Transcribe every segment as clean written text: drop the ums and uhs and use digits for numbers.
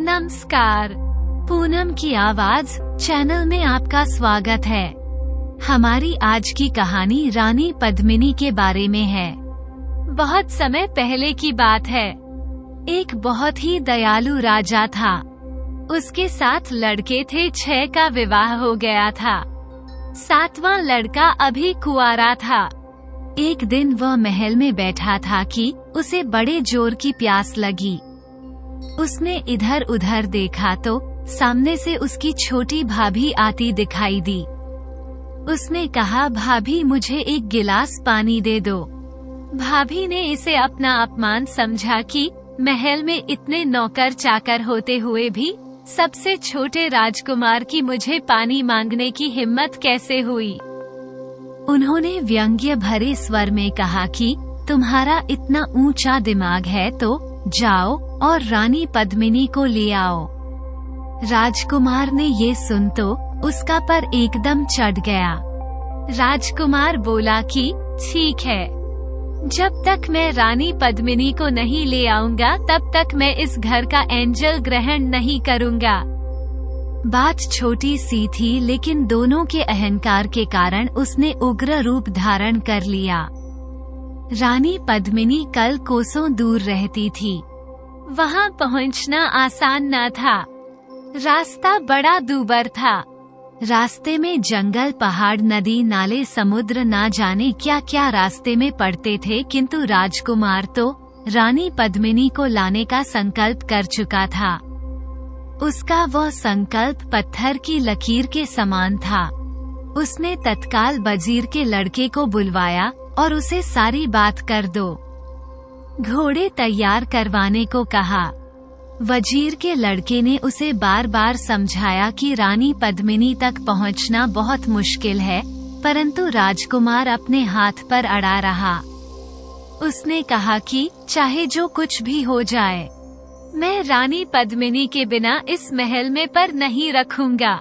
नमस्कार, पूनम की आवाज चैनल में आपका स्वागत है। हमारी आज की कहानी रानी पद्मिनी के बारे में है। बहुत समय पहले की बात है। एक बहुत ही दयालु राजा था। उसके 7 लड़के थे, 6 का विवाह हो गया था। 7वां लड़का अभी कुंवारा था। एक दिन वह महल में बैठा था कि उसे बड़े जोर की प्यास लगी। उसने इधर उधर देखा तो सामने से उसकी छोटी भाभी आती दिखाई दी। उसने कहा, भाभी मुझे एक गिलास पानी दे दो। भाभी ने इसे अपना अपमान समझा कि महल में इतने नौकर चाकर होते हुए भी सबसे छोटे राजकुमार की मुझे पानी मांगने की हिम्मत कैसे हुई। उन्होंने व्यंग्य भरे स्वर में कहा कि तुम्हारा इतना ऊंचा दिमाग है तो जाओ और रानी पद्मिनी को ले आओ। राजकुमार ने ये सुन तो उसका पर एकदम चढ़ गया। राजकुमार बोला कि ठीक है, जब तक मैं रानी पद्मिनी को नहीं ले आऊंगा तब तक मैं इस घर का एंजल ग्रहण नहीं करूंगा। बात छोटी सी थी, लेकिन दोनों के अहंकार के कारण उसने उग्र रूप धारण कर लिया। रानी पद्मिनी कल कोसों दूर रहती थी। वहां पहुंचना आसान न था। रास्ता बड़ा दूभर था। रास्ते में जंगल, पहाड़, नदी, नाले, समुद्र, ना जाने क्या क्या रास्ते में पड़ते थे, किंतु राजकुमार तो रानी पद्मिनी को लाने का संकल्प कर चुका था। उसका वह संकल्प पत्थर की लकीर के समान था। उसने तत्काल वजीर के लड़के को बुलवाया और उसे सारी बात कर दो। घोड़े तैयार करवाने को कहा। वजीर के लड़के ने उसे बार बार समझाया कि रानी पद्मिनी तक पहुंचना बहुत मुश्किल है, परंतु राजकुमार अपने हाथ पर अड़ा रहा। उसने कहा कि चाहे जो कुछ भी हो जाए, मैं रानी पद्मिनी के बिना इस महल में पर नहीं रखूंगा।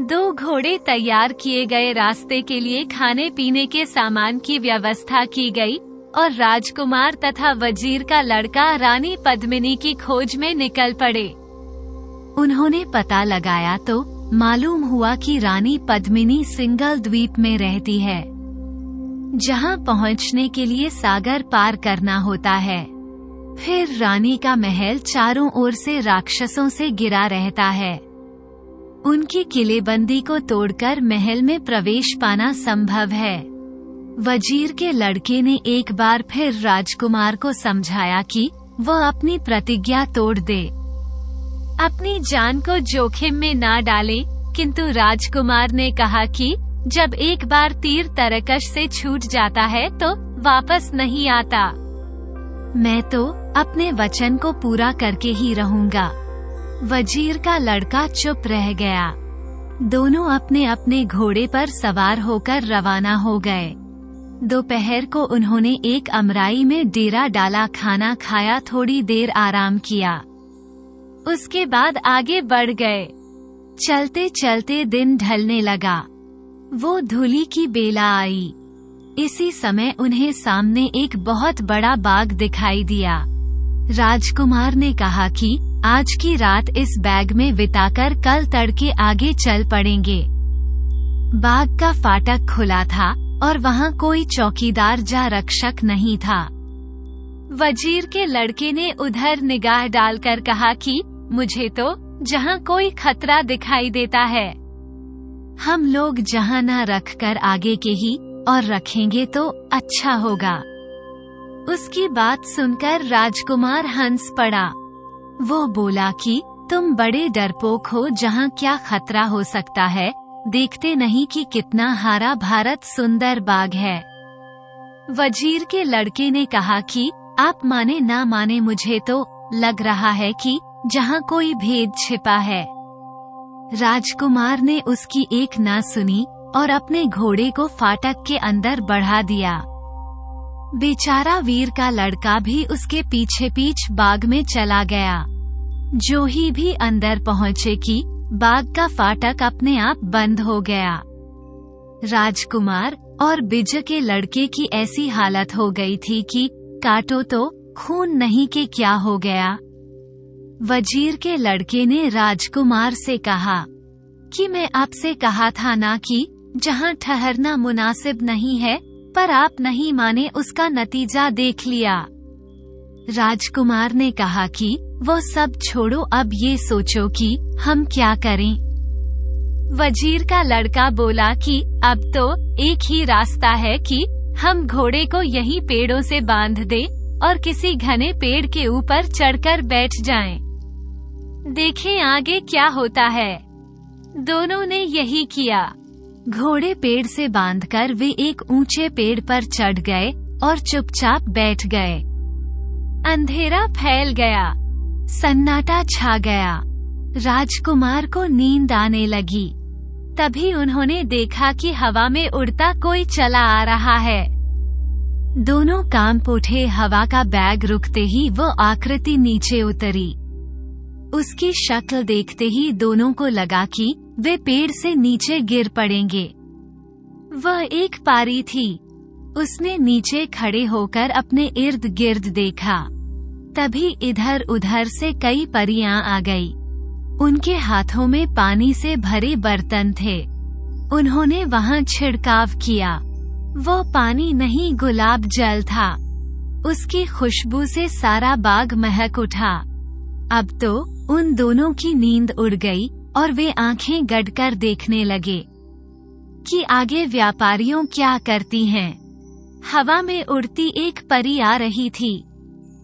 2 घोड़े तैयार किए गए। रास्ते के लिए खाने पीने के सामान की व्यवस्था की गई और राजकुमार तथा वजीर का लड़का रानी पद्मिनी की खोज में निकल पड़े। उन्होंने पता लगाया तो मालूम हुआ कि रानी पद्मिनी सिंगल द्वीप में रहती है, जहां पहुंचने के लिए सागर पार करना होता है। फिर रानी का महल चारों ओर से राक्षसों से घिरा रहता है। उनकी किलेबंदी को तोड़कर महल में प्रवेश पाना संभव है। वजीर के लड़के ने एक बार फिर राजकुमार को समझाया कि वह अपनी प्रतिज्ञा तोड़ दे, अपनी जान को जोखिम में ना डाले, किंतु राजकुमार ने कहा कि जब एक बार तीर तरकश से छूट जाता है तो वापस नहीं आता। मैं तो अपने वचन को पूरा करके ही रहूंगा। वजीर का लड़का चुप रह गया। दोनों अपने अपने घोड़े पर सवार होकर रवाना हो गए। दोपहर को उन्होंने एक अमराई में डेरा डाला, खाना खाया, थोड़ी देर आराम किया। उसके बाद आगे बढ़ गए। चलते चलते दिन ढलने लगा। वो धूली की बेला आई। इसी समय उन्हें सामने एक बहुत बड़ा बाग दिखाई दिया। राजकुमार ने कहा कि आज की रात इस बैग में बिताकर कल तड़के आगे चल पड़ेंगे। बाग का फाटक खुला था और वहां कोई चौकीदार या रक्षक नहीं था। वजीर के लड़के ने उधर निगाह डालकर कहा कि मुझे तो जहां कोई खतरा दिखाई देता है। हम लोग जहां न रखकर आगे के ही और रखेंगे तो अच्छा होगा। उसकी बात सुनकर राजकुमार हंस पड़ा। वो बोला कि तुम बड़े डरपोक हो, जहां क्या खतरा हो सकता है, देखते नहीं कि कितना हरा भारत सुंदर बाग है। वजीर के लड़के ने कहा कि आप माने ना माने, मुझे तो लग रहा है कि जहां कोई भेद छिपा है। राजकुमार ने उसकी एक ना सुनी और अपने घोड़े को फाटक के अंदर बढ़ा दिया। बेचारा वीर का लड़का भी उसके पीछे पीछे बाग में चला गया। जो ही भी अंदर पहुँचे कि बाग का फाटक अपने आप बंद हो गया। राजकुमार और बिज के लड़के की ऐसी हालत हो गई थी कि काटो तो खून नहीं के क्या हो गया। वजीर के लड़के ने राजकुमार से कहा कि मैं आपसे कहा था ना कि जहाँ ठहरना मुनासिब नहीं है, पर आप नहीं माने, उसका नतीजा देख लिया। राजकुमार ने कहा कि वो सब छोड़ो, अब ये सोचो कि हम क्या करें। वजीर का लड़का बोला कि अब तो एक ही रास्ता है कि हम घोड़े को यहीं पेड़ों से बांध दें और किसी घने पेड़ के ऊपर चढ़कर बैठ जाएं। देखें आगे क्या होता है। दोनों ने यही किया। घोड़े पेड़ से बांधकर वे एक ऊंचे पेड़ पर चढ़ गए और चुपचाप बैठ गए। अंधेरा फैल गया, सन्नाटा छा गया। राजकुमार को नींद आने लगी। तभी उन्होंने देखा कि हवा में उड़ता कोई चला आ रहा है। दोनों कांप उठे। हवा का बैग रुकते ही वो आकृति नीचे उतरी। उसकी शक्ल देखते ही दोनों को लगा कि वे पेड़ से नीचे गिर पड़ेंगे। वह एक पारी थी। उसने नीचे खड़े होकर अपने इर्द गिर्द देखा। तभी इधर उधर से कई परियां आ गई। उनके हाथों में पानी से भरे बर्तन थे। उन्होंने वहां छिड़काव किया। वो पानी नहीं, गुलाब जल था। उसकी खुशबू से सारा बाग महक उठा। अब तो उन दोनों की नींद उड़ गई और वे आंखें गड़कर देखने लगे कि आगे व्यापारियों क्या करती हैं। हवा में उड़ती एक परी आ रही थी।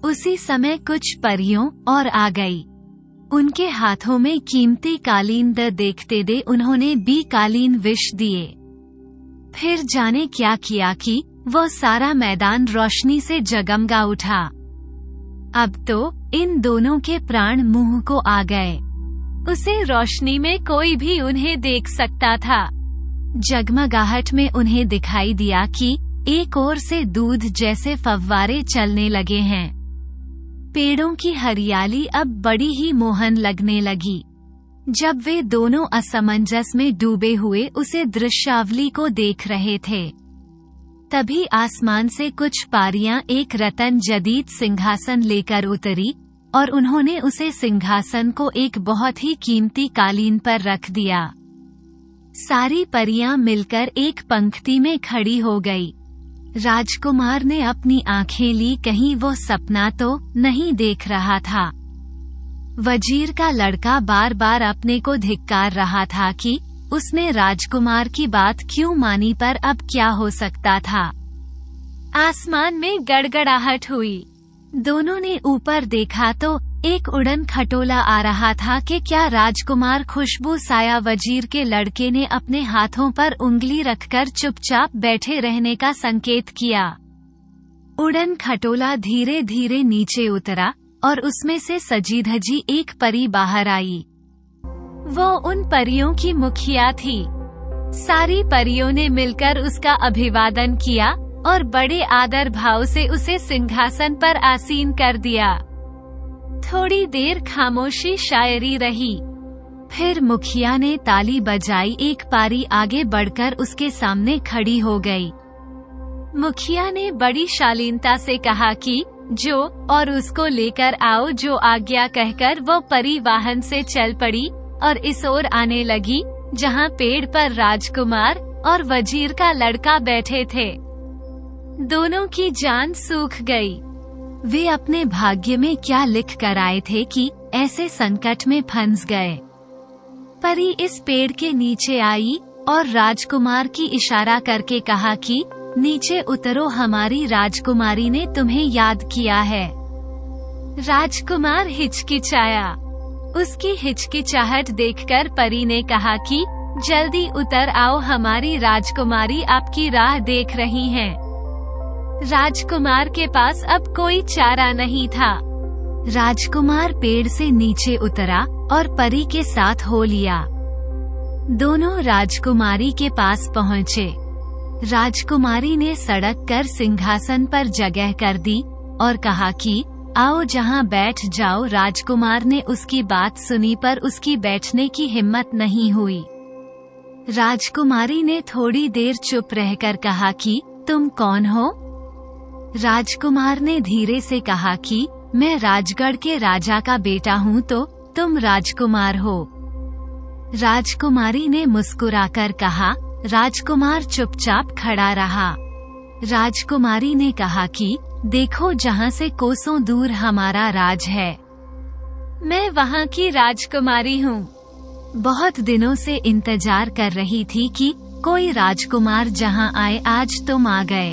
उसी समय कुछ परियों और आ गई। उनके हाथों में कीमती कालीन देखते दे उन्होंने 20 कालीन विष दिए। फिर जाने क्या किया कि वो सारा मैदान रोशनी से जगमगा उठा। अब तो इन दोनों के प्राण मुंह को आ गए। उसे रोशनी में कोई भी उन्हें देख सकता था। जगमगाहट में उन्हें दिखाई दिया कि एक ओर से दूध जैसे फव्वारे चलने लगे हैं। पेड़ों की हरियाली अब बड़ी ही मोहन लगने लगी। जब वे दोनों असमंजस में डूबे हुए उसे दृश्यावली को देख रहे थे, तभी आसमान से कुछ पारियां एक रतन जदीद सिंहासन लेकर उतरी और उन्होंने उसे सिंहासन को एक बहुत ही कीमती कालीन पर रख दिया। सारी परियां मिलकर एक पंक्ति में खड़ी हो गई। राजकुमार ने अपनी आंखें ली, कहीं वो सपना तो नहीं देख रहा था। वजीर का लड़का बार बार अपने को धिक्कार रहा था कि उसने राजकुमार की बात क्यों मानी, पर अब क्या हो सकता था। आसमान में गड़गड़ाहट हुई। दोनों ने ऊपर देखा तो एक उड़न खटोला आ रहा था कि क्या राजकुमार खुशबू साया वजीर के लड़के ने अपने हाथों पर उंगली रखकर चुपचाप बैठे रहने का संकेत किया। उड़न खटोला धीरे धीरे नीचे उतरा और उसमें से सजी धजी एक परी बाहर आई। वो उन परियों की मुखिया थी। सारी परियों ने मिलकर उसका अभिवादन किया और बड़े आदर भाव से उसे सिंहासन पर आसीन कर दिया। थोड़ी देर खामोशी शायरी रही। फिर मुखिया ने ताली बजाई। एक पारी आगे बढ़कर उसके सामने खड़ी हो गई। मुखिया ने बड़ी शालीनता से कहा कि जो और उसको लेकर आओ। जो आज्ञा कहकर वो परी वाहन से चल पड़ी और इस ओर आने लगी जहां पेड़ पर राजकुमार और वजीर का लड़का बैठे थे। दोनों की जान सूख गई। वे अपने भाग्य में क्या लिख कर आए थे कि ऐसे संकट में फंस गए। परी इस पेड़ के नीचे आई और राजकुमार की इशारा करके कहा कि नीचे उतरो, हमारी राजकुमारी ने तुम्हें याद किया है। राजकुमार हिचकिचाया। उसकी हिचकिचाहट देखकर परी ने कहा कि जल्दी उतर आओ, हमारी राजकुमारी आपकी राह देख रही हैं। राजकुमार के पास अब कोई चारा नहीं था। राजकुमार पेड़ से नीचे उतरा और परी के साथ हो लिया। दोनों राजकुमारी के पास पहुँचे। राजकुमारी ने सड़क कर सिंहासन पर जगह कर दी और कहा कि आओ जहां बैठ जाओ। राजकुमार ने उसकी बात सुनी पर उसकी बैठने की हिम्मत नहीं हुई। राजकुमारी ने थोड़ी देर चुप रहकर कहा कि तुम कौन हो? राजकुमार ने धीरे से कहा कि मैं राजगढ़ के राजा का बेटा हूँ तो तुम राजकुमार हो। राजकुमारी ने मुस्कुराकर कहा। राजकुमार चुपचाप खड़ा रहा। राजकुमारी ने कहा कि देखो, जहाँ से कोसों दूर हमारा राज है, मैं वहाँ की राजकुमारी हूँ। बहुत दिनों से इंतजार कर रही थी कि कोई राजकुमार जहाँ आए, आज तुम आ गए।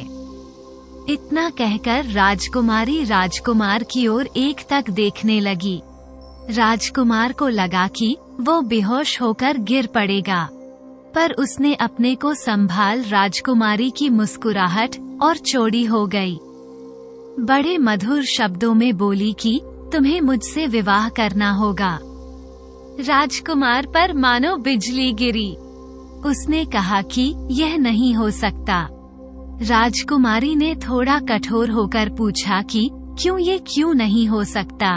इतना कहकर राजकुमारी राजकुमार की ओर एकटक देखने लगी। राजकुमार को लगा कि वो बेहोश होकर गिर पड़ेगा, पर उसने अपने को संभाल राजकुमारी की मुस्कुराहट और चौड़ी हो गई। बड़े मधुर शब्दों में बोली कि तुम्हें मुझसे विवाह करना होगा। राजकुमार पर मानो बिजली गिरी। उसने कहा कि यह नहीं हो सकता। राजकुमारी ने थोड़ा कठोर होकर पूछा कि क्यों नहीं हो सकता।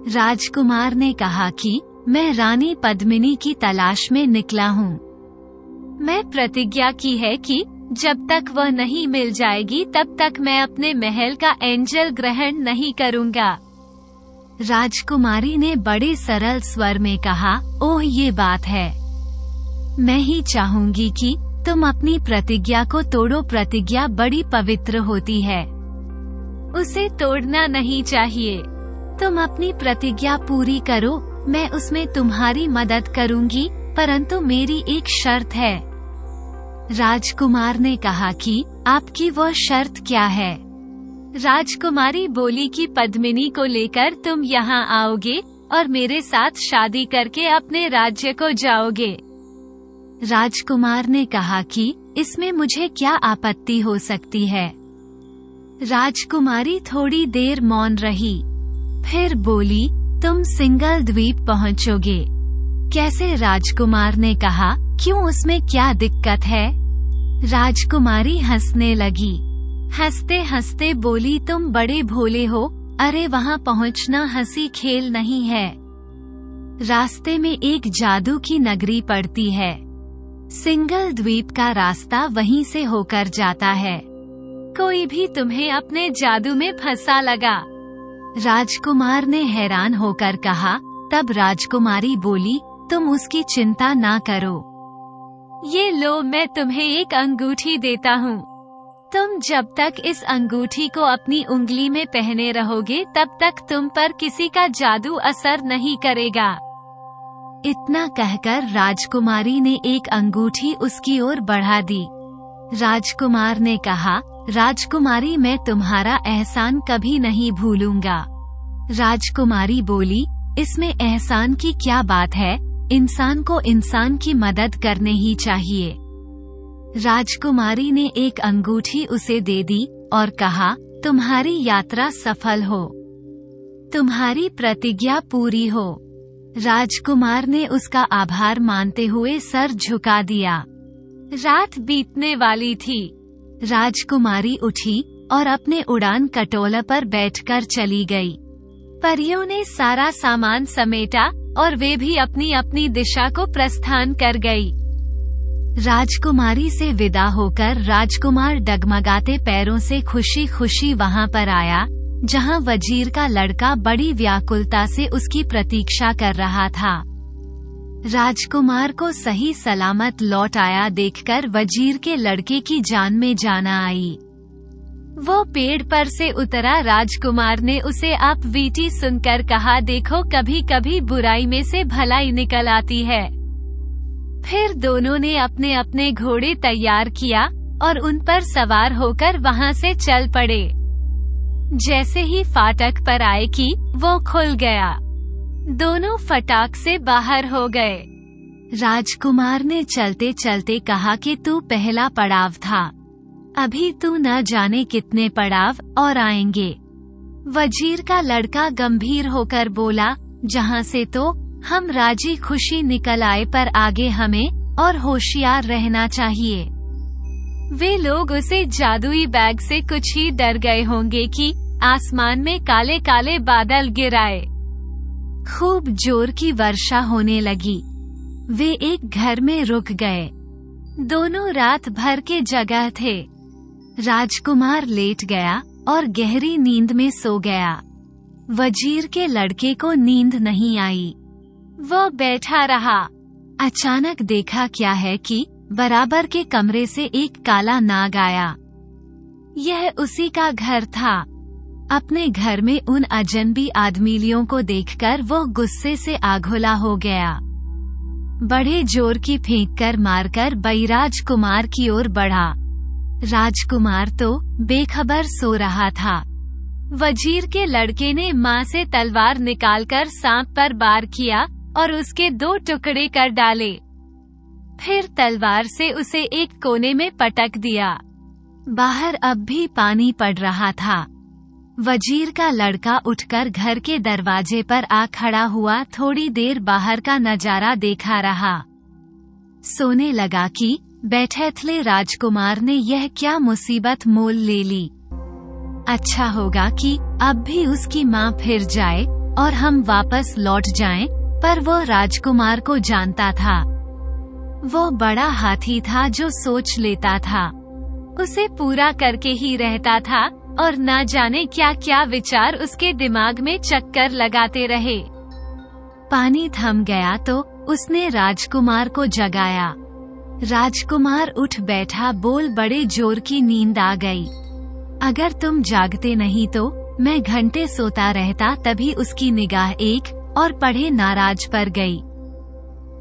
राजकुमार ने कहा कि मैं रानी पद्मिनी की तलाश में निकला हूँ। मैं प्रतिज्ञा की है कि जब तक वह नहीं मिल जाएगी तब तक मैं अपने महल का एंजल ग्रहण नहीं करूँगा। राजकुमारी ने बड़े सरल स्वर में कहा, ओह ये बात है। मैं ही चाहूंगी कि तुम अपनी प्रतिज्ञा को तोड़ो। प्रतिज्ञा बड़ी पवित्र होती है, उसे तोड़ना नहीं चाहिए। तुम अपनी प्रतिज्ञा पूरी करो, मैं उसमें तुम्हारी मदद करूंगी, परंतु मेरी एक शर्त है। राजकुमार ने कहा कि आपकी वह शर्त क्या है? राजकुमारी बोली कि पद्मिनी को लेकर तुम यहाँ आओगे और मेरे साथ शादी करके अपने राज्य को जाओगे। राजकुमार ने कहा कि इसमें मुझे क्या आपत्ति हो सकती है। राजकुमारी थोड़ी देर मौन रही, फिर बोली, तुम सिंगल द्वीप पहुँचोगे। कैसे? राजकुमार ने कहा, क्यों, उसमें क्या दिक्कत है? राजकुमारी हंसने लगी। हंसते हंसते बोली, तुम बड़े भोले हो। अरे वहाँ पहुँचना हंसी खेल नहीं है। रास्ते में एक जादू की नगरी पड़ती है। सिंगल द्वीप का रास्ता वहीं से होकर जाता है। कोई भी तुम्हें अपने जादू में फंसा लगा। राजकुमार ने हैरान होकर कहा। तब राजकुमारी बोली, तुम उसकी चिंता ना करो। ये लो, मैं तुम्हें एक अंगूठी देता हूँ। तुम जब तक इस अंगूठी को अपनी उंगली में पहने रहोगे तब तक तुम पर किसी का जादू असर नहीं करेगा। इतना कहकर राजकुमारी ने एक अंगूठी उसकी ओर बढ़ा दी। राजकुमार ने कहा, राजकुमारी, मैं तुम्हारा एहसान कभी नहीं भूलूंगा। राजकुमारी बोली, इसमें एहसान की क्या बात है? इंसान को इंसान की मदद करने ही चाहिए। राजकुमारी ने एक अंगूठी उसे दे दी और कहा, तुम्हारी यात्रा सफल हो, तुम्हारी प्रतिज्ञा पूरी हो। राजकुमार ने उसका आभार मानते हुए सर झुका दिया। रात बीतने वाली थी। राजकुमारी उठी और अपने उड़ान खटोला पर बैठकर चली गई। परियों ने सारा सामान समेटा और वे भी अपनी अपनी दिशा को प्रस्थान कर गई। राजकुमारी से विदा होकर राजकुमार डगमगाते पैरों से खुशी खुशी वहां पर आया, जहां वजीर का लड़का बड़ी व्याकुलता से उसकी प्रतीक्षा कर रहा था। राजकुमार को सही सलामत लौट आया देखकर वजीर के लड़के की जान में जाना आई। वो पेड़ पर से उतरा। राजकुमार ने उसे आप वीटी सुनकर कहा, देखो, कभी कभी बुराई में से भलाई निकल आती है। फिर दोनों ने अपने अपने घोड़े तैयार किया और उन पर सवार होकर वहां से चल पड़े। जैसे ही फाटक पर आए कि वो खुल गया, दोनों फटाक से बाहर हो गए। राजकुमार ने चलते चलते कहा कि तू पहला पड़ाव था, अभी तू न जाने कितने पड़ाव और आएंगे। वजीर का लड़का गंभीर होकर बोला, जहां से तो हम राजी खुशी निकल आए, पर आगे हमें और होशियार रहना चाहिए। वे लोग उसे जादुई बैग से कुछ ही डर गए होंगे कि आसमान में काले काले बादल गिर आए। खूब जोर की वर्षा होने लगी। वे एक घर में रुक गए। दोनों रात भर के जगह थे। राजकुमार लेट गया और गहरी नींद में सो गया। वजीर के लड़के को नींद नहीं आई। वो बैठा रहा। अचानक देखा क्या है कि बराबर के कमरे से एक काला नाग आया। यह उसी का घर था। अपने घर में उन अजनबी आदमियों को देखकर वो गुस्से से आघोला हो गया। बड़े जोर की फेंक कर मारकर बैराज कुमार की ओर बढ़ा। राजकुमार तो बेखबर सो रहा था। वजीर के लड़के ने मां से तलवार निकालकर सांप पर वार किया और उसके 2 टुकड़े कर डाले। फिर तलवार से उसे एक कोने में पटक दिया। बाहर अब भी पानी पड़ रहा था। वजीर का लड़का उठकर घर के दरवाजे पर आ खड़ा हुआ। थोड़ी देर बाहर का नजारा देखा रहा। सोने लगा कि बैठे राजकुमार ने यह क्या मुसीबत मोल ले ली। अच्छा होगा कि अब भी उसकी मां फिर जाए और हम वापस लौट जाएं, पर वो राजकुमार को जानता था। वो बड़ा हाथी था जो सोच लेता था, उसे पूरा करके ही रहता था और न जाने क्या क्या विचार उसके दिमाग में चक्कर लगाते रहे। पानी थम गया तो उसने राजकुमार को जगाया। राजकुमार उठ बैठा। बोल, बड़े जोर की नींद आ गई। अगर तुम जागते नहीं तो मैं घंटे सोता रहता। तभी उसकी निगाह एक और पढ़े नाराज पर गई।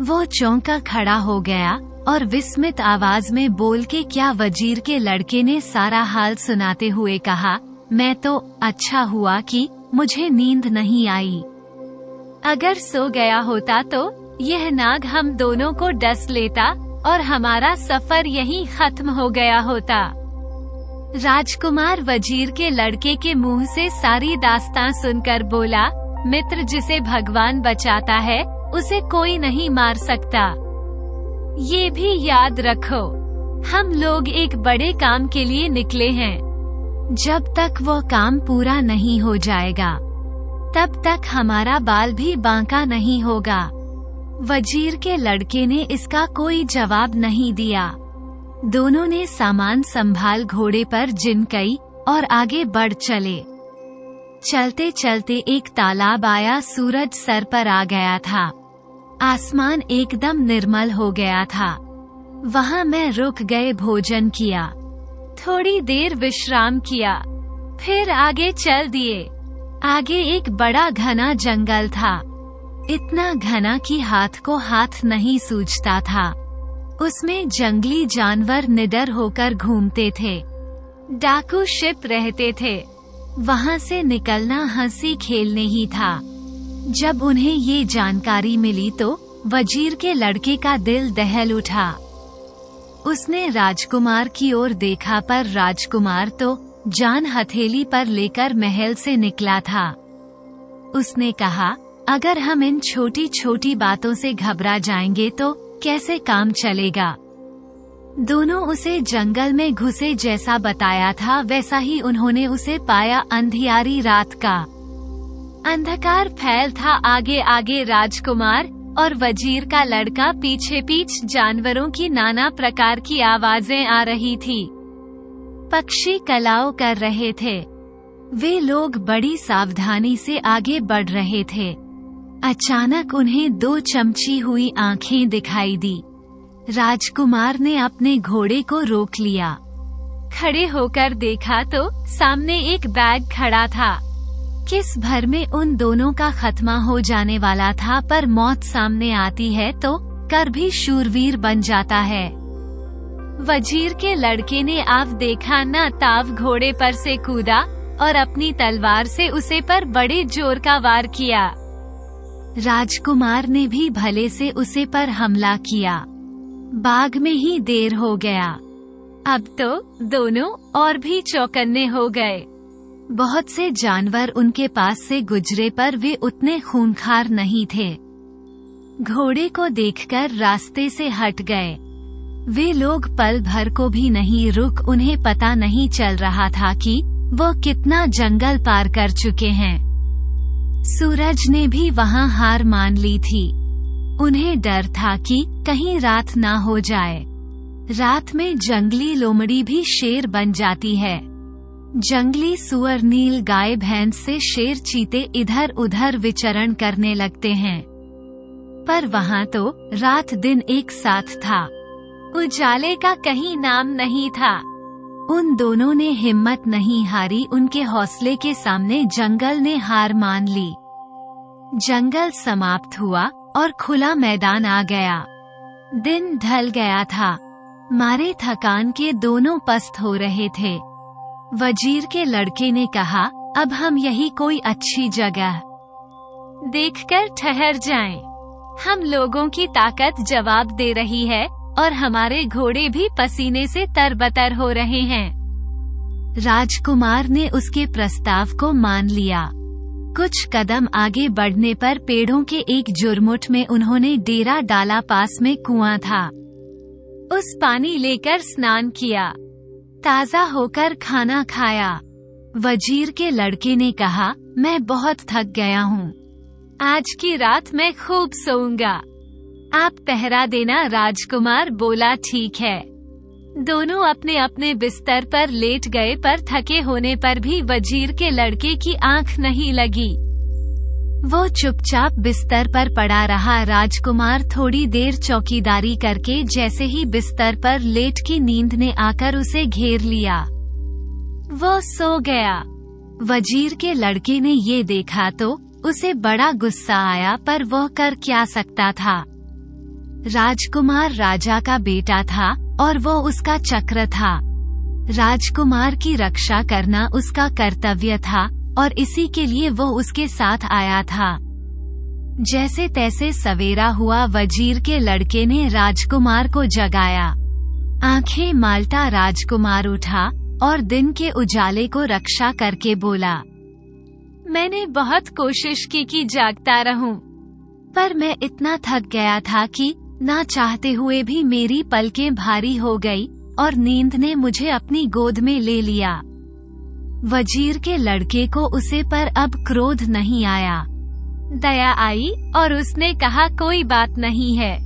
वो चौंका खड़ा हो गया और विस्मित आवाज में बोल के क्या वजीर के लड़के ने सारा हाल सुनाते हुए कहा, मैं तो अच्छा हुआ कि मुझे नींद नहीं आई। अगर सो गया होता तो यह नाग हम दोनों को डस लेता और हमारा सफर यहीं खत्म हो गया होता। राजकुमार वजीर के लड़के के मुंह से सारी दास्तां सुनकर बोला, मित्र जिसे भगवान बचाता है उसे कोई नहीं मार सकता। ये भी याद रखो, हम लोग एक बड़े काम के लिए निकले हैं। जब तक वो काम पूरा नहीं हो जाएगा तब तक हमारा बाल भी बांका नहीं होगा। वजीर के लड़के ने इसका कोई जवाब नहीं दिया। दोनों ने सामान संभाल घोड़े पर जिनकई और आगे बढ़ चले। चलते चलते एक तालाब आया। सूरज सर पर आ गया था। आसमान एकदम निर्मल हो गया था। वहां मैं रुक गए, भोजन किया, थोड़ी देर विश्राम किया, फिर आगे चल दिए। आगे एक बड़ा घना जंगल था, इतना घना कि हाथ को हाथ नहीं सूझता था। उसमें जंगली जानवर निडर होकर घूमते थे। डाकू शिप रहते थे। वहां से निकलना हंसी खेलने ही था। जब उन्हें ये जानकारी मिली तो वजीर के लड़के का दिल दहल उठा। उसने राजकुमार की ओर देखा, पर राजकुमार तो जान हथेली पर लेकर महल से निकला था। उसने कहा, अगर हम इन छोटी छोटी बातों से घबरा जाएंगे तो कैसे काम चलेगा। दोनों उसे जंगल में घुसे जैसा बताया था वैसा ही उन्होंने उसे पाया। अंधियारी रात का अंधकार फैल था। आगे आगे राजकुमार और वजीर का लड़का, पीछे पीछे जानवरों की नाना प्रकार की आवाजें आ रही थी। पक्षी कलाओ कर रहे थे। वे लोग बड़ी सावधानी से आगे बढ़ रहे थे। अचानक उन्हें 2 चमची हुई आंखें दिखाई दी। राजकुमार ने अपने घोड़े को रोक लिया। खड़े होकर देखा तो सामने एक बैग खड़ा था। किस भर में उन दोनों का खात्मा हो जाने वाला था, पर मौत सामने आती है तो कर भी शूरवीर बन जाता है। वजीर के लड़के ने आव देखा न ताव घोड़े पर से कूदा और अपनी तलवार से उसे पर बड़े जोर का वार किया। राजकुमार ने भी भले से उसे पर हमला किया। बाग में ही देर हो गया। अब तो दोनों और भी चौकन्ने हो गए। बहुत से जानवर उनके पास से गुजरे, पर वे उतने खूंखार नहीं थे। घोड़े को देखकर रास्ते से हट गए। वे लोग पल भर को भी नहीं रुक। उन्हें पता नहीं चल रहा था कि वो कितना जंगल पार कर चुके हैं। सूरज ने भी वहां हार मान ली थी। उन्हें डर था कि कहीं रात ना हो जाए। रात में जंगली लोमड़ी भी शेर बन जाती है। जंगली सुअर, नील गाय, भैंस से शेर, चीते इधर उधर विचरण करने लगते हैं। पर वहाँ तो रात दिन एक साथ था, उजाले का कहीं नाम नहीं था। उन दोनों ने हिम्मत नहीं हारी, उनके हौसले के सामने जंगल ने हार मान ली। जंगल समाप्त हुआ और खुला मैदान आ गया। दिन ढल गया था, मारे थकान के दोनों पस्त हो रहे थे। वजीर के लड़के ने कहा, अब हम यही कोई अच्छी जगह देखकर ठहर जाएं। हम लोगों की ताकत जवाब दे रही है और हमारे घोड़े भी पसीने से तरबतर हो रहे हैं। राजकुमार ने उसके प्रस्ताव को मान लिया। कुछ कदम आगे बढ़ने पर पेड़ों के एक झुरमुट में उन्होंने डेरा डाला। पास में कुआं था, उस पानी लेकर स्नान किया, ताजा होकर खाना खाया। वजीर के लड़के ने कहा, मैं बहुत थक गया हूँ, आज की रात मैं खूब सोऊंगा। आप पहरा देना। राजकुमार बोला, ठीक है। दोनों अपने अपने बिस्तर पर लेट गए, पर थके होने पर भी वजीर के लड़के की आंख नहीं लगी। वो चुपचाप बिस्तर पर पड़ा रहा। राजकुमार थोड़ी देर चौकीदारी करके जैसे ही बिस्तर पर लेट की नींद ने आकर उसे घेर लिया, वो सो गया। वजीर के लड़के ने ये देखा तो उसे बड़ा गुस्सा आया, पर वह कर क्या सकता था। राजकुमार राजा का बेटा था और वो उसका चक्र था। राजकुमार की रक्षा करना उसका कर्तव्य था और इसी के लिए वो उसके साथ आया था। जैसे तैसे सवेरा हुआ, वजीर के लड़के ने राजकुमार को जगाया। आंखें मालता राजकुमार उठा और दिन के उजाले को रक्षा करके बोला, मैंने बहुत कोशिश की कि जागता रहूं, पर मैं इतना थक गया था कि ना चाहते हुए भी मेरी पलकें भारी हो गई और नींद ने मुझे अपनी गोद में ले लिया। वजीर के लड़के को उसे पर अब क्रोध नहीं आया, दया आई और उसने कहा, कोई बात नहीं है।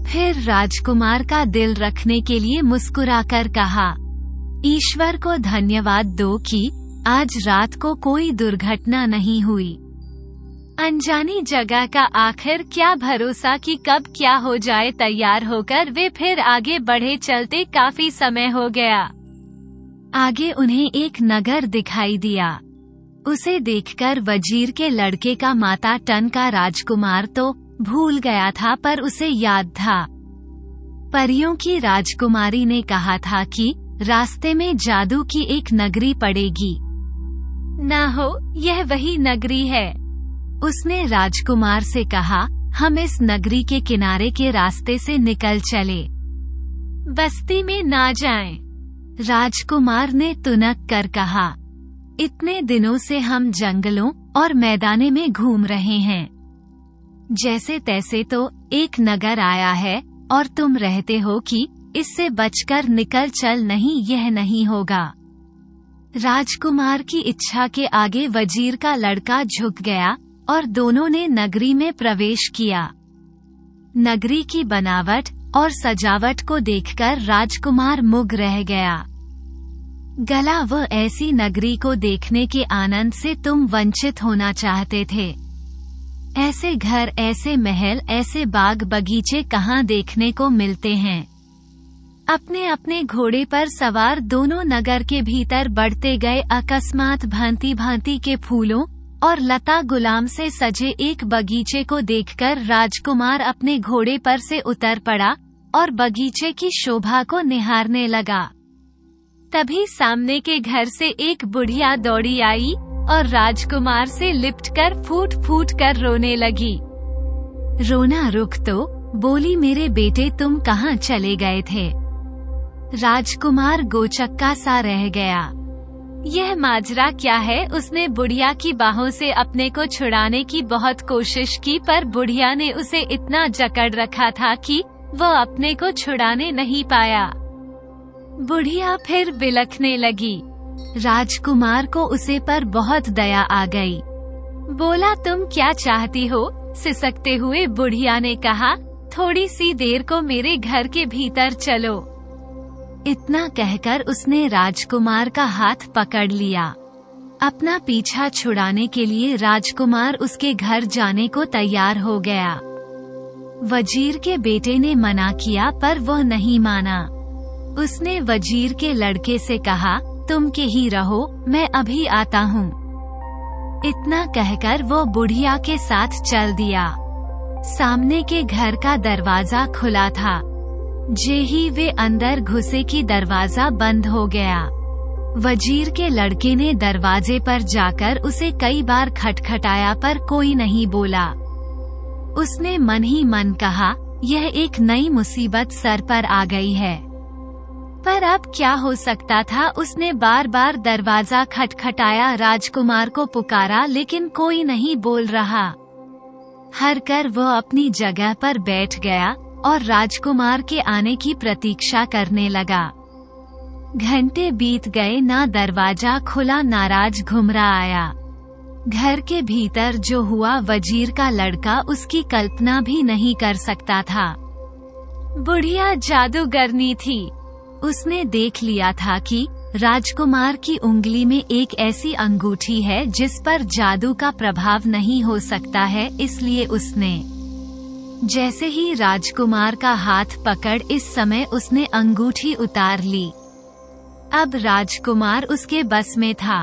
फिर राजकुमार का दिल रखने के लिए मुस्कुराकर कहा, ईश्वर को धन्यवाद दो कि आज रात को कोई दुर्घटना नहीं हुई। अनजानी जगह का आखिर क्या भरोसा कि कब क्या हो जाए। तैयार होकर वे फिर आगे बढ़े। चलते काफी समय हो गया। आगे उन्हें एक नगर दिखाई दिया। उसे देखकर वजीर के लड़के का माता टन का राजकुमार तो भूल गया था, पर उसे याद था। परियों की राजकुमारी ने कहा था कि रास्ते में जादू की एक नगरी पड़ेगी। ना हो, यह वही नगरी है। उसने राजकुमार से कहा, हम इस नगरी के किनारे के रास्ते से निकल चले, बस्ती में ना जाएं। राजकुमार ने तुनक कर कहा, इतने दिनों से हम जंगलों और मैदाने में घूम रहे हैं, जैसे तैसे तो एक नगर आया है और तुम रहते हो कि इससे बचकर निकल चल। नहीं, यह नहीं होगा। राजकुमार की इच्छा के आगे वजीर का लड़का झुक गया और दोनों ने नगरी में प्रवेश किया। नगरी की बनावट और सजावट को देखकर राजकुमार मुग्ध रह गया। गला वह ऐसी नगरी को देखने के आनंद से तुम वंचित होना चाहते थे। ऐसे घर, ऐसे महल, ऐसे बाग बगीचे कहाँ देखने को मिलते हैं। अपने अपने घोड़े पर सवार दोनों नगर के भीतर बढ़ते गए। अकस्मात भांति भांति के फूलों और लता गुलाम से सजे एक बगीचे को देखकर राजकुमार अपने घोड़े पर से उतर पड़ा और बगीचे की शोभा को निहारने लगा। तभी सामने के घर से एक बुढ़िया दौड़ी आई और राजकुमार से लिपटकर फूट फूट कर रोने लगी। रोना रुक तो बोली, मेरे बेटे तुम कहाँ चले गए थे। राजकुमार गोचक्का सा रह गया। यह माजरा क्या है। उसने बुढ़िया की बाहों से अपने को छुड़ाने की बहुत कोशिश की, पर बुढ़िया ने उसे इतना जकड़ रखा था कि वह अपने को छुड़ाने नहीं पाया। बुढ़िया फिर बिलखने लगी। राजकुमार को उसे पर बहुत दया आ गई। बोला, तुम क्या चाहती हो। सिसकते हुए बुढ़िया ने कहा, थोड़ी सी देर को मेरे घर के भीतर चलो। इतना कहकर उसने राजकुमार का हाथ पकड़ लिया। अपना पीछा छुड़ाने के लिए राजकुमार उसके घर जाने को तैयार हो गया। वजीर के बेटे ने मना किया पर वह नहीं माना। उसने वजीर के लड़के से कहा, तुम के ही रहो, मैं अभी आता हूँ। इतना कहकर वो बुढ़िया के साथ चल दिया। सामने के घर का दरवाजा खुला था। जे ही वे अंदर घुसे कि दरवाजा बंद हो गया। वजीर के लड़के ने दरवाजे पर जाकर उसे कई बार खटखटाया पर कोई नहीं बोला। उसने मन ही मन कहा, यह एक नई मुसीबत सर पर आ गई है। पर अब क्या हो सकता था। उसने बार बार दरवाजा खटखटाया, राजकुमार को पुकारा, लेकिन कोई नहीं बोल रहा। हार कर वह अपनी जगह पर बैठ गया और राजकुमार के आने की प्रतीक्षा करने लगा। घंटे बीत गए, ना दरवाजा खुला, नाराज घुमरा आया। घर के भीतर जो हुआ वजीर का लड़का उसकी कल्पना भी नहीं कर सकता था। बुढ़िया जादूगरनी थी। उसने देख लिया था कि राजकुमार की उंगली में एक ऐसी अंगूठी है जिस पर जादू का प्रभाव नहीं हो सकता है, इसलिए उसने जैसे ही राजकुमार का हाथ पकड़ इस समय उसने अंगूठी उतार ली। अब राजकुमार उसके बस में था।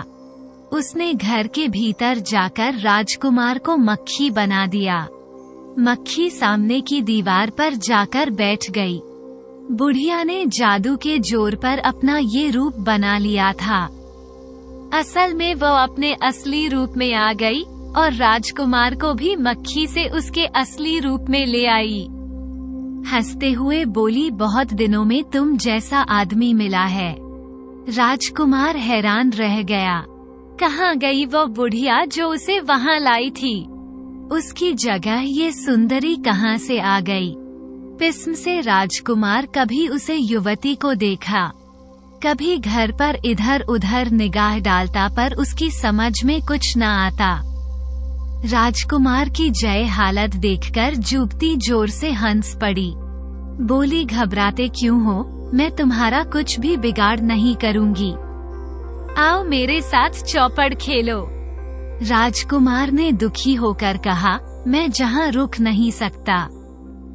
उसने घर के भीतर जाकर राजकुमार को मक्खी बना दिया। मक्खी सामने की दीवार पर जाकर बैठ गई। बुढ़िया ने जादू के जोर पर अपना ये रूप बना लिया था। असल में वो अपने असली रूप में आ गई और राजकुमार को भी मक्खी से उसके असली रूप में ले आई। हंसते हुए बोली, बहुत दिनों में तुम जैसा आदमी मिला है। राजकुमार हैरान रह गया। कहाँ गई वो बुढ़िया जो उसे वहाँ लाई थी? उसकी जगह ये सुंदरी कहाँ से आ गई? पिस्म से राजकुमार कभी उसे युवती को देखा, कभी घर पर इधर उधर निगाह डालता, पर उसकी समझ में कुछ न आता। राजकुमार की जय हालत देखकर जुबती जोर से हंस पड़ी। बोली, घबराते क्यों हो? मैं तुम्हारा कुछ भी बिगाड़ नहीं करूंगी। आओ मेरे साथ चौपड़ खेलो। राजकुमार ने दुखी होकर कहा, मैं जहाँ रुक नहीं सकता।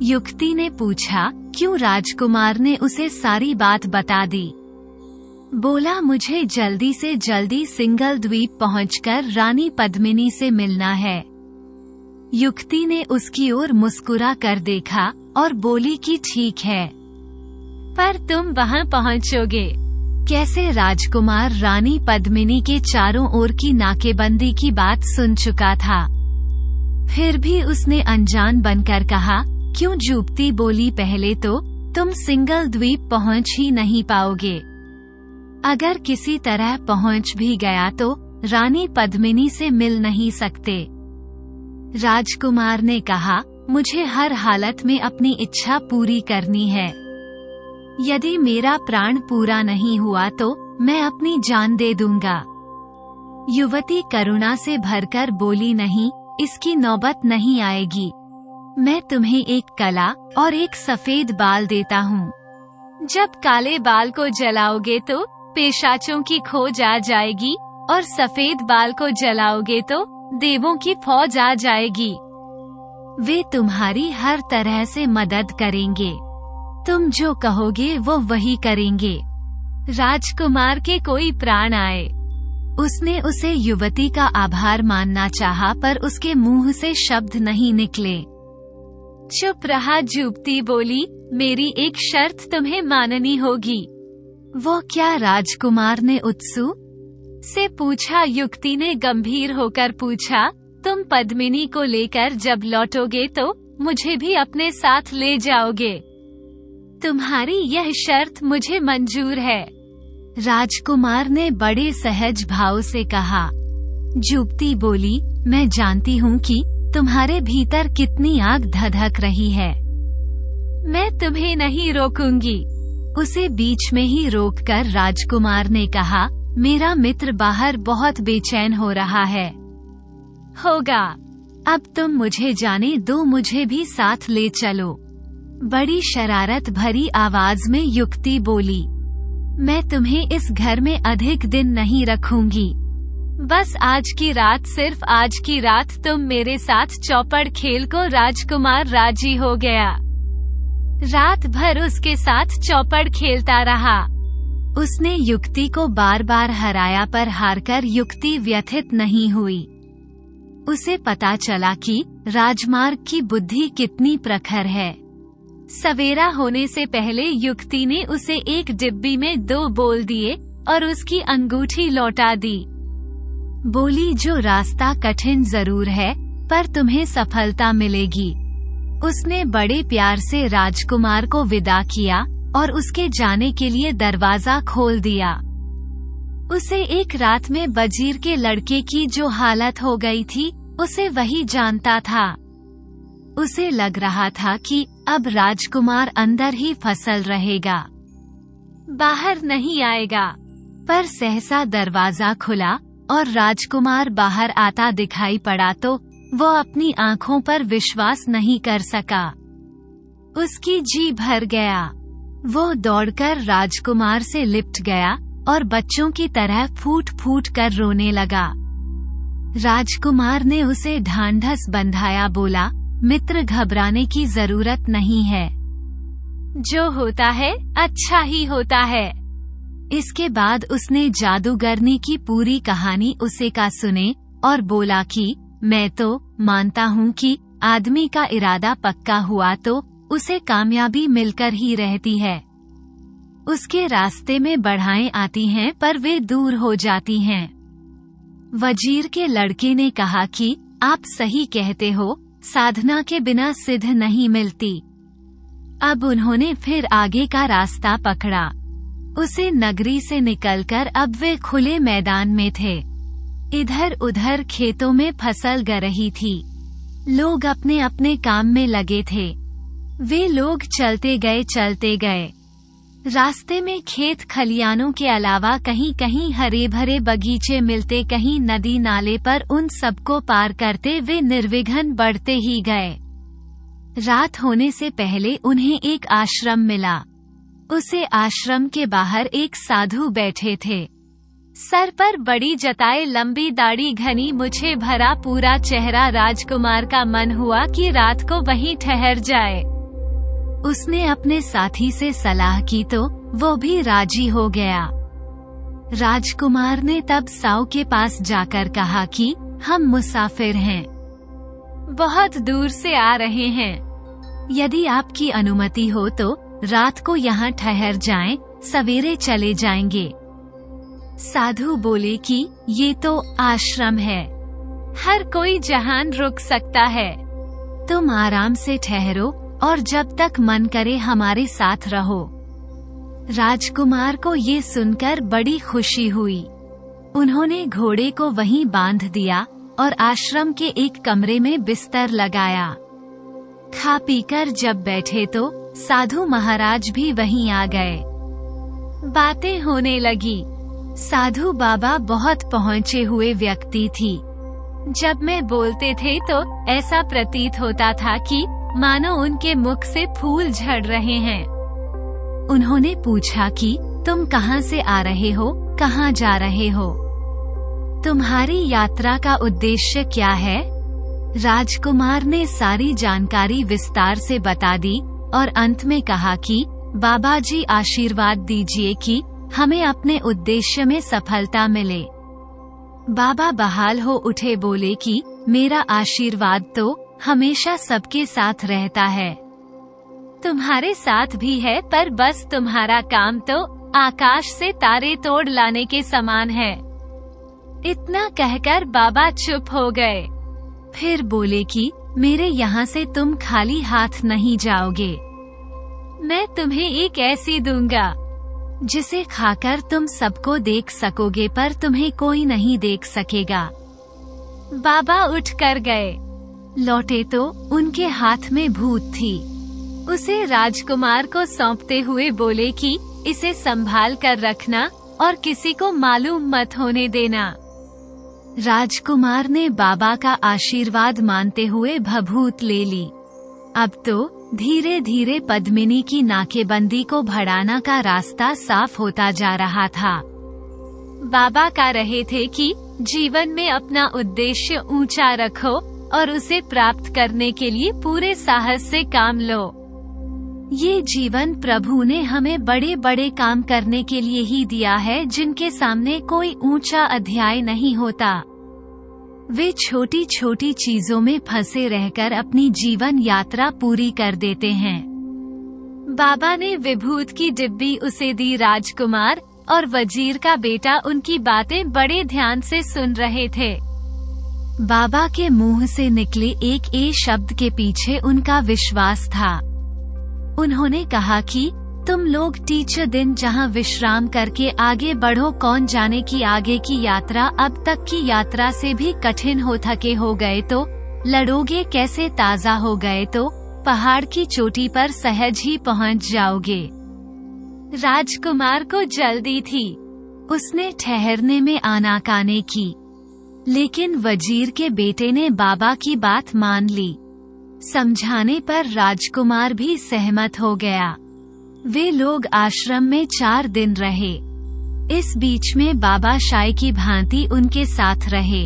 युक्ति ने पूछा, क्यों? राजकुमार ने उसे सारी बात बता दी। बोला, मुझे जल्दी से जल्दी सिंगल द्वीप पहुंचकर रानी पद्मिनी से मिलना है। युक्ति ने उसकी ओर मुस्कुरा कर देखा और बोली कि ठीक है, पर तुम वहां पहुंचोगे कैसे? राजकुमार रानी पद्मिनी के चारों ओर की नाकेबंदी की बात सुन चुका था। फिर भी उसने अनजान बनकर कहा, क्यों? जुबती बोली, पहले तो तुम सिंगल द्वीप पहुंच ही नहीं पाओगे। अगर किसी तरह पहुंच भी गया तो रानी पद्मिनी से मिल नहीं सकते। राजकुमार ने कहा, मुझे हर हालत में अपनी इच्छा पूरी करनी है। यदि मेरा प्राण पूरा नहीं हुआ तो मैं अपनी जान दे दूंगा। युवती करुणा से भरकर बोली, नहीं, इसकी नौबत नहीं आएगी। मैं तुम्हें एक कला और एक सफेद बाल देता हूँ। जब काले बाल को जलाओगे तो पेशाचों की खोज आ जाएगी और सफेद बाल को जलाओगे तो देवों की फौज आ जाएगी। वे तुम्हारी हर तरह से मदद करेंगे। तुम जो कहोगे वो वही करेंगे। राजकुमार के कोई प्राण आए। उसने उसे युवती का आभार मानना चाहा, पर उसके मुंह से शब्द नहीं निकले। चुप रहा। जुबती बोली, मेरी एक शर्त तुम्हें माननी होगी। वो क्या? राजकुमार ने उत्सुक से पूछा। युक्ति ने गंभीर होकर पूछा, तुम पद्मिनी को लेकर जब लौटोगे तो मुझे भी अपने साथ ले जाओगे? तुम्हारी यह शर्त मुझे मंजूर है। राजकुमार ने बड़े सहज भाव से कहा। जुबती बोली, मैं जानती हूँ कि तुम्हारे भीतर कितनी आग धधक रही है। मैं तुम्हें नहीं रोकूंगी। उसे बीच में ही रोककर राजकुमार ने कहा, मेरा मित्र बाहर बहुत बेचैन हो रहा है। होगा। अब तुम मुझे जाने दो, मुझे भी साथ ले चलो। बड़ी शरारत भरी आवाज में युक्ति बोली। मैं तुम्हें इस घर में अधिक दिन नहीं रखूंगी। बस आज की रात, सिर्फ आज की रात तुम मेरे साथ चौपड़ खेल को। राजकुमार राजी हो गया। रात भर उसके साथ चौपड़ खेलता रहा। उसने युक्ति को बार बार हराया, पर हारकर युक्ति व्यथित नहीं हुई। उसे पता चला कि राजमार्ग की बुद्धि कितनी प्रखर है। सवेरा होने से पहले युक्ति ने उसे एक डिब्बी में 2 बोल दिए और उसकी अंगूठी लौटा दी। बोली, जो रास्ता कठिन जरूर है, पर तुम्हें सफलता मिलेगी। उसने बड़े प्यार से राजकुमार को विदा किया और उसके जाने के लिए दरवाजा खोल दिया। उसे एक रात में वजीर के लड़के की जो हालत हो गई थी, उसे वही जानता था। उसे लग रहा था कि अब राजकुमार अंदर ही फसल रहेगा, बाहर नहीं आएगा। पर सहसा दरवाजा खुला और राजकुमार बाहर आता दिखाई पड़ा तो वो अपनी आंखों पर विश्वास नहीं कर सका। उसकी जी भर गया। वो दौड़कर राजकुमार से लिपट गया और बच्चों की तरह फूट फूट कर रोने लगा। राजकुमार ने उसे ढांढस बंधाया, बोला, मित्र, घबराने की जरूरत नहीं है। जो होता है अच्छा ही होता है। इसके बाद उसने जादूगरनी की पूरी कहानी उसे का सुने और बोला कि मैं तो मानता हूँ कि आदमी का इरादा पक्का हुआ तो उसे कामयाबी मिलकर ही रहती है। उसके रास्ते में बाधाएं आती हैं, पर वे दूर हो जाती हैं। वजीर के लड़के ने कहा कि आप सही कहते हो, साधना के बिना सिद्ध नहीं मिलती। अब उन्होंने फिर आगे का रास्ता पकड़ा। उसे नगरी से निकलकर अब वे खुले मैदान में थे। इधर उधर खेतों में फसल ग रही थी। लोग अपने अपने काम में लगे थे। वे लोग चलते गए। रास्ते में खेत खलियानों के अलावा कहीं कहीं हरे भरे बगीचे मिलते, कहीं नदी नाले, पर उन सबको पार करते वे निर्विघ्न बढ़ते ही गए। रात होने से पहले उन्हें एक आश्रम मिला। उसे आश्रम के बाहर एक साधु बैठे थे। सर पर बड़ी जटाएं, लंबी दाढ़ी, घनी मूछें, भरा पूरा चेहरा। राजकुमार का मन हुआ कि रात को वहीं ठहर जाए। उसने अपने साथी से सलाह की तो वो भी राजी हो गया। राजकुमार ने तब साऊ के पास जाकर कहा कि हम मुसाफिर हैं, बहुत दूर से आ रहे हैं। यदि आपकी अनुमति हो तो रात को यहाँ ठहर जाएं, सवेरे चले जाएंगे। साधु बोले कि ये तो आश्रम है, हर कोई जहां रुक सकता है। तुम आराम से ठहरो और जब तक मन करे हमारे साथ रहो। राजकुमार को ये सुनकर बड़ी खुशी हुई। उन्होंने घोड़े को वहीं बांध दिया और आश्रम के एक कमरे में बिस्तर लगाया। खा पीकर जब बैठे तो साधु महाराज भी वहीं आ गए। बातें होने लगी। साधु बाबा बहुत पहुँचे हुए व्यक्ति थी। जब मैं बोलते थे तो ऐसा प्रतीत होता था कि मानो उनके मुख से फूल झड़ रहे हैं। उन्होंने पूछा कि तुम कहाँ से आ रहे हो, कहाँ जा रहे हो, तुम्हारी यात्रा का उद्देश्य क्या है? राजकुमार ने सारी जानकारी विस्तार से बता दी और अंत में कहा कि बाबा जी आशीर्वाद दीजिए कि हमें अपने उद्देश्य में सफलता मिले। बाबा बहाल हो उठे, बोले कि मेरा आशीर्वाद तो हमेशा सबके साथ रहता है, तुम्हारे साथ भी है, पर बस तुम्हारा काम तो आकाश से तारे तोड़ लाने के समान है। इतना कहकर बाबा चुप हो गए। फिर बोले कि मेरे यहाँ से तुम खाली हाथ नहीं जाओगे। मैं तुम्हें एक ऐसी दूंगा जिसे खाकर तुम सबको देख सकोगे, पर तुम्हें कोई नहीं देख सकेगा। बाबा उठ कर गए। लौटे तो उनके हाथ में भूत थी। उसे राजकुमार को सौंपते हुए बोले कि इसे संभाल कर रखना और किसी को मालूम मत होने देना। राजकुमार ने बाबा का आशीर्वाद मानते हुए भभूत ले ली। अब तो धीरे धीरे पद्मिनी की नाकेबंदी को बढ़ाना का रास्ता साफ होता जा रहा था। बाबा कह रहे थे कि जीवन में अपना उद्देश्य ऊंचा रखो और उसे प्राप्त करने के लिए पूरे साहस से काम लो। ये जीवन प्रभु ने हमें बड़े बड़े काम करने के लिए ही दिया है, जिनके सामने कोई ऊंचा अध्याय नहीं होता। वे छोटी छोटी चीजों में फंसे रहकर अपनी जीवन यात्रा पूरी कर देते हैं। बाबा ने विभूत की डिब्बी उसे दी। राजकुमार और वजीर का बेटा उनकी बातें बड़े ध्यान से सुन रहे थे। बाबा के मुंह से निकले एक ए शब्द के पीछे उनका विश्वास था। उन्होंने कहा कि तुम लोग टीचर दिन जहां विश्राम करके आगे बढ़ो, कौन जाने की आगे की यात्रा अब तक की यात्रा से भी कठिन हो थके हो गए तो लड़ोगे कैसे, ताजा हो गए तो पहाड़ की चोटी पर सहज ही पहुंच जाओगे। राजकुमार को जल्दी थी, उसने ठहरने में आनाकानी की, लेकिन वजीर के बेटे ने बाबा की बात मान ली। समझाने पर राजकुमार भी सहमत हो गया। वे लोग आश्रम में 4 दिन रहे। इस बीच में बाबा शाय की भांति उनके साथ रहे।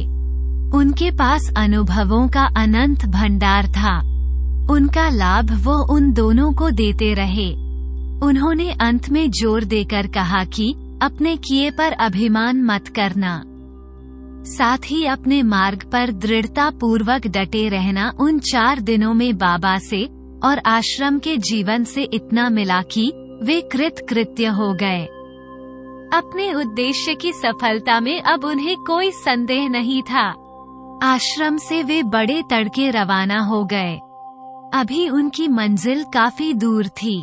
उनके पास अनुभवों का अनंत भंडार था। उनका लाभ वो उन दोनों को देते रहे। उन्होंने अंत में जोर देकर कहा कि अपने किए पर अभिमान मत करना, साथ ही अपने मार्ग पर दृढ़ता पूर्वक डटे रहना। उन 4 दिनों में बाबा से और आश्रम के जीवन से इतना मिला कि वे कृतकृत्य हो गए। अपने उद्देश्य की सफलता में अब उन्हें कोई संदेह नहीं था। आश्रम से वे बड़े तड़के रवाना हो गए। अभी उनकी मंजिल काफी दूर थी।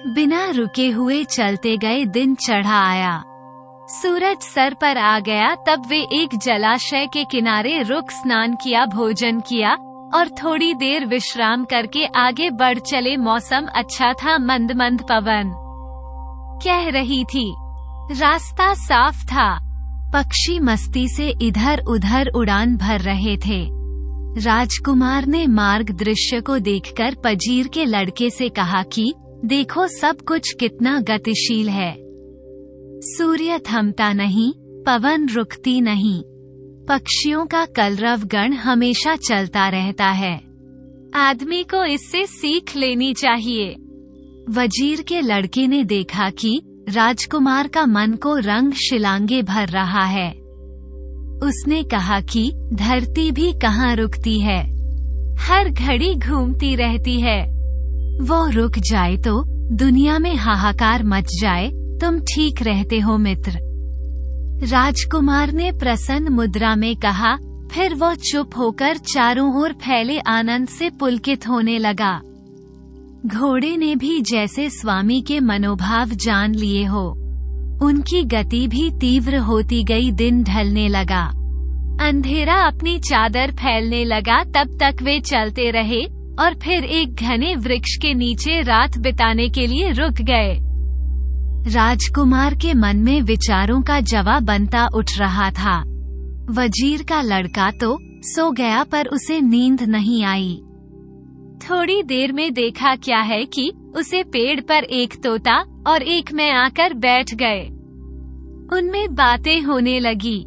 बिना रुके हुए चलते गए, दिन चढ़ा आया, सूरज सर पर आ गया। तब वे एक जलाशय के किनारे रुक स्नान किया, भोजन किया और थोड़ी देर विश्राम करके आगे बढ़ चले। मौसम अच्छा था, मंद मंद पवन कह रही थी, रास्ता साफ था। पक्षी मस्ती से इधर उधर उड़ान भर रहे थे। राजकुमार ने मार्ग दृश्य को देखकर वजीर के लड़के से कहा कि देखो सब कुछ कितना गतिशील है। सूर्य थमता नहीं, पवन रुकती नहीं, पक्षियों का कलरव गण हमेशा चलता रहता है। आदमी को इससे सीख लेनी चाहिए। वजीर के लड़के ने देखा कि राजकुमार का मन को रंग शिलांगे भर रहा है। उसने कहा कि धरती भी कहाँ रुकती है, हर घड़ी घूमती रहती है। वो रुक जाए तो दुनिया में हाहाकार मच जाए। तुम ठीक रहते हो मित्र। राजकुमार ने प्रसन्न मुद्रा में कहा। फिर वो चुप होकर चारों ओर फैले आनंद से पुलकित होने लगा। घोड़े ने भी जैसे स्वामी के मनोभाव जान लिए हो। उनकी गति भी तीव्र होती गई। दिन ढलने लगा, अंधेरा अपनी चादर फैलने लगा। तब तक वे चलते रहे और फिर एक घने वृक्ष के नीचे रात बिताने के लिए रुक गए। राजकुमार के मन में विचारों का जवाब बनता उठ रहा था। वजीर का लड़का तो सो गया, पर उसे नींद नहीं आई। थोड़ी देर में देखा क्या है कि उसे पेड़ पर एक तोता और एक मैं आकर बैठ गए। उनमें बातें होने लगी।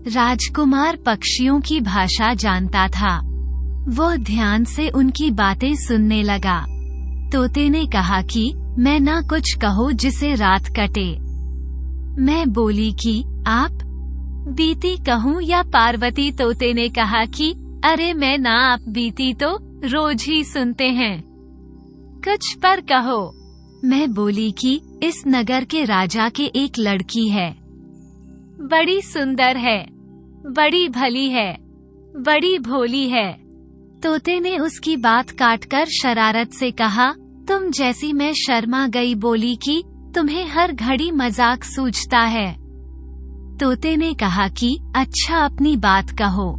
राजकुमार पक्षियों की भाषा जानता था। वो ध्यान से उनकी बातें सुनने लगा। तोते ने कहा कि मैं ना कुछ कहो जिसे रात कटे। मैं बोली कि आप बीती कहूँ या पार्वती। तोते ने कहा कि अरे मैं ना आप बीती तो रोज ही सुनते हैं, कुछ पर कहो। मैं बोली कि इस नगर के राजा के एक लड़की है, बड़ी सुंदर है, बड़ी भली है, बड़ी भोली है। तोते ने उसकी बात काटकर शरारत से कहा, तुम जैसी। मैं शर्मा गई, बोली कि तुम्हें हर घड़ी मजाक सूझता है। तोते ने कहा कि अच्छा अपनी बात कहो।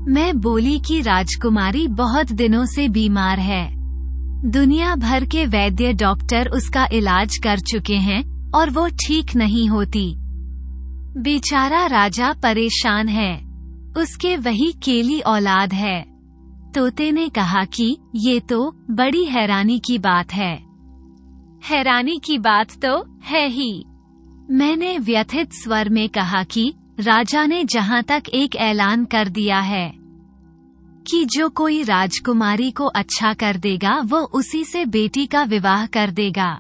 मैं बोली कि राजकुमारी बहुत दिनों से बीमार है। दुनिया भर के वैद्य डॉक्टर उसका इलाज कर चुके हैं और वो ठीक नहीं होती। बेचारा राजा परेशान है, उसके वही केली औलाद है। तोते ने कहा कि ये तो बड़ी हैरानी की बात है। हैरानी की बात तो है ही। मैंने व्यथित स्वर में कहा कि राजा ने जहां तक एक ऐलान कर दिया है कि जो कोई राजकुमारी को अच्छा कर देगा वो उसी से बेटी का विवाह कर देगा।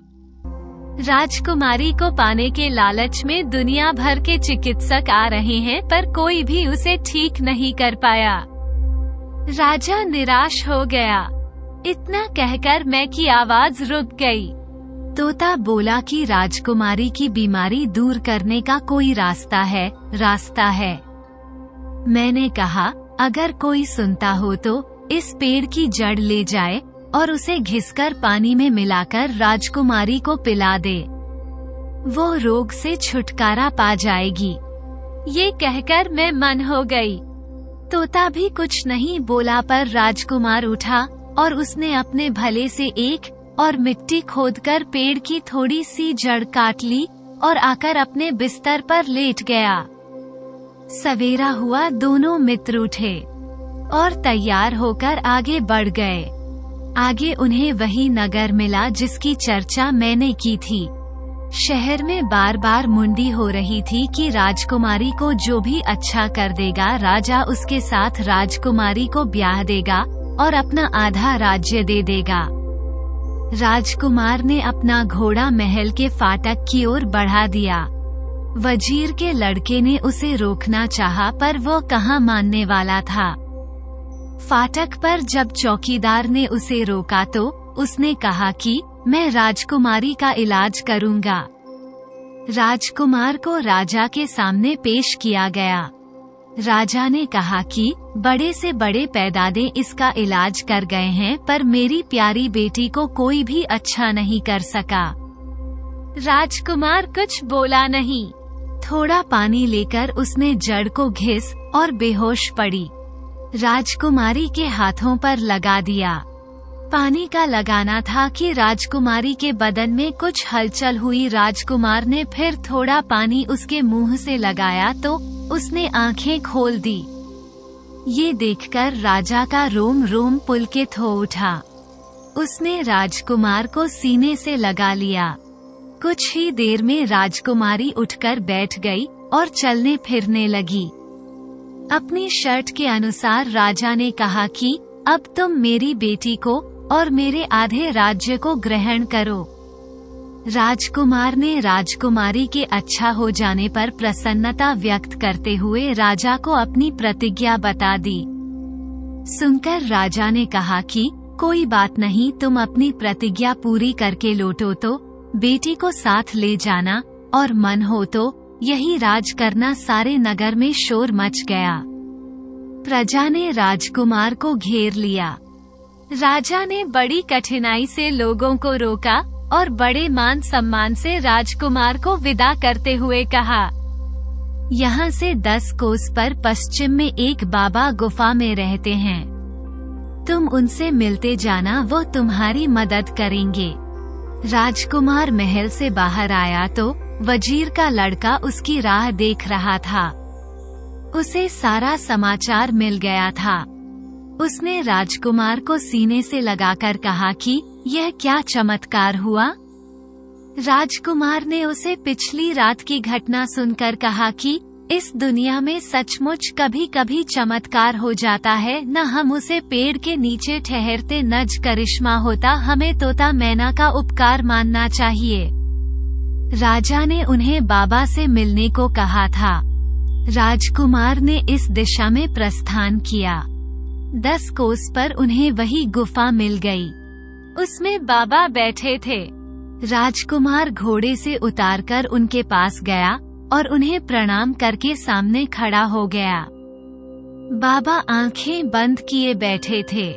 राजकुमारी को पाने के लालच में दुनिया भर के चिकित्सक आ रहे हैं पर कोई भी उसे ठीक नहीं कर पाया। राजा निराश हो गया। इतना कहकर मैं की आवाज रुक गई। तोता बोला कि राजकुमारी की बीमारी दूर करने का कोई रास्ता है। मैंने कहा, अगर कोई सुनता हो तो इस पेड़ की जड़ ले जाए और उसे घिसकर पानी में मिलाकर राजकुमारी को पिला दे, वो रोग से छुटकारा पा जाएगी। ये कहकर मैं मन हो गई। तोता भी कुछ नहीं बोला पर राजकुमार उठा और उसने अपने भले से एक और मिट्टी खोदकर पेड़ की थोड़ी सी जड़ काट ली और आकर अपने बिस्तर पर लेट गया। सवेरा हुआ, दोनों मित्र उठे और तैयार होकर आगे बढ़ गए। आगे उन्हें वही नगर मिला जिसकी चर्चा मैंने की थी। शहर में बार बार मुंडी हो रही थी कि राजकुमारी को जो भी अच्छा कर देगा राजा उसके साथ राजकुमारी को ब्याह देगा और अपना आधा राज्य दे देगा। राजकुमार ने अपना घोड़ा महल के फाटक की ओर बढ़ा दिया। वजीर के लड़के ने उसे रोकना चाहा पर वो कहाँ मानने वाला था। फाटक पर जब चौकीदार ने उसे रोका तो उसने कहा कि मैं राजकुमारी का इलाज करूंगा। राजकुमार को राजा के सामने पेश किया गया। राजा ने कहा कि बड़े से बड़े पैदादे इसका इलाज कर गए हैं पर मेरी प्यारी बेटी को कोई भी अच्छा नहीं कर सका। राजकुमार कुछ बोला नहीं। थोड़ा पानी लेकर उसने जड़ को घिस और बेहोश पड़ी। राजकुमारी के हाथों पर लगा दिया। पानी का लगाना था कि राजकुमारी के बदन में कुछ हलचल हुई। राजकुमार ने फिर थोड़ा पानी उसके मुंह से लगाया तो उसने आंखें खोल दी। ये देखकर राजा का रोम रोम पुलकित हो उठा। उसने राजकुमार को सीने से लगा लिया। कुछ ही देर में राजकुमारी उठकर बैठ गई और चलने फिरने लगी। अपनी शर्ट के अनुसार राजा ने कहा कि अब तुम मेरी बेटी को और मेरे आधे राज्य को ग्रहण करो। राजकुमार ने राजकुमारी के अच्छा हो जाने पर प्रसन्नता व्यक्त करते हुए राजा को अपनी प्रतिज्ञा बता दी। सुनकर राजा ने कहा कि कोई बात नहीं, तुम अपनी प्रतिज्ञा पूरी करके लौटो तो बेटी को साथ ले जाना और मन हो तो यही राज करना। सारे नगर में शोर मच गया। प्रजा ने राजकुमार को घेर लिया। राजा ने बड़ी कठिनाई से लोगों को रोका और बड़े मान सम्मान से राजकुमार को विदा करते हुए कहा, यहाँ से 10 कोस पर पश्चिम में एक बाबा गुफा में रहते हैं। तुम उनसे मिलते जाना, वो तुम्हारी मदद करेंगे। राजकुमार महल से बाहर आया तो वजीर का लड़का उसकी राह देख रहा था। उसे सारा समाचार मिल गया था। उसने राजकुमार को सीने से लगाकर कहा कि यह क्या चमत्कार हुआ। राजकुमार ने उसे पिछली रात की घटना सुनकर कहा कि इस दुनिया में सचमुच कभी कभी चमत्कार हो जाता है। न हम उसे पेड़ के नीचे ठहरते नज करिश्मा होता, हमें तोता मैना का उपकार मानना चाहिए। राजा ने उन्हें बाबा से मिलने को कहा था। राजकुमार ने इस दिशा में प्रस्थान किया। 10 कोस पर उन्हें वही गुफा मिल गई। उसमें बाबा बैठे थे। राजकुमार घोड़े से उतारकर उनके पास गया और उन्हें प्रणाम करके सामने खड़ा हो गया। बाबा आंखें बंद किए बैठे थे।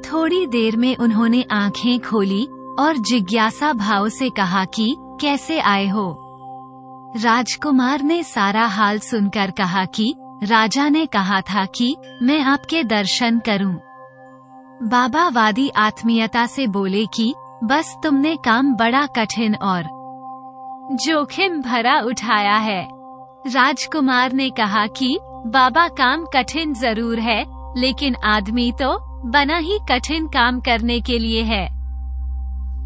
थोड़ी देर में उन्होंने आंखें खोली और जिज्ञासा भाव से कहा कि कैसे आए हो। राजकुमार ने सारा हाल सुनकर कहा कि राजा ने कहा था कि मैं आपके दर्शन करूं। बाबा वादी आत्मीयता से बोले कि बस तुमने काम बड़ा कठिन और जोखिम भरा उठाया है। राजकुमार ने कहा कि बाबा काम कठिन जरूर है, लेकिन आदमी तो बना ही कठिन काम करने के लिए है।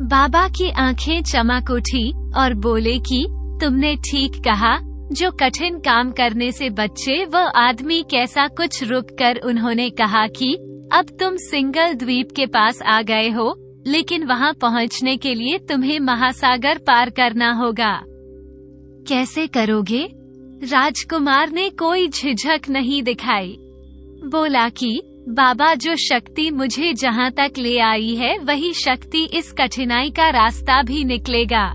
बाबा की आंखें चमक उठी और बोले कि तुमने ठीक कहा, जो कठिन काम करने से बच्चे व आदमी कैसा कुछ रुककर उन्होंने कहा कि अब तुम सिंगल द्वीप के पास आ गए हो, लेकिन वहां पहुंचने के लिए तुम्हें महासागर पार करना होगा। कैसे करोगे? राजकुमार ने कोई झिझक नहीं दिखाई। बोला कि बाबा, जो शक्ति मुझे जहां तक ले आई है वही शक्ति इस कठिनाई का रास्ता भी निकलेगा।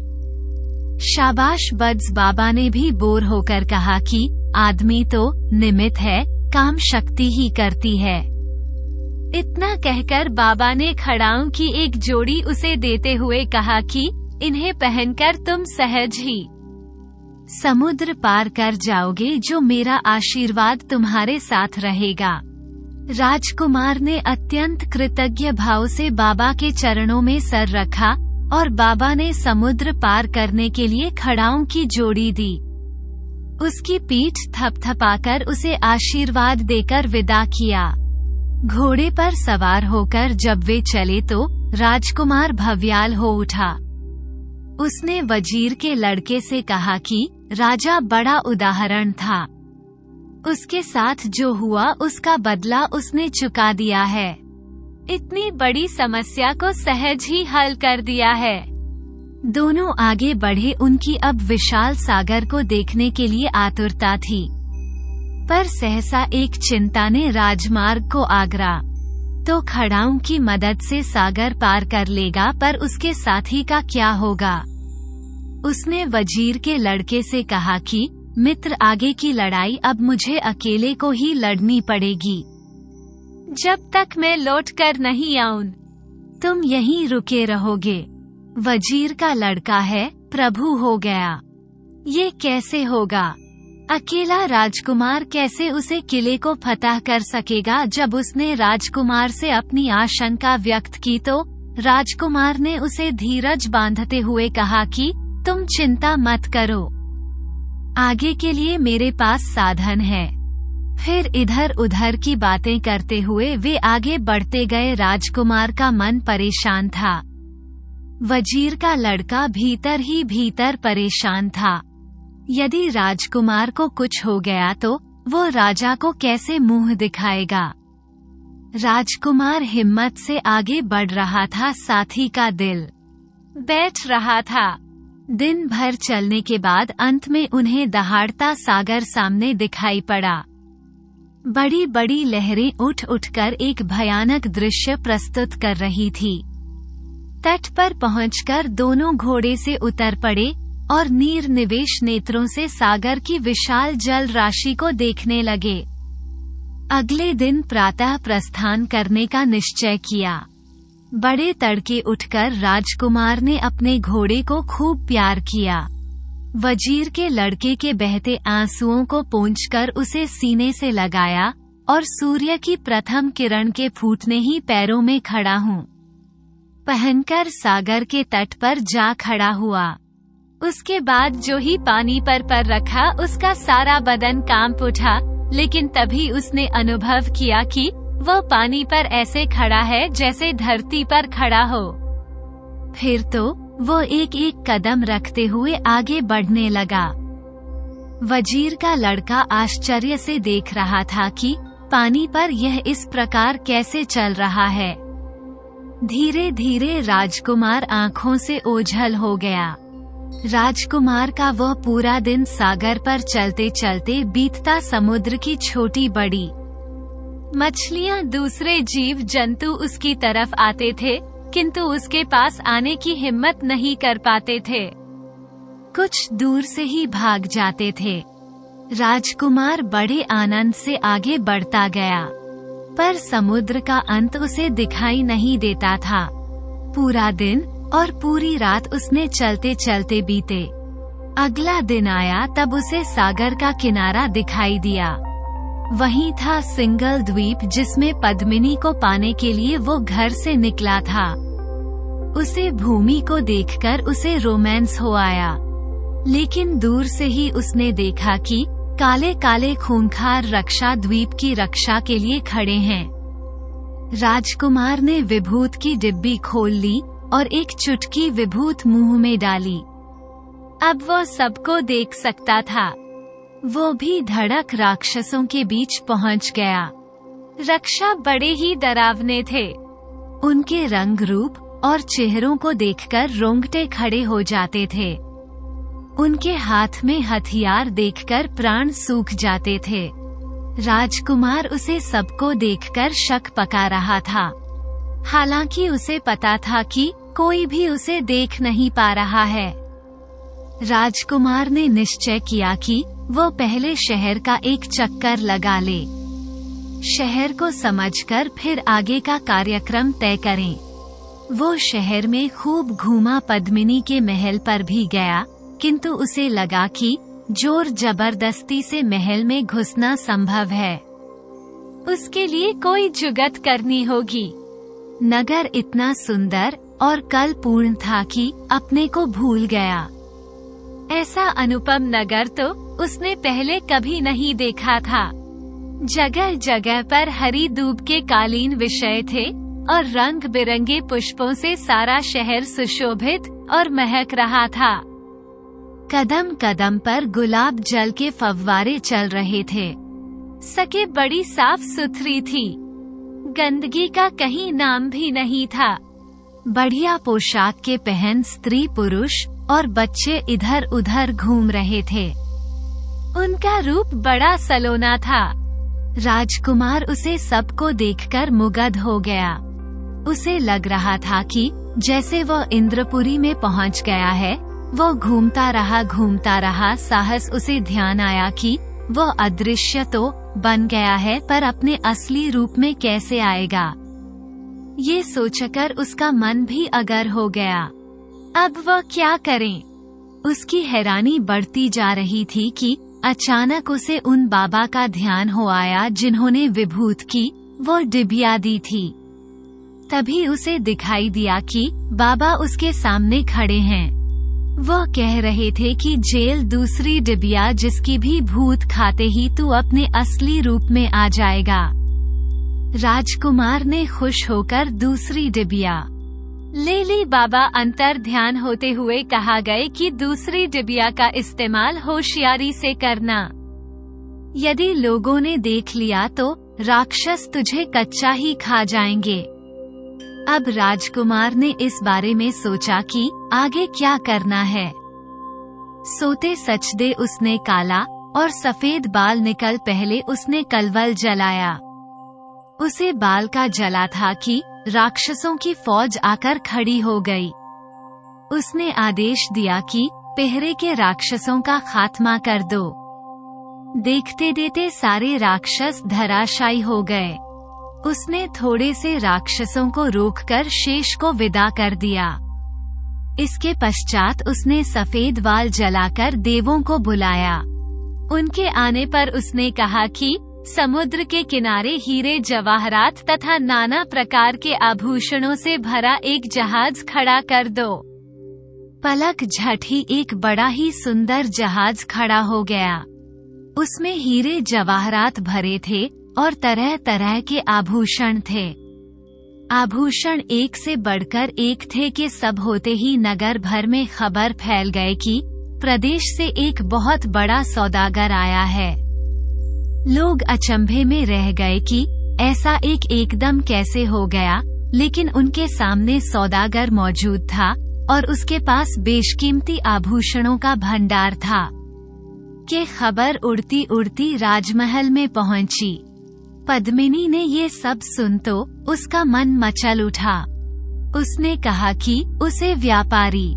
शाबाश बड्स, बाबा ने भी बोर होकर कहा कि आदमी तो निमित्त है, काम शक्ति ही करती है। इतना कहकर बाबा ने खड़ाओं की एक जोड़ी उसे देते हुए कहा कि इन्हें पहनकर तुम सहज ही समुद्र पार कर जाओगे, जो मेरा आशीर्वाद तुम्हारे साथ रहेगा। राजकुमार ने अत्यंत कृतज्ञ भाव से बाबा के चरणों में सर रखा और बाबा ने समुद्र पार करने के लिए खड़ाओं की जोड़ी दी। उसकी पीठ थपथपाकर उसे आशीर्वाद देकर विदा किया। घोड़े पर सवार होकर जब वे चले तो राजकुमार भव्याल हो उठा। उसने वजीर के लड़के से कहा कि राजा बड़ा उदाहरण था। उसके साथ जो हुआ उसका बदला उसने चुका दिया है। इतनी बड़ी समस्या को सहज ही हल कर दिया है। दोनों आगे बढ़े। उनकी अब विशाल सागर को देखने के लिए आतुरता थी, पर सहसा एक चिंता ने राजमार्ग को आगरा। तो खड़ाओं की मदद से सागर पार कर लेगा, पर उसके साथी का क्या होगा? उसने वजीर के लड़के से कहा कि मित्र, आगे की लड़ाई अब मुझे अकेले को ही लड़नी पड़ेगी। जब तक मैं लौटकर नहीं आऊं, तुम यहीं रुके रहोगे। वजीर का लड़का है, प्रभु हो गया। ये कैसे होगा? अकेला राजकुमार कैसे उसे किले को फतह कर सकेगा? जब उसने राजकुमार से अपनी आशंका व्यक्त की तो राजकुमार ने उसे धीरज बांधते हुए कहा कि तुम चिंता मत करो, आगे के लिए मेरे पास साधन है। फिर इधर उधर की बातें करते हुए वे आगे बढ़ते गए। राजकुमार का मन परेशान था। वजीर का लड़का भीतर ही भीतर परेशान था। यदि राजकुमार को कुछ हो गया तो वो राजा को कैसे मुंह दिखाएगा? राजकुमार हिम्मत से आगे बढ़ रहा था, साथी का दिल बैठ रहा था। दिन भर चलने के बाद अंत में उन्हें दहाड़ता सागर सामने दिखाई पड़ा। बड़ी बड़ी लहरें उठ उठकर एक भयानक दृश्य प्रस्तुत कर रही थी। तट पर पहुंचकर दोनों घोड़े से उतर पड़े और नीर निवेश नेत्रों से सागर की विशाल जल राशि को देखने लगे। अगले दिन प्रातः प्रस्थान करने का निश्चय किया। बड़े तड़के उठकर राजकुमार ने अपने घोड़े को खूब प्यार किया। वजीर के लड़के के बहते आंसुओं को पोंछकर उसे सीने से लगाया और सूर्य की प्रथम किरण के फूटने ही पैरों में खड़ा हूँ पहनकर सागर के तट पर जा खड़ा हुआ। उसके बाद जो ही पानी पर रखा उसका सारा बदन कांप उठा, लेकिन तभी उसने अनुभव किया कि वह पानी पर ऐसे खड़ा है जैसे धरती पर खड़ा हो। फिर तो वो एक एक कदम रखते हुए आगे बढ़ने लगा। वजीर का लड़का आश्चर्य से देख रहा था कि पानी पर यह इस प्रकार कैसे चल रहा है। धीरे धीरे राजकुमार आंखों से ओझल हो गया। राजकुमार का वह पूरा दिन सागर पर चलते चलते बीतता समुद्र की छोटी बड़ी मछलियां, दूसरे जीव जंतु उसकी तरफ आते थे, किंतु उसके पास आने की हिम्मत नहीं कर पाते थे। कुछ दूर से ही भाग जाते थे। राजकुमार बड़े आनंद से आगे बढ़ता गया, पर समुद्र का अंत उसे दिखाई नहीं देता था। पूरा दिन और पूरी रात उसने चलते चलते बीते। अगला दिन आया तब उसे सागर का किनारा दिखाई दिया। वहीं था सिंगल द्वीप जिसमें पद्मिनी को पाने के लिए वो घर से निकला था। उसे भूमि को देखकर उसे रोमांस हो आया, लेकिन दूर से ही उसने देखा कि काले काले खूंखार रक्षा द्वीप की रक्षा के लिए खड़े हैं। राजकुमार ने विभूत की डिब्बी खोल ली और एक चुटकी विभूत मुंह में डाली। अब वो सबको देख सकता था। वो भी धड़क राक्षसों के बीच पहुंच गया। रक्षा बड़े ही डरावने थे। उनके रंग रूप और चेहरों को देखकर रोंगटे खड़े हो जाते थे। उनके हाथ में हथियार देखकर प्राण सूख जाते थे। राजकुमार उसे सबको देखकर शक पका रहा था। हालांकि उसे पता था कि कोई भी उसे देख नहीं पा रहा है। राजकुमार ने निश्चय किया कि वो पहले शहर का एक चक्कर लगा ले। शहर को समझकर फिर आगे का कार्यक्रम तय करें। वो शहर में खूब घूमा, पद्मिनी के महल पर भी गया, किंतु उसे लगा कि जोर जबरदस्ती से महल में घुसना संभव है। उसके लिए कोई जुगत करनी होगी। नगर इतना सुंदर और कलपूर्ण था कि अपने को भूल गया। ऐसा अनुपम नगर तो उसने पहले कभी नहीं देखा था। जगह जगह पर हरी दूब के कालीन विछे थे और रंग बिरंगे पुष्पों से सारा शहर सुशोभित और महक रहा था। कदम कदम पर गुलाब जल के फव्वारे चल रहे थे। सड़कें बड़ी साफ सुथरी थी। गंदगी का कहीं नाम भी नहीं था। बढ़िया पोशाक के पहन स्त्री पुरुष और बच्चे इधर उधर घूम रहे थे। उनका रूप बड़ा सलोना था। राजकुमार उसे सबको देखकर मुग्ध हो गया। उसे लग रहा था कि जैसे वो इंद्रपुरी में पहुंच गया है। वो घूमता रहा। साहस उसे ध्यान आया कि वो अदृश्य तो बन गया है, पर अपने असली रूप में कैसे आएगा। ये सोचकर उसका मन भी अगर हो गया। अब वह क्या करें? उसकी हैरानी बढ़ती जा रही थी कि अचानक उसे उन बाबा का ध्यान हो आया जिन्होंने विभूत की वो डिबिया दी थी। तभी उसे दिखाई दिया कि बाबा उसके सामने खड़े हैं। वह कह रहे थे कि जेल दूसरी डिबिया जिसकी भी भूत खाते ही तू अपने असली रूप में आ जाएगा। राजकुमार ने खुश होकर दूसरी डिबिया ले ली। बाबा अंतर ध्यान होते हुए कहा गए कि दूसरी डिबिया का इस्तेमाल होशियारी से करना। यदि लोगों ने देख लिया तो राक्षस तुझे कच्चा ही खा जाएंगे। अब राजकुमार ने इस बारे में सोचा कि आगे क्या करना है। सोते सचदे उसने काला और सफेद बाल निकल पहले उसने कलवल जलाया। उसे बाल का जला था कि राक्षसों की फौज आकर खड़ी हो गई। उसने आदेश दिया कि पहरे के राक्षसों का खात्मा कर दो। देखते देखते सारे राक्षस धराशायी हो गए। उसने थोड़े से राक्षसों को रोककर शेष को विदा कर दिया। इसके पश्चात उसने सफेद बाल जलाकर देवों को बुलाया। उनके आने पर उसने कहा कि समुद्र के किनारे हीरे जवाहरात तथा नाना प्रकार के आभूषणों से भरा एक जहाज खड़ा कर दो। पलक झट ही एक बड़ा ही सुंदर जहाज खड़ा हो गया। उसमें हीरे जवाहरात भरे थे और तरह तरह के आभूषण थे। आभूषण एक से बढ़कर एक थे कि सब होते ही नगर भर में खबर फैल गए कि प्रदेश से एक बहुत बड़ा सौदागर आया है। लोग अचंभे में रह गए कि ऐसा एकदम कैसे हो गया, लेकिन उनके सामने सौदागर मौजूद था और उसके पास बेशकीमती आभूषणों का भंडार था। कि खबर उड़ती उड़ती राजमहल में पहुंची। पद्मिनी ने ये सब सुन तो उसका मन मचल उठा। उसने कहा कि उसे व्यापारी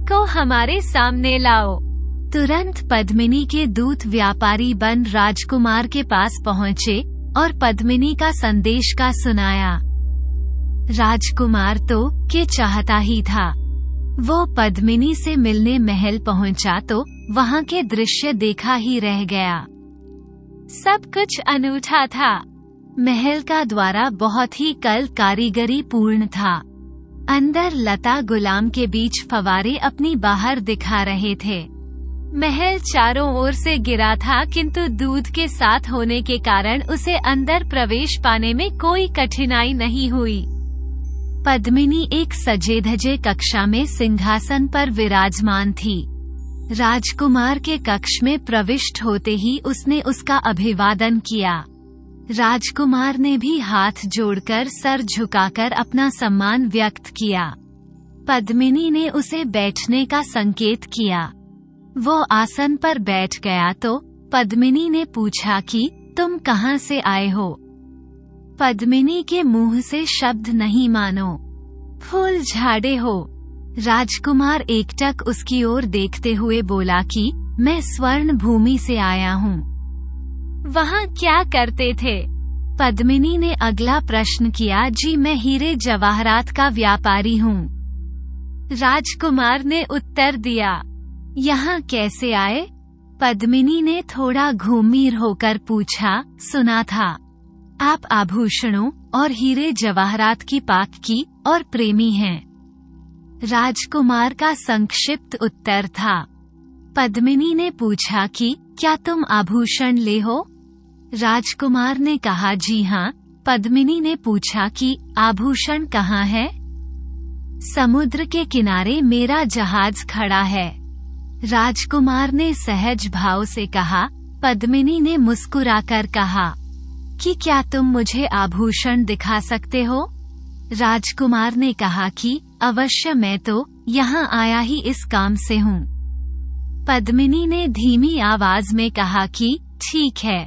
को हमारे सामने लाओ। तुरंत पद्मिनी के दूत व्यापारी बन राजकुमार के पास पहुँचे और पद्मिनी का संदेश का सुनाया। राजकुमार तो के चाहता ही था। वो पद्मिनी से मिलने महल पहुंचा तो वहां के दृश्य देखा ही रह गया। सब कुछ अनूठा था। महल का द्वारा बहुत ही कल कारीगरी पूर्ण था। अंदर लता गुलाम के बीच फवारे अपनी बाहर दिखा रहे थे। महल चारों ओर से घिरा था, किंतु दूध के साथ होने के कारण उसे अंदर प्रवेश पाने में कोई कठिनाई नहीं हुई। पद्मिनी एक सजे धजे कक्षा में सिंहासन पर विराजमान थी। राजकुमार के कक्ष में प्रविष्ट होते ही उसने उसका अभिवादन किया। राजकुमार ने भी हाथ जोड़कर सर झुकाकर अपना सम्मान व्यक्त किया। पद्मिनी ने उसे बैठने का संकेत किया। वो आसन पर बैठ गया तो पद्मिनी ने पूछा कि तुम कहाँ से आए हो? पद्मिनी के मुंह से शब्द नहीं मानो। फूल झाड़े हो। राजकुमार एकटक उसकी ओर देखते हुए बोला कि मैं स्वर्ण भूमि से आया हूँ। वहाँ क्या करते थे? पद्मिनी ने अगला प्रश्न किया। जी मैं हीरे जवाहरात का व्यापारी हूँ। राजकुमार ने उत्तर दिया। यहाँ कैसे आए? पद्मिनी ने थोड़ा घूमीर होकर पूछा। सुना था आप आभूषणों और हीरे जवाहरात की पाक की और प्रेमी हैं। राजकुमार का संक्षिप्त उत्तर था। पद्मिनी ने पूछा कि क्या तुम आभूषण ले हो? राजकुमार ने कहा जी हाँ। पद्मिनी ने पूछा कि आभूषण कहाँ है? समुद्र के किनारे मेरा जहाज खड़ा है। राजकुमार ने सहज भाव से कहा। पद्मिनी ने मुस्कुराकर कहा कि क्या तुम मुझे आभूषण दिखा सकते हो? राजकुमार ने कहा कि अवश्य, मैं तो यहाँ आया ही इस काम से हूँ। पद्मिनी ने धीमी आवाज में कहा कि ठीक है,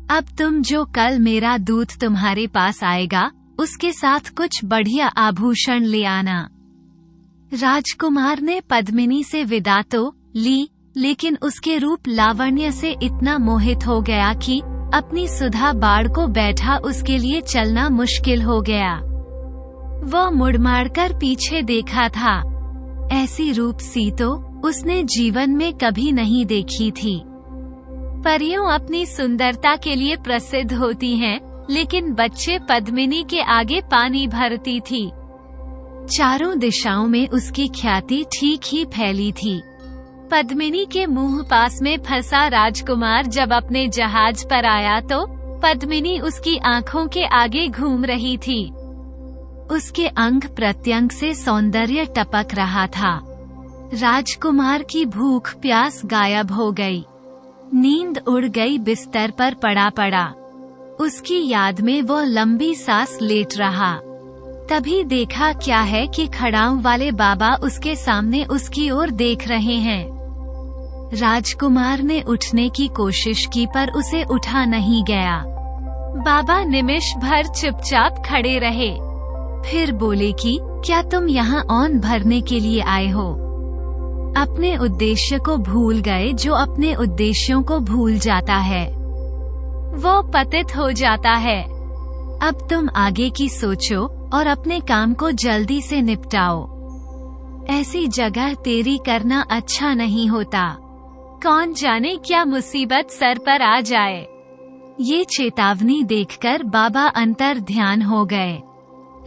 अब तुम जो कल मेरा दूत तुम्हारे पास आएगा उसके साथ कुछ बढ़िया आभूषण ले आना। राजकुमार ने पद्मिनी से विदा तो ली, लेकिन उसके रूप लावण्य से इतना मोहित हो गया कि अपनी सुधा बाड़ को बैठा उसके लिए चलना मुश्किल हो गया। वो मुड़माड़कर पीछे देखा था। ऐसी रूप सी तो उसने जीवन में कभी नहीं देखी थी। परियों अपनी सुंदरता के लिए प्रसिद्ध होती हैं, लेकिन बच्चे पद्मिनी के आगे पानी भरती थी। चारों दिशाओं में उसकी ख्याति ठीक ही फैली थी। पद्मिनी के मुंह पास में फंसा राजकुमार जब अपने जहाज पर आया तो पद्मिनी उसकी आंखों के आगे घूम रही थी। उसके अंग प्रत्यंग से सौंदर्य टपक रहा था। राजकुमार की भूख प्यास गायब हो गई। नींद उड़ गई, बिस्तर पर पड़ा। उसकी याद में वो लंबी सांस लेट रहा। तभी देखा क्या है कि खड़ाऊ वाले बाबा उसके सामने उसकी ओर देख रहे हैं। राजकुमार ने उठने की कोशिश की पर उसे उठा नहीं गया। बाबा निमिष भर चुपचाप खड़े रहे, फिर बोले कि क्या तुम यहाँ अन्न भरने के लिए आए हो? अपने उद्देश्य को भूल गए। जो अपने उद्देश्यों को भूल जाता है वो पतित हो जाता है। अब तुम आगे की सोचो और अपने काम को जल्दी से निपटाओ। ऐसी जगह देरी करना अच्छा नहीं होता। कौन जाने क्या मुसीबत सर पर आ जाए। ये चेतावनी देखकर बाबा अंतर ध्यान हो गए।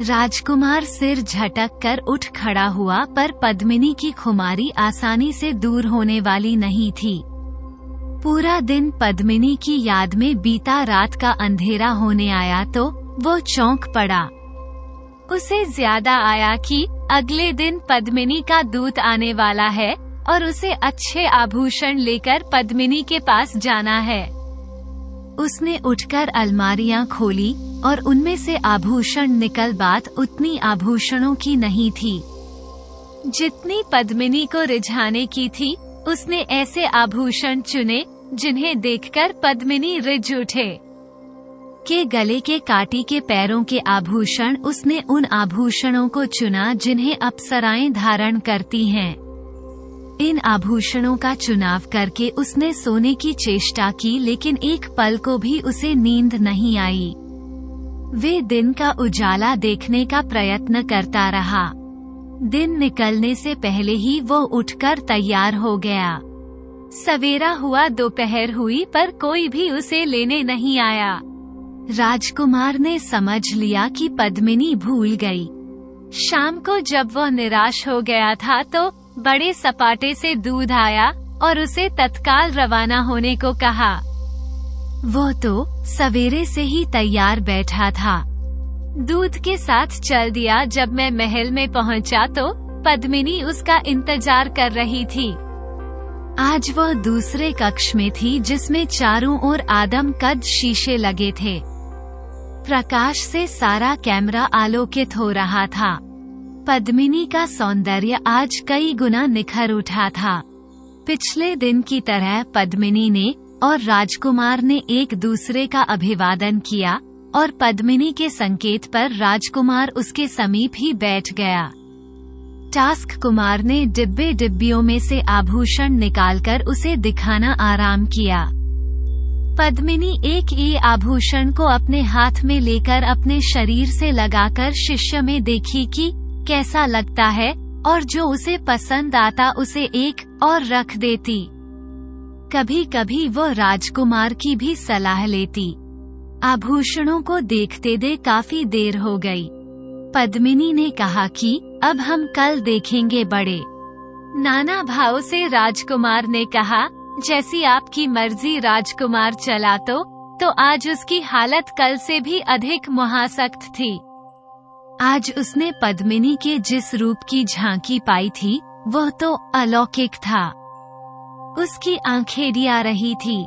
राजकुमार सिर झटक कर उठ खड़ा हुआ, पर पद्मिनी की खुमारी आसानी से दूर होने वाली नहीं थी। पूरा दिन पद्मिनी की याद में बीता। रात का अंधेरा होने आया तो वो चौंक पड़ा। उसे ज्यादा आया कि अगले दिन पद्मिनी का दूत आने वाला है और उसे अच्छे आभूषण लेकर पद्मिनी के पास जाना है। उसने उठकर अलमारियां खोली और उनमें से आभूषण निकल। बात उतनी आभूषणों की नहीं थी जितनी पद्मिनी को रिझाने की थी। उसने ऐसे आभूषण चुने जिन्हें देखकर पद्मिनी रिझ उठे। के गले के काटी के पैरों के आभूषण। उसने उन आभूषणों को चुना जिन्हें अप्सराएं धारण करती हैं। इन आभूषणों का चुनाव करके उसने सोने की चेष्टा की, लेकिन एक पल को भी उसे नींद नहीं आई। वे दिन का उजाला देखने का प्रयत्न करता रहा। दिन निकलने से पहले ही वो उठकर तैयार हो गया। सवेरा हुआ, दोपहर हुई, पर कोई भी उसे लेने नहीं आया। राजकुमार ने समझ लिया कि पद्मिनी भूल गई। शाम को जब वह निराश हो गया था तो बड़े सपाटे से दूध आया और उसे तत्काल रवाना होने को कहा। वो तो सवेरे से ही तैयार बैठा था। दूध के साथ चल दिया। जब मैं महल में पहुंचा तो पद्मिनी उसका इंतजार कर रही थी। आज वह दूसरे कक्ष में थी जिसमें चारों ओर आदम कद शीशे लगे थे। प्रकाश से सारा कैमरा आलोकित हो रहा था। पद्मिनी का सौंदर्य आज कई गुना निखर उठा था। पिछले दिन की तरह पद्मिनी ने और राजकुमार ने एक दूसरे का अभिवादन किया और पद्मिनी के संकेत पर राजकुमार उसके समीप ही बैठ गया। टास्क कुमार ने डिब्बियों में से आभूषण निकालकर उसे दिखाना आराम किया। पद्मिनी एक आभूषण को अपने हाथ में लेकर अपने शरीर से लगाकर शिष्य में देखी कि कैसा लगता है, और जो उसे पसंद आता उसे एक और रख देती। कभी कभी वो राजकुमार की भी सलाह लेती। आभूषणों को देखते काफी देर हो गई। पद्मिनी ने कहा कि अब हम कल देखेंगे बड़े नाना भाव से राजकुमार ने कहा, जैसी आपकी मर्जी राजकुमार। चला तो आज उसकी हालत कल से भी अधिक महासक्त थी। आज उसने पद्मिनी के जिस रूप की झांकी पाई थी वह तो अलौकिक था। उसकी आंखें डिया रही थी।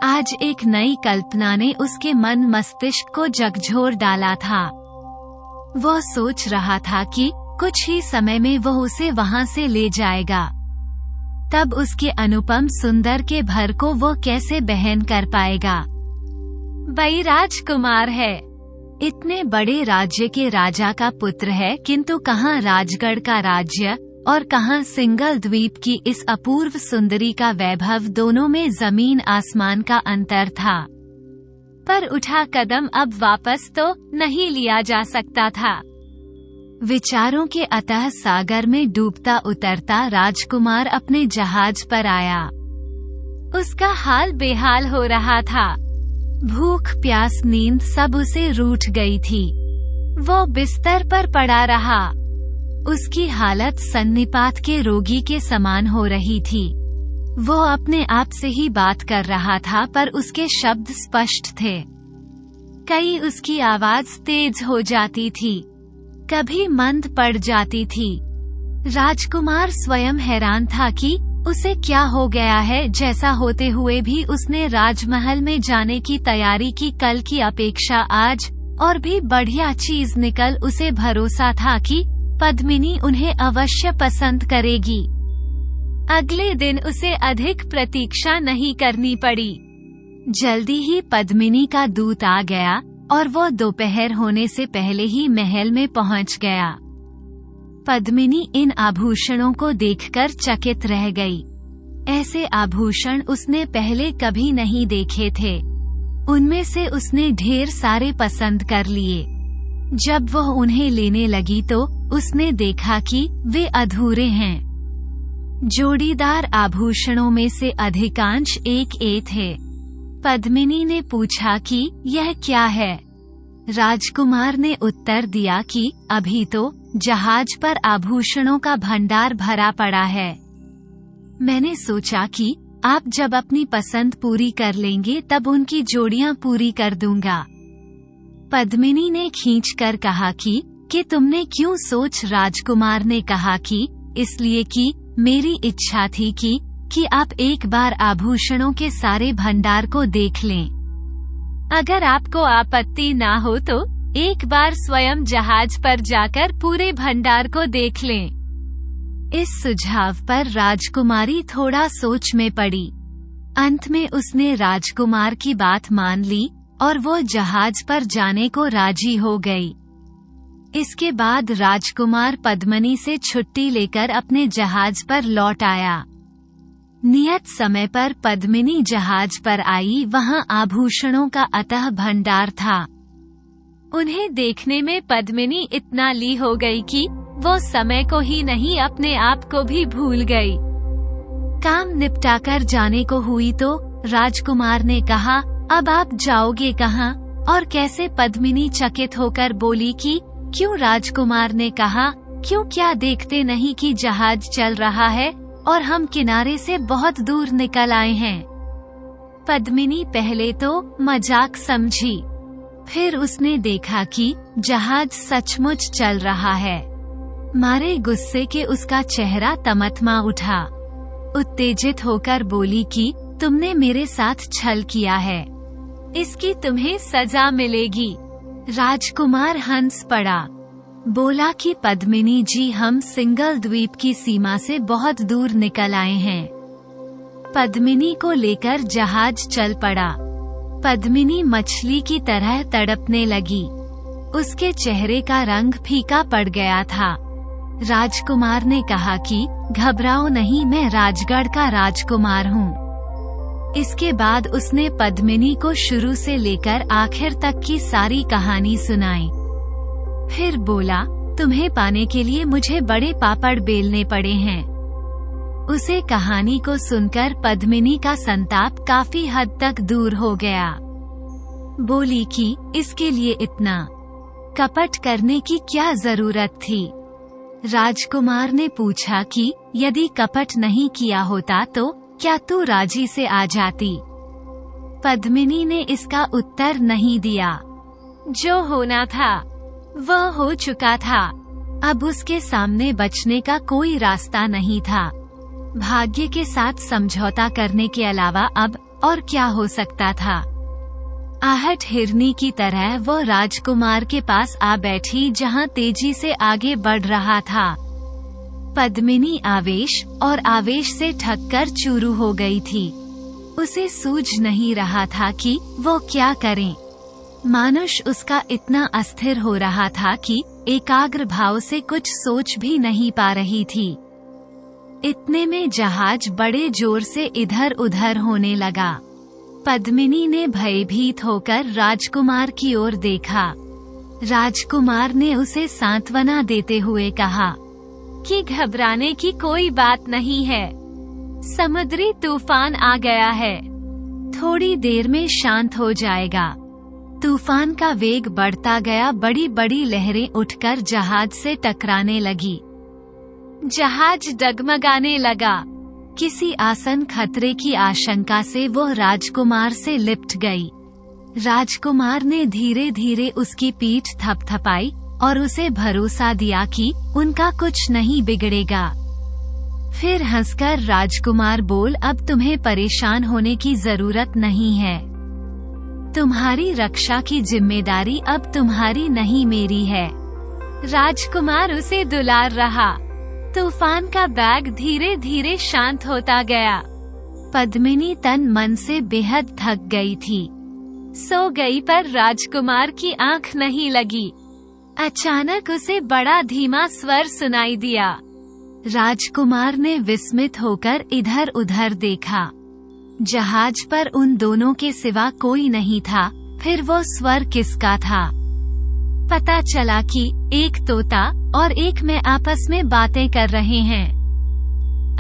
आज एक नई कल्पना ने उसके मन मस्तिष्क को झकझोर डाला था। वह सोच रहा था कि कुछ ही समय में वह उसे वहां से ले जाएगा। तब उसके अनुपम सुंदर के भर को वो कैसे बहन कर पाएगा। वही राजकुमार है। इतने बड़े राज्य के राजा का पुत्र है, किंतु कहाँ राजगढ़ का राज्य और कहाँ सिंगल द्वीप की इस अपूर्व सुंदरी का वैभव। दोनों में जमीन आसमान का अंतर था। पर उठा कदम अब वापस तो नहीं लिया जा सकता था। विचारों के अतः सागर में डूबता उतरता राजकुमार अपने जहाज पर आया। उसका हाल बेहाल हो रहा था। भूख प्यास नींद सब उसे रूठ गई थी। वो बिस्तर पर पड़ा रहा। उसकी हालत सन्निपात के रोगी के समान हो रही थी। वो अपने आप से ही बात कर रहा था, पर उसके शब्द स्पष्ट थे। कई उसकी आवाज तेज हो जाती थी, कभी मंद पड़ जाती थी। राजकुमार स्वयं हैरान था कि उसे क्या हो गया है। जैसा होते हुए भी उसने राजमहल में जाने की तैयारी की। कल की अपेक्षा आज और भी बढ़िया चीज निकल। उसे भरोसा था कि पद्मिनी उन्हें अवश्य पसंद करेगी। अगले दिन उसे अधिक प्रतीक्षा नहीं करनी पड़ी। जल्दी ही पद्मिनी का दूत आ गया और वो दोपहर होने से पहले ही महल में पहुंच गया। पद्मिनी इन आभूषणों को देखकर चकित रह गई। ऐसे आभूषण उसने पहले कभी नहीं देखे थे। उनमें से उसने ढेर सारे पसंद कर लिए। जब वह उन्हें लेने लगी तो उसने देखा कि वे अधूरे हैं। जोड़ीदार आभूषणों में से अधिकांश एक थे। पद्मिनी ने पूछा कि यह क्या है। राजकुमार ने उत्तर दिया कि अभी तो जहाज पर आभूषणों का भंडार भरा पड़ा है। मैंने सोचा कि आप जब अपनी पसंद पूरी कर लेंगे तब उनकी जोड़ियां पूरी कर दूंगा। पद्मिनी ने खींचकर कहा कि तुमने क्यों सोच। राजकुमार ने कहा कि इसलिए कि मेरी इच्छा थी कि आप एक बार आभूषणों के सारे भंडार को देख लें। अगर आपको आपत्ति ना हो तो एक बार स्वयं जहाज पर जाकर पूरे भंडार को देख लें। इस सुझाव पर राजकुमारी थोड़ा सोच में पड़ी। अंत में उसने राजकुमार की बात मान ली और वो जहाज पर जाने को राजी हो गई। इसके बाद राजकुमार पद्मिनी से छुट्टी लेकर अपने जहाज पर लौट आया। नियत समय पर पद्मिनी जहाज पर आई। वहां आभूषणों का अतः भंडार था। उन्हें देखने में पद्मिनी इतना ली हो गई कि वो समय को ही नहीं अपने आप को भी भूल गई। काम निपटाकर जाने को हुई तो राजकुमार ने कहा, अब आप जाओगे कहाँ और कैसे। पद्मिनी चकित होकर बोली कि क्यों। राजकुमार ने कहा, क्यों, क्या देखते नहीं कि जहाज चल रहा है। और हम किनारे से बहुत दूर निकल आए हैं। पद्मिनी पहले तो मजाक समझी, फिर उसने देखा कि जहाज सचमुच चल रहा है। मारे गुस्से के उसका चेहरा तमतमा उठा। उत्तेजित होकर बोली कि तुमने मेरे साथ छल किया है, इसकी तुम्हें सजा मिलेगी। राजकुमार हंस पड़ा, बोला कि पद्मिनी जी, हम सिंगल द्वीप की सीमा से बहुत दूर निकल आए हैं। पद्मिनी को लेकर जहाज चल पड़ा। पद्मिनी मछली की तरह तड़पने लगी। उसके चेहरे का रंग फीका पड़ गया था। राजकुमार ने कहा कि घबराओ नहीं, मैं राजगढ़ का राजकुमार हूँ। इसके बाद उसने पद्मिनी को शुरू से लेकर आखिर तक की सारी कहानी सुनाई। फिर बोला, तुम्हें पाने के लिए मुझे बड़े पापड़ बेलने पड़े हैं। उसे कहानी को सुनकर पद्मिनी का संताप काफी हद तक दूर हो गया। बोली कि इसके लिए इतना कपट करने की क्या जरूरत थी। राजकुमार ने पूछा कि यदि कपट नहीं किया होता तो क्या तू राजी से आ जाती। पद्मिनी ने इसका उत्तर नहीं दिया। जो होना था वह हो चुका था। अब उसके सामने बचने का कोई रास्ता नहीं था। भाग्य के साथ समझौता करने के अलावा अब और क्या हो सकता था। आहट हिरनी की तरह वो राजकुमार के पास आ बैठी जहां तेजी से आगे बढ़ रहा था। पद्मिनी आवेश से थककर चूरू हो गई थी। उसे सूझ नहीं रहा था कि वो क्या करे। मानुष उसका इतना अस्थिर हो रहा था कि एकाग्र भाव से कुछ सोच भी नहीं पा रही थी। इतने में जहाज बड़े जोर से इधर उधर होने लगा। पद्मिनी ने भयभीत होकर राजकुमार की ओर देखा। राजकुमार ने उसे सांत्वना देते हुए कहा कि घबराने की कोई बात नहीं है, समुद्री तूफान आ गया है, थोड़ी देर में शांत हो जाएगा। तूफान का वेग बढ़ता गया। बड़ी बड़ी लहरें उठकर जहाज से टकराने लगी। जहाज डगमगाने लगा। किसी आसन खतरे की आशंका से वो राजकुमार से लिपट गई। राजकुमार ने धीरे धीरे उसकी पीठ थपथपाई और उसे भरोसा दिया कि उनका कुछ नहीं बिगड़ेगा। फिर हंसकर राजकुमार बोल, अब तुम्हें परेशान होने की जरूरत नहीं है। तुम्हारी रक्षा की जिम्मेदारी अब तुम्हारी नहीं मेरी है। राजकुमार उसे दुलार रहा। तूफान का बैग धीरे धीरे शांत होता गया। पद्मिनी तन मन से बेहद थक गई थी। सो गई, पर राजकुमार की आंख नहीं लगी। अचानक उसे बड़ा धीमा स्वर सुनाई दिया। राजकुमार ने विस्मित होकर इधर उधर देखा। जहाज पर उन दोनों के सिवा कोई नहीं था। फिर वो स्वर किसका था? पता चला कि एक तोता और एक मैं आपस में बातें कर रहे हैं।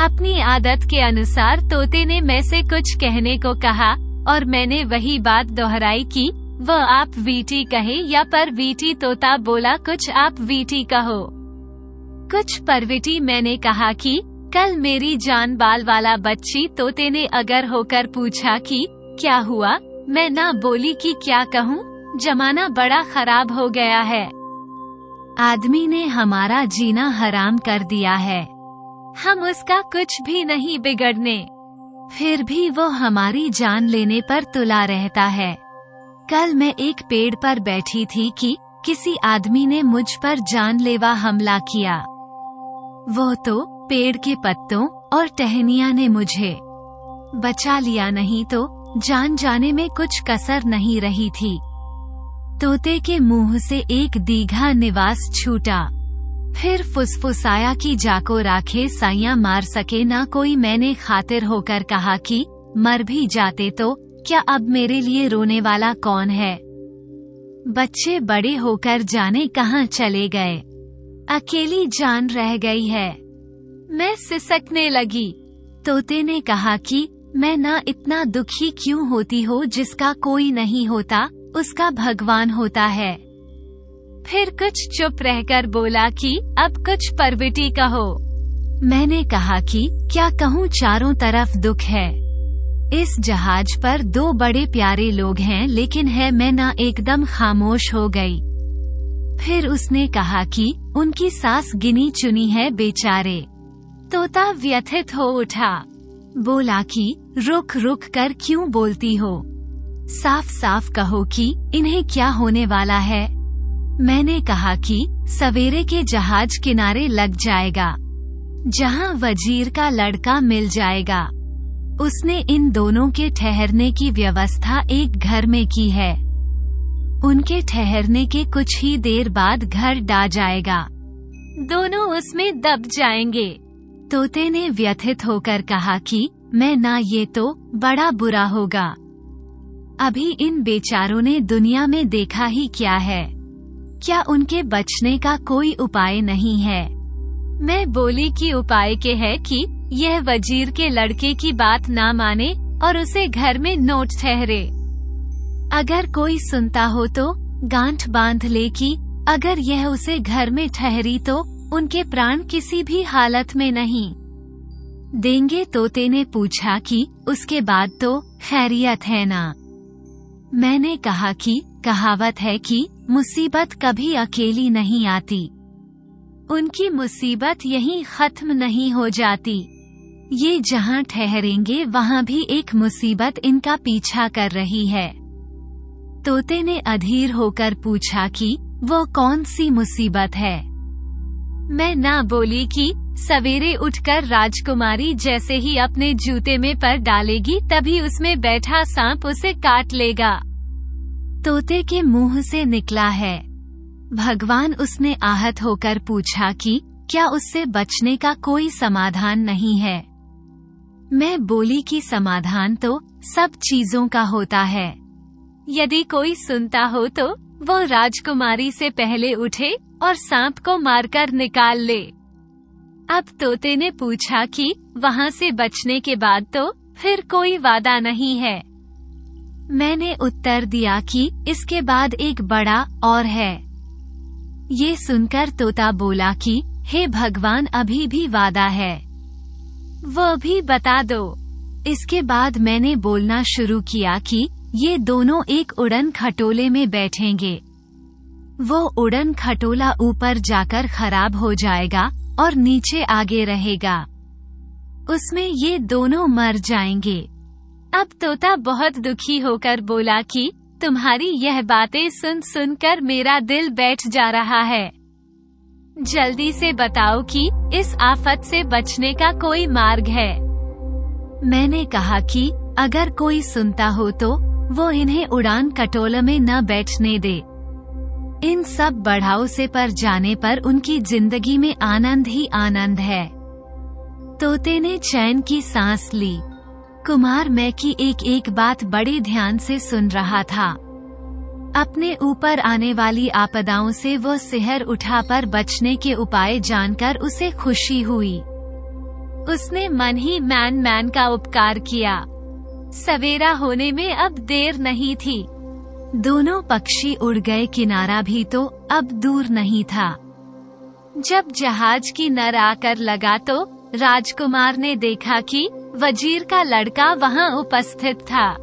अपनी आदत के अनुसार तोते ने मैं से कुछ कहने को कहा और मैंने वही बात दोहराई कि वह आप वीटी कहे या पर वीटी। तोता बोला, कुछ आप वीटी कहो, कुछ परविटी। मैंने कहा कि कल मेरी जान बाल वाला बच्ची। तोते ने अगर होकर पूछा कि क्या हुआ। मैं ना बोली कि क्या कहूँ, जमाना बड़ा खराब हो गया है। आदमी ने हमारा जीना हराम कर दिया है। हम उसका कुछ भी नहीं बिगड़ने, फिर भी वो हमारी जान लेने पर तुला रहता है। कल मैं एक पेड़ पर बैठी थी कि किसी आदमी ने मुझ पर जानलेवा हमला किया। वो तो पेड़ के पत्तों और टहनियां ने मुझे बचा लिया, नहीं तो जान जाने में कुछ कसर नहीं रही थी। तोते के मुंह से एक दीघा निवास छूटा। फिर फुसफुसाया कि जाको राखे साइयां मार सके ना कोई। मैंने खातिर होकर कहा कि मर भी जाते तो क्या अब मेरे लिए रोने वाला कौन है। बच्चे बड़े होकर जाने कहाँ चले गए, अकेली जान रह गई है। मैं सिसकने लगी। तोते ने कहा कि मैं ना इतना दुखी क्यों होती हो, जिसका कोई नहीं होता उसका भगवान होता है। फिर कुछ चुप रहकर बोला कि अब कुछ परविटी कहो। मैंने कहा कि क्या कहूँ, चारों तरफ दुख है। इस जहाज पर 2 बड़े प्यारे लोग हैं, लेकिन है मैं ना एकदम खामोश हो गई। फिर उसने कहा कि उनकी सास गिनी चुनी है बेचारे। तोता व्यथित हो उठा, बोला कि रुक रुक कर क्यों बोलती हो, साफ साफ कहो कि इन्हें क्या होने वाला है। मैंने कहा कि सवेरे के जहाज किनारे लग जाएगा, जहां वजीर का लड़का मिल जाएगा। उसने इन दोनों के ठहरने की व्यवस्था एक घर में की है। उनके ठहरने के कुछ ही देर बाद घर डा जाएगा, दोनों उसमें दब जाएंगे। तोते ने व्यथित होकर कहा कि मैं ना, ये तो बड़ा बुरा होगा। अभी इन बेचारों ने दुनिया में देखा ही क्या है, क्या उनके बचने का कोई उपाय नहीं है। मैं बोली कि उपाय के है कि यह वजीर के लड़के की बात ना माने और उसे घर में नोट ठहरे। अगर कोई सुनता हो तो गांठ बांध ले कि अगर यह उसे घर में ठहरी तो उनके प्राण किसी भी हालत में नहीं देंगे। तोते ने पूछा कि उसके बाद तो खैरियत है ना। मैंने कहा कि कहावत है कि मुसीबत कभी अकेली नहीं आती, उनकी मुसीबत यहीं खत्म नहीं हो जाती। ये जहां ठहरेंगे वहां भी एक मुसीबत इनका पीछा कर रही है। तोते ने अधीर होकर पूछा कि वो कौन सी मुसीबत है। मैं ना बोली कि सवेरे उठकर राजकुमारी जैसे ही अपने जूते में पैर डालेगी तभी उसमें बैठा सांप उसे काट लेगा। तोते के मुंह से निकला है भगवान। उसने आहत होकर पूछा कि क्या उससे बचने का कोई समाधान नहीं है। मैं बोली कि समाधान तो सब चीजों का होता है, यदि कोई सुनता हो तो वो राजकुमारी से पहले उठे और सांप को मारकर निकाल ले। अब तोते ने पूछा कि वहाँ से बचने के बाद तो फिर कोई वादा नहीं है। मैंने उत्तर दिया कि इसके बाद एक बड़ा और है। ये सुनकर तोता बोला कि हे भगवान, अभी भी वादा है, वो भी बता दो। इसके बाद मैंने बोलना शुरू किया कि ये दोनों एक उड़न खटोले में बैठेंगे। वो उड़न खटोला ऊपर जाकर खराब हो जाएगा और नीचे आगे रहेगा, उसमें ये दोनों मर जाएंगे। अब तोता बहुत दुखी होकर बोला कि तुम्हारी यह बातें सुन सुनकर मेरा दिल बैठ जा रहा है। जल्दी से बताओ कि इस आफत से बचने का कोई मार्ग है। मैंने कहा कि अगर कोई सुनता हो तो वो इन्हें उड़ान खटोले में न बैठने दे। इन सब बढ़ाव से पर जाने पर उनकी जिंदगी में आनंद ही आनंद है। तोते ने चैन की सांस ली। कुमार मैं की एक एक बात बड़े ध्यान से सुन रहा था। अपने ऊपर आने वाली आपदाओं से वो सिहर उठा, पर बचने के उपाय जानकर उसे खुशी हुई। उसने मन ही मैन का उपकार किया। सवेरा होने में अब देर नहीं थी। दोनों पक्षी उड़ गए, किनारा भी तो अब दूर नहीं था। जब जहाज की नर आकर लगा तो राजकुमार ने देखा कि वजीर का लड़का वहां उपस्थित था।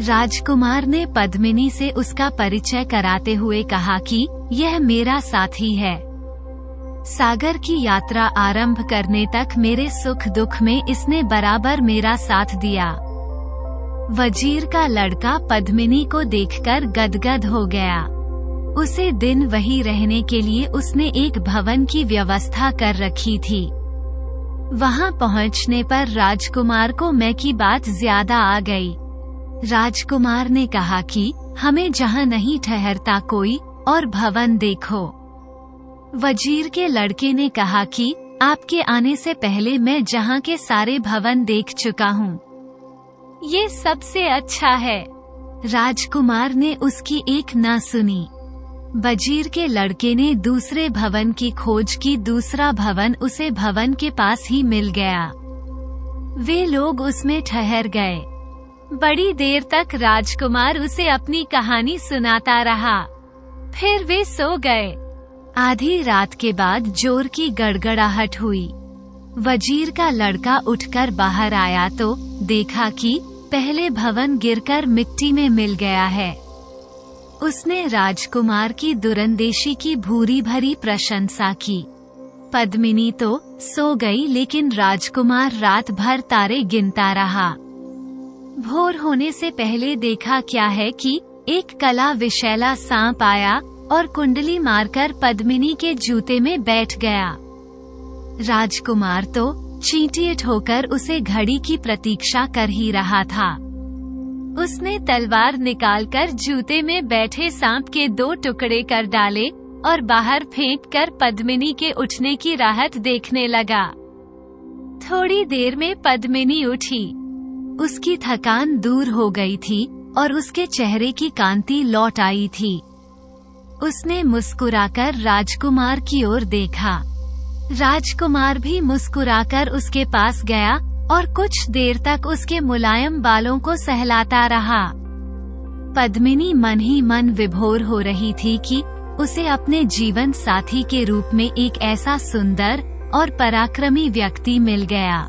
राजकुमार ने पद्मिनी से उसका परिचय कराते हुए कहा कि यह मेरा साथी है। सागर की यात्रा आरंभ करने तक मेरे सुख दुख में इसने बराबर मेरा साथ दिया। वजीर का लड़का पद्मिनी को देखकर गदगद हो गया। उसे दिन वही रहने के लिए उसने एक भवन की व्यवस्था कर रखी थी। वहां पहुंचने पर राजकुमार को मैं की बात ज्यादा आ गई। राजकुमार ने कहा कि हमें जहां नहीं ठहरता कोई और भवन देखो। वजीर के लड़के ने कहा कि आपके आने से पहले मैं जहां के सारे भवन देख चुका हूं, ये सबसे अच्छा है। राजकुमार ने उसकी एक ना सुनी। वजीर के लड़के ने दूसरे भवन की खोज की। दूसरा भवन उसे भवन के पास ही मिल गया। वे लोग उसमें ठहर गए। बड़ी देर तक राजकुमार उसे अपनी कहानी सुनाता रहा। फिर वे सो गए। आधी रात के बाद जोर की गड़गड़ाहट हुई। वजीर का लड़का उठकर बाहर आया तो देखा कि पहले भवन गिरकर मिट्टी में मिल गया है। उसने राजकुमार की दूरंदेशी की भूरी भरी प्रशंसा की। पद्मिनी तो सो गई, लेकिन राजकुमार रात भर तारे गिनता रहा। भोर होने से पहले देखा क्या है कि एक काला विषैला सांप आया और कुंडली मारकर पद्मिनी के जूते में बैठ गया। राजकुमार तो चींटियट होकर उसे घड़ी की प्रतीक्षा कर ही रहा था। उसने तलवार निकालकर जूते में बैठे सांप के 2 टुकड़े कर डाले और बाहर फेंककर पद्मिनी के उठने की राहत देखने लगा। थोड़ी देर में पद्मिनी उठी। उसकी थकान दूर हो गई थी और उसके चेहरे की कांति लौट आई थी। उसने मुस्कुराकर राजकुमार की ओर देखा। राजकुमार भी मुस्कुराकर उसके पास गया और कुछ देर तक उसके मुलायम बालों को सहलाता रहा। पद्मिनी मन ही मन विभोर हो रही थी कि उसे अपने जीवन साथी के रूप में एक ऐसा सुंदर और पराक्रमी व्यक्ति मिल गया।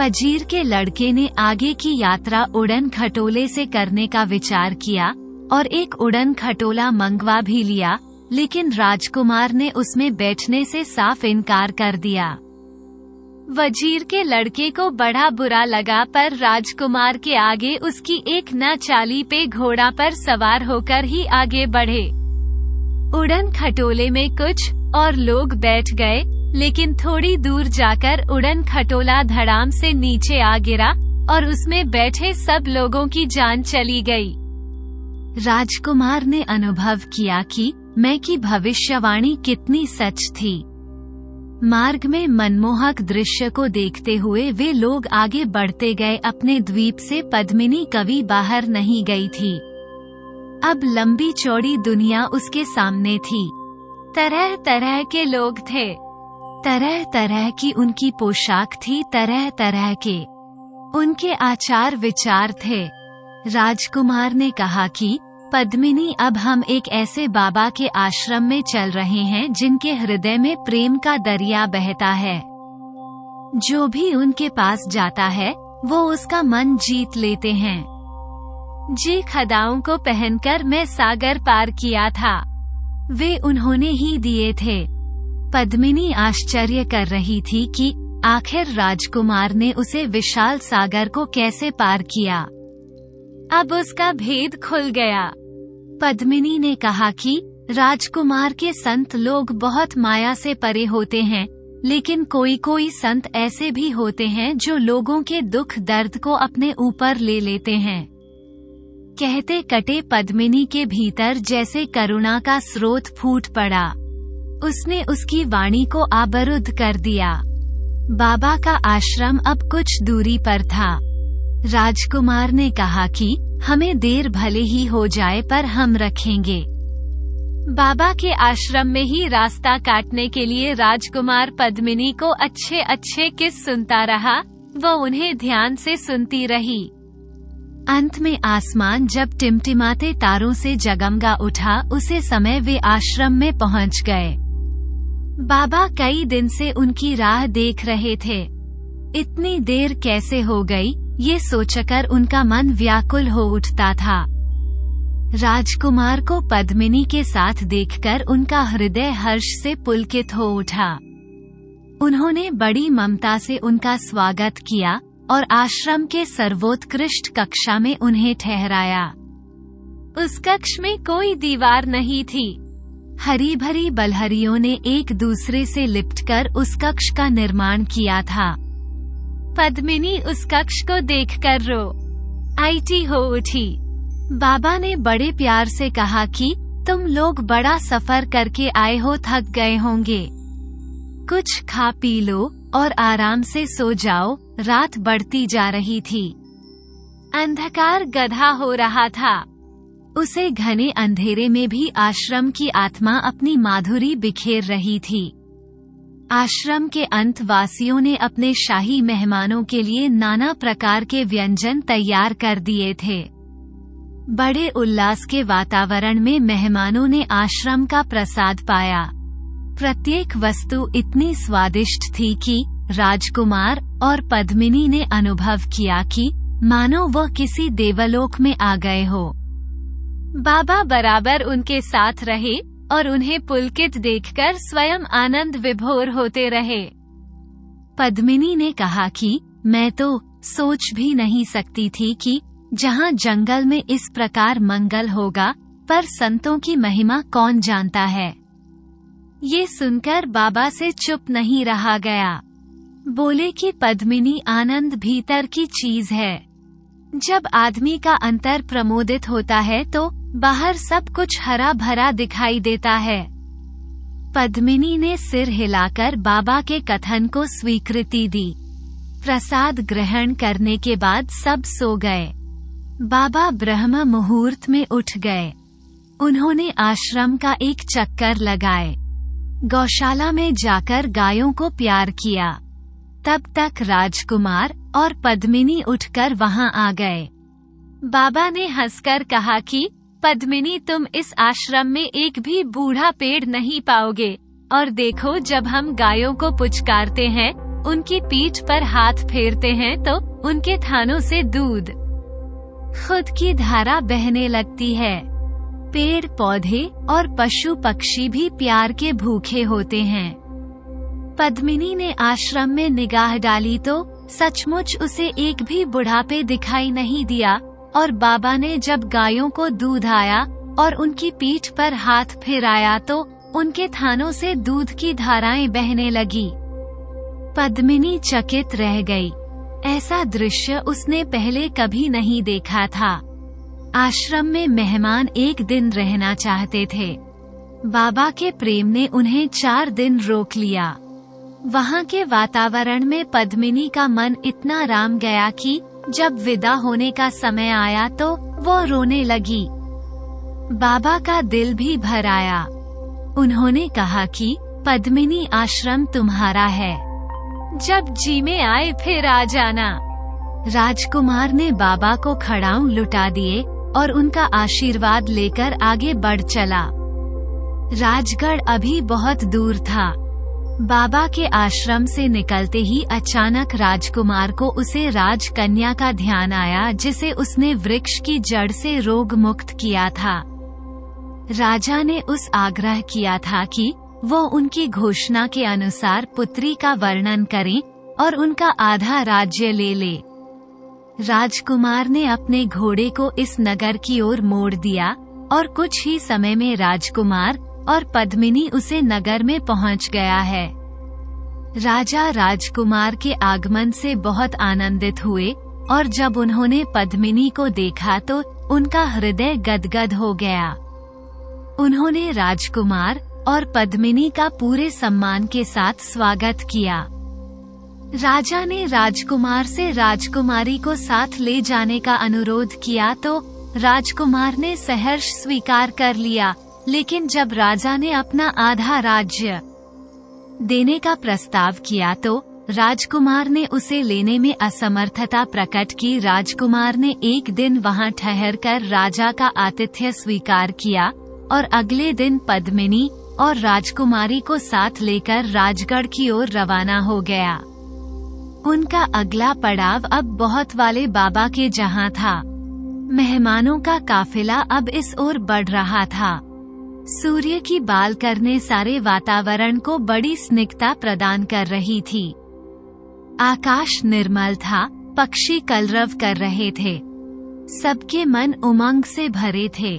वजीर के लड़के ने आगे की यात्रा उड़न खटोले से करने का विचार किया और एक उड़न खटोला मंगवा भी लिया, लेकिन राजकुमार ने उसमें बैठने से साफ इनकार कर दिया। वजीर के लड़के को बड़ा बुरा लगा, पर राजकुमार के आगे उसकी एक न चाली पे घोड़ा पर सवार होकर ही आगे बढ़े। उड़न खटोले में कुछ और लोग बैठ गए, लेकिन थोड़ी दूर जाकर उड़न खटोला धड़ाम से नीचे आ गिरा और उसमें बैठे सब लोगों की जान चली गई। राजकुमार ने अनुभव किया कि मैं की भविष्यवाणी कितनी सच थी। मार्ग में मनमोहक दृश्य को देखते हुए वे लोग आगे बढ़ते गए। अपने द्वीप से पद्मिनी कभी बाहर नहीं गई थी। अब लंबी चौड़ी दुनिया उसके सामने थी। तरह तरह के लोग थे, तरह तरह की उनकी पोशाक थी, तरह तरह के उनके आचार विचार थे। राजकुमार ने कहा कि पद्मिनी, अब हम एक ऐसे बाबा के आश्रम में चल रहे हैं जिनके हृदय में प्रेम का दरिया बहता है। जो भी उनके पास जाता है वो उसका मन जीत लेते हैं। जी खदाओं को पहनकर मैं सागर पार किया था, वे उन्होंने ही दिए थे। पद्मिनी आश्चर्य कर रही थी कि आखिर राजकुमार ने उसे विशाल सागर को कैसे पार किया। अब उसका भेद खुल गया। पद्मिनी ने कहा कि राजकुमार के संत लोग बहुत माया से परे होते हैं, लेकिन कोई कोई संत ऐसे भी होते हैं जो लोगों के दुख दर्द को अपने ऊपर ले लेते हैं। कहते कटे पद्मिनी के भीतर जैसे करुणा का स्रोत फूट पड़ा। उसने उसकी वाणी को आबरुद्ध कर दिया। बाबा का आश्रम अब कुछ दूरी पर था। राजकुमार ने कहा कि हमें देर भले ही हो जाए पर हम रखेंगे। बाबा के आश्रम में ही रास्ता काटने के लिए राजकुमार पद्मिनी को अच्छे अच्छे किस सुनता रहा। वो उन्हें ध्यान से सुनती रही। अंत में आसमान जब टिमटिमाते तारों से जगमगा उठा, उसे समय वे आश्रम में पहुंच गए। बाबा कई दिन से उनकी राह देख रहे थे। इतनी देर कैसे हो गई, ये सोचकर उनका मन व्याकुल हो उठता था। राजकुमार को पद्मिनी के साथ देखकर उनका हृदय हर्ष से पुलकित हो उठा। उन्होंने बड़ी ममता से उनका स्वागत किया और आश्रम के सर्वोत्कृष्ट कक्षा में उन्हें ठहराया। उस कक्ष में कोई दीवार नहीं थी। हरी भरी बलहरियों ने एक दूसरे से लिपटकर उस कक्ष का निर्माण किया था। पद्मिनी उस कक्ष को देखकर रो आईटी हो उठी। बाबा ने बड़े प्यार से कहा कि तुम लोग बड़ा सफर करके आए हो, थक गए होंगे। कुछ खा पी लो और आराम से सो जाओ। रात बढ़ती जा रही थी। अंधकार गधा हो रहा था। उसे घने अंधेरे में भी आश्रम की आत्मा अपनी माधुरी बिखेर रही थी। आश्रम के अंतवासियों ने अपने शाही मेहमानों के लिए नाना प्रकार के व्यंजन तैयार कर दिए थे। बड़े उल्लास के वातावरण में मेहमानों ने आश्रम का प्रसाद पाया। प्रत्येक वस्तु इतनी स्वादिष्ट थी कि राजकुमार और पद्मिनी ने अनुभव किया कि मानो वह किसी देवलोक में आ गए हो। बाबा बराबर उनके साथ रहे और उन्हें पुलकित देखकर स्वयं आनंद विभोर होते रहे। पद्मिनी ने कहा कि मैं तो सोच भी नहीं सकती थी कि जहाँ जंगल में इस प्रकार मंगल होगा, पर संतों की महिमा कौन जानता है। ये सुनकर बाबा से चुप नहीं रहा गया। बोले कि पद्मिनी, आनंद भीतर की चीज है। जब आदमी का अंतर प्रमोदित होता है तो बाहर सब कुछ हरा भरा दिखाई देता है। पद्मिनी ने सिर हिलाकर बाबा के कथन को स्वीकृति दी। प्रसाद ग्रहण करने के बाद सब सो गए। बाबा ब्रह्म मुहूर्त में उठ गए। उन्होंने आश्रम का एक चक्कर लगाए, गौशाला में जाकर गायों को प्यार किया। तब तक राजकुमार और पद्मिनी उठकर वहां आ गए। बाबा ने हंसकर कहा कि पद्मिनी, तुम इस आश्रम में एक भी बूढ़ा पेड़ नहीं पाओगे, और देखो जब हम गायों को पुचकारते हैं, उनकी पीठ पर हाथ फेरते हैं तो उनके थानों से दूध खुद की धारा बहने लगती है। पेड़ पौधे और पशु पक्षी भी प्यार के भूखे होते हैं। पद्मिनी ने आश्रम में निगाह डाली तो सचमुच उसे एक भी बुढ़ापे दिखाई नहीं दिया, और बाबा ने जब गायों को दूध आया और उनकी पीठ पर हाथ फिराया तो उनके थानों से दूध की धाराएं बहने लगी। पद्मिनी चकित रह गई। ऐसा दृश्य उसने पहले कभी नहीं देखा था। आश्रम में मेहमान एक दिन रहना चाहते थे। बाबा के प्रेम ने उन्हें 4 दिन रोक लिया। वहाँ के वातावरण में पद्मिनी का मन इतना राम गया कि जब विदा होने का समय आया तो वो रोने लगी। बाबा का दिल भी भर आया। उन्होंने कहा कि पद्मिनी, आश्रम तुम्हारा है, जब जी में आए फिर आ जाना। राजकुमार ने बाबा को खड़ाऊ लुटा दिए और उनका आशीर्वाद लेकर आगे बढ़ चला। राजगढ़ अभी बहुत दूर था। बाबा के आश्रम से निकलते ही अचानक राजकुमार को उसे राजकन्या का ध्यान आया, जिसे उसने वृक्ष की जड़ से रोग मुक्त किया था। राजा ने उस आग्रह किया था कि वो उनकी घोषणा के अनुसार पुत्री का वर्णन करें और उनका आधा राज्य ले ले। राजकुमार ने अपने घोड़े को इस नगर की ओर मोड़ दिया और कुछ ही समय में राजकुमार और पद्मिनी उसे नगर में पहुंच गया है। राजा राजकुमार के आगमन से बहुत आनंदित हुए और जब उन्होंने पद्मिनी को देखा तो उनका हृदय गदगद हो गया। उन्होंने राजकुमार और पद्मिनी का पूरे सम्मान के साथ स्वागत किया। राजा ने राजकुमार से राजकुमारी को साथ ले जाने का अनुरोध किया तो राजकुमार ने सहर्ष स्वीकार कर लिया, लेकिन जब राजा ने अपना आधा राज्य देने का प्रस्ताव किया तो राजकुमार ने उसे लेने में असमर्थता प्रकट की। राजकुमार ने एक दिन वहां ठहरकर राजा का आतिथ्य स्वीकार किया और अगले दिन पद्मिनी और राजकुमारी को साथ लेकर राजगढ़ की ओर रवाना हो गया। उनका अगला पड़ाव अब बहुत वाले बाबा के जहां था। मेहमानों का काफिला अब इस ओर बढ़ रहा था। सूर्य की बालकरने सारे वातावरण को बड़ी स्निग्धता प्रदान कर रही थी। आकाश निर्मल था, पक्षी कलरव कर रहे थे। सबके मन उमंग से भरे थे।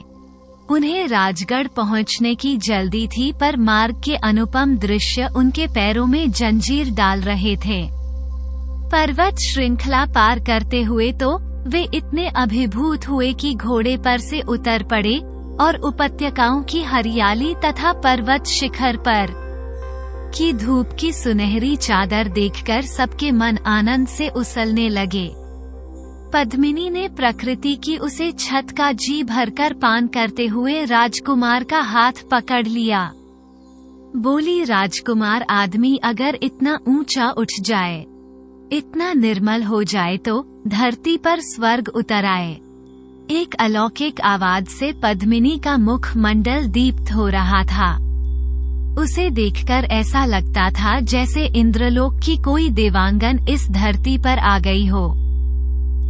उन्हें राजगढ़ पहुंचने की जल्दी थी, पर मार्ग के अनुपम दृश्य उनके पैरों में जंजीर डाल रहे थे। पर्वत श्रृंखला पार करते हुए तो वे इतने अभिभूत हुए कि घोड़े पर से उतर पड़े और उपत्यकाओं की हरियाली तथा पर्वत शिखर पर की धूप की सुनहरी चादर देखकर सबके मन आनंद से उछलने लगे। पद्मिनी ने प्रकृति की उसे छत का जी भरकर पान करते हुए राजकुमार का हाथ पकड़ लिया। बोली, राजकुमार, आदमी अगर इतना ऊंचा उठ जाए, इतना निर्मल हो जाए तो धरती पर स्वर्ग उतर आए। एक अलौकिक आवाज से पद्मिनी का मुख मंडल दीप्त हो रहा था। उसे देखकर ऐसा लगता था जैसे इंद्रलोक की कोई देवांगन इस धरती पर आ गई हो।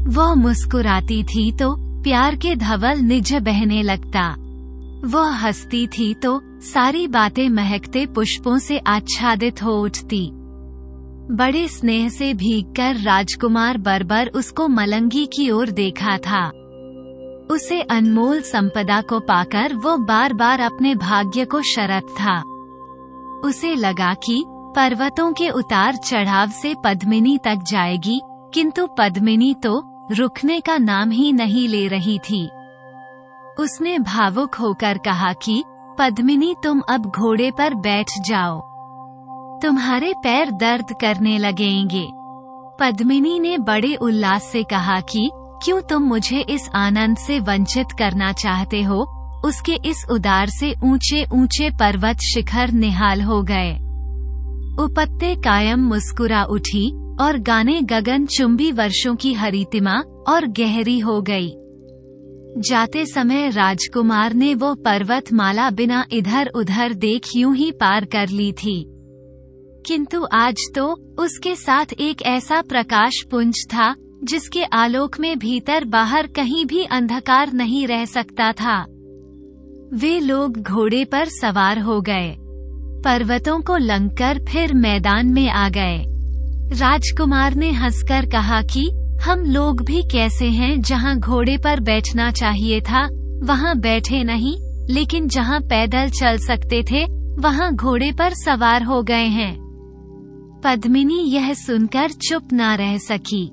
वह मुस्कुराती थी तो प्यार के धवल निज बहने लगता। वह हंसती थी तो सारी बातें महकते पुष्पों से आच्छादित हो उठती। बड़े स्नेह से भीगकर राजकुमार बर्बर उसको मलंगी की ओर देखा था। उसे अनमोल संपदा को पाकर वो बार बार अपने भाग्य को शरत था। उसे लगा कि पर्वतों के उतार चढ़ाव से पद्मिनी तक जाएगी, किंतु पद्मिनी तो रुकने का नाम ही नहीं ले रही थी। उसने भावुक होकर कहा कि पद्मिनी, तुम अब घोड़े पर बैठ जाओ, तुम्हारे पैर दर्द करने लगेंगे। पद्मिनी ने बड़े उल्लास से कहा कि क्यों तुम मुझे इस आनंद से वंचित करना चाहते हो। उसके इस उदार से ऊंचे ऊंचे पर्वत शिखर निहाल हो गए। उपत्ते कायम मुस्कुरा उठी और गाने गगन चुंबी वर्षों की हरितिमा और गहरी हो गई। जाते समय राजकुमार ने वो पर्वतमाला बिना इधर उधर देख यूं ही पार कर ली थी, किंतु आज तो उसके साथ एक ऐसा प्रकाश पुंज था जिसके आलोक में भीतर बाहर कहीं भी अंधकार नहीं रह सकता था। वे लोग घोड़े पर सवार हो गए, पर्वतों को लंघकर फिर मैदान में आ गए। राजकुमार ने हंसकर कहा कि हम लोग भी कैसे हैं, जहां घोड़े पर बैठना चाहिए था वहां बैठे नहीं, लेकिन जहां पैदल चल सकते थे वहां घोड़े पर सवार हो गए हैं। पद्मिनी यह सुनकर चुप ना रह सकी।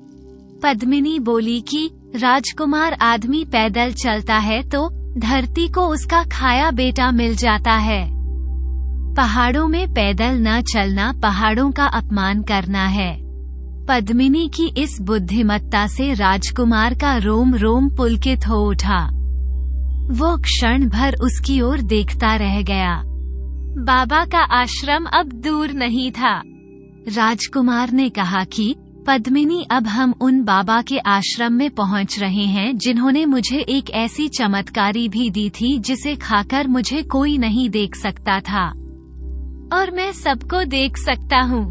पद्मिनी बोली कि राजकुमार, आदमी पैदल चलता है तो धरती को उसका खाया बेटा मिल जाता है। पहाड़ों में पैदल न चलना पहाड़ों का अपमान करना है। पद्मिनी की इस बुद्धिमत्ता से राजकुमार का रोम रोम पुलकित हो उठा। वो क्षण भर उसकी ओर देखता रह गया। बाबा का आश्रम अब दूर नहीं था। राजकुमार ने कहा कि पद्मिनी, अब हम उन बाबा के आश्रम में पहुंच रहे हैं जिन्होंने मुझे एक ऐसी चमत्कारी भी दी थी जिसे खाकर मुझे कोई नहीं देख सकता था, और मैं सबको देख सकता हूँ।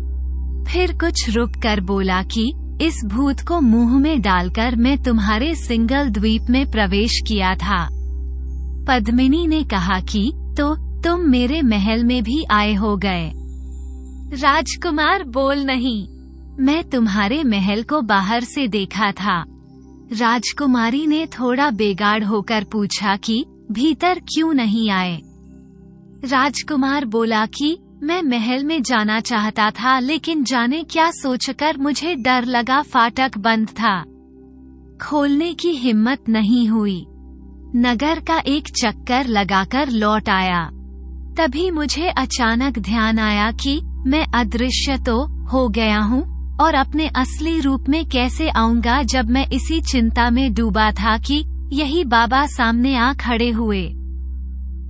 फिर कुछ रुक कर बोला कि इस भूत को मुंह में डालकर मैं तुम्हारे सिंगल द्वीप में प्रवेश किया था। पद्मिनी ने कहा कि तो तुम मेरे महल में भी आए हो गए। राजकुमार बोल नहीं, मैं तुम्हारे महल को बाहर से देखा था। राजकुमारी ने थोड़ा बेगाड़ होकर पूछा कि भीतर क्यों नहीं आए। राजकुमार बोला कि मैं महल में जाना चाहता था, लेकिन जाने क्या सोचकर मुझे डर लगा, फाटक बंद था, खोलने की हिम्मत नहीं हुई। नगर का एक चक्कर लगाकर लौट आया। तभी मुझे अचानक ध्यान आया कि मैं अदृश्य तो हो गया हूँ और अपने असली रूप में कैसे आऊंगा, जब मैं इसी चिंता में डूबा था कि यही बाबा सामने आ खड़े हुए।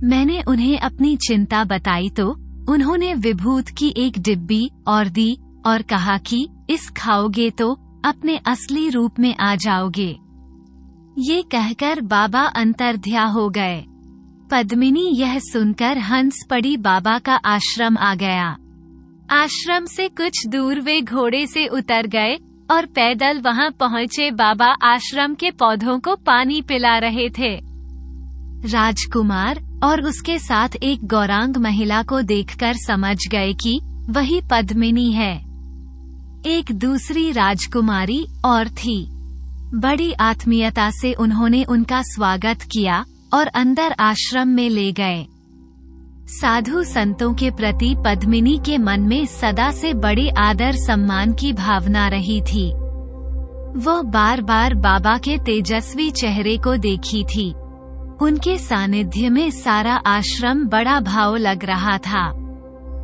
मैंने उन्हें अपनी चिंता बताई तो उन्होंने विभूत की एक डिब्बी और दी और कहा कि इस खाओगे तो अपने असली रूप में आ जाओगे। ये कहकर बाबा अंतर्ध्या हो गए। पद्मिनी यह सुनकर हंस पड़ी। बाबा का आश्रम आ गया। आश्रम से कुछ दूर वे घोड़े से उतर गए और पैदल वहां पहुंचे। बाबा आश्रम के पौधों को पानी पिला रहे थे। राजकुमार और उसके साथ एक गौरांग महिला को देखकर समझ गए कि वही पद्मिनी है। एक दूसरी राजकुमारी और थी। बड़ी आत्मीयता से उन्होंने उनका स्वागत किया और अंदर आश्रम में ले गए। साधु संतों के प्रति पद्मिनी के मन में सदा से बड़े आदर सम्मान की भावना रही थी। वो बार बार बाबा के तेजस्वी चेहरे को देखी थी। उनके सानिध्य में सारा आश्रम बड़ा भाव लग रहा था।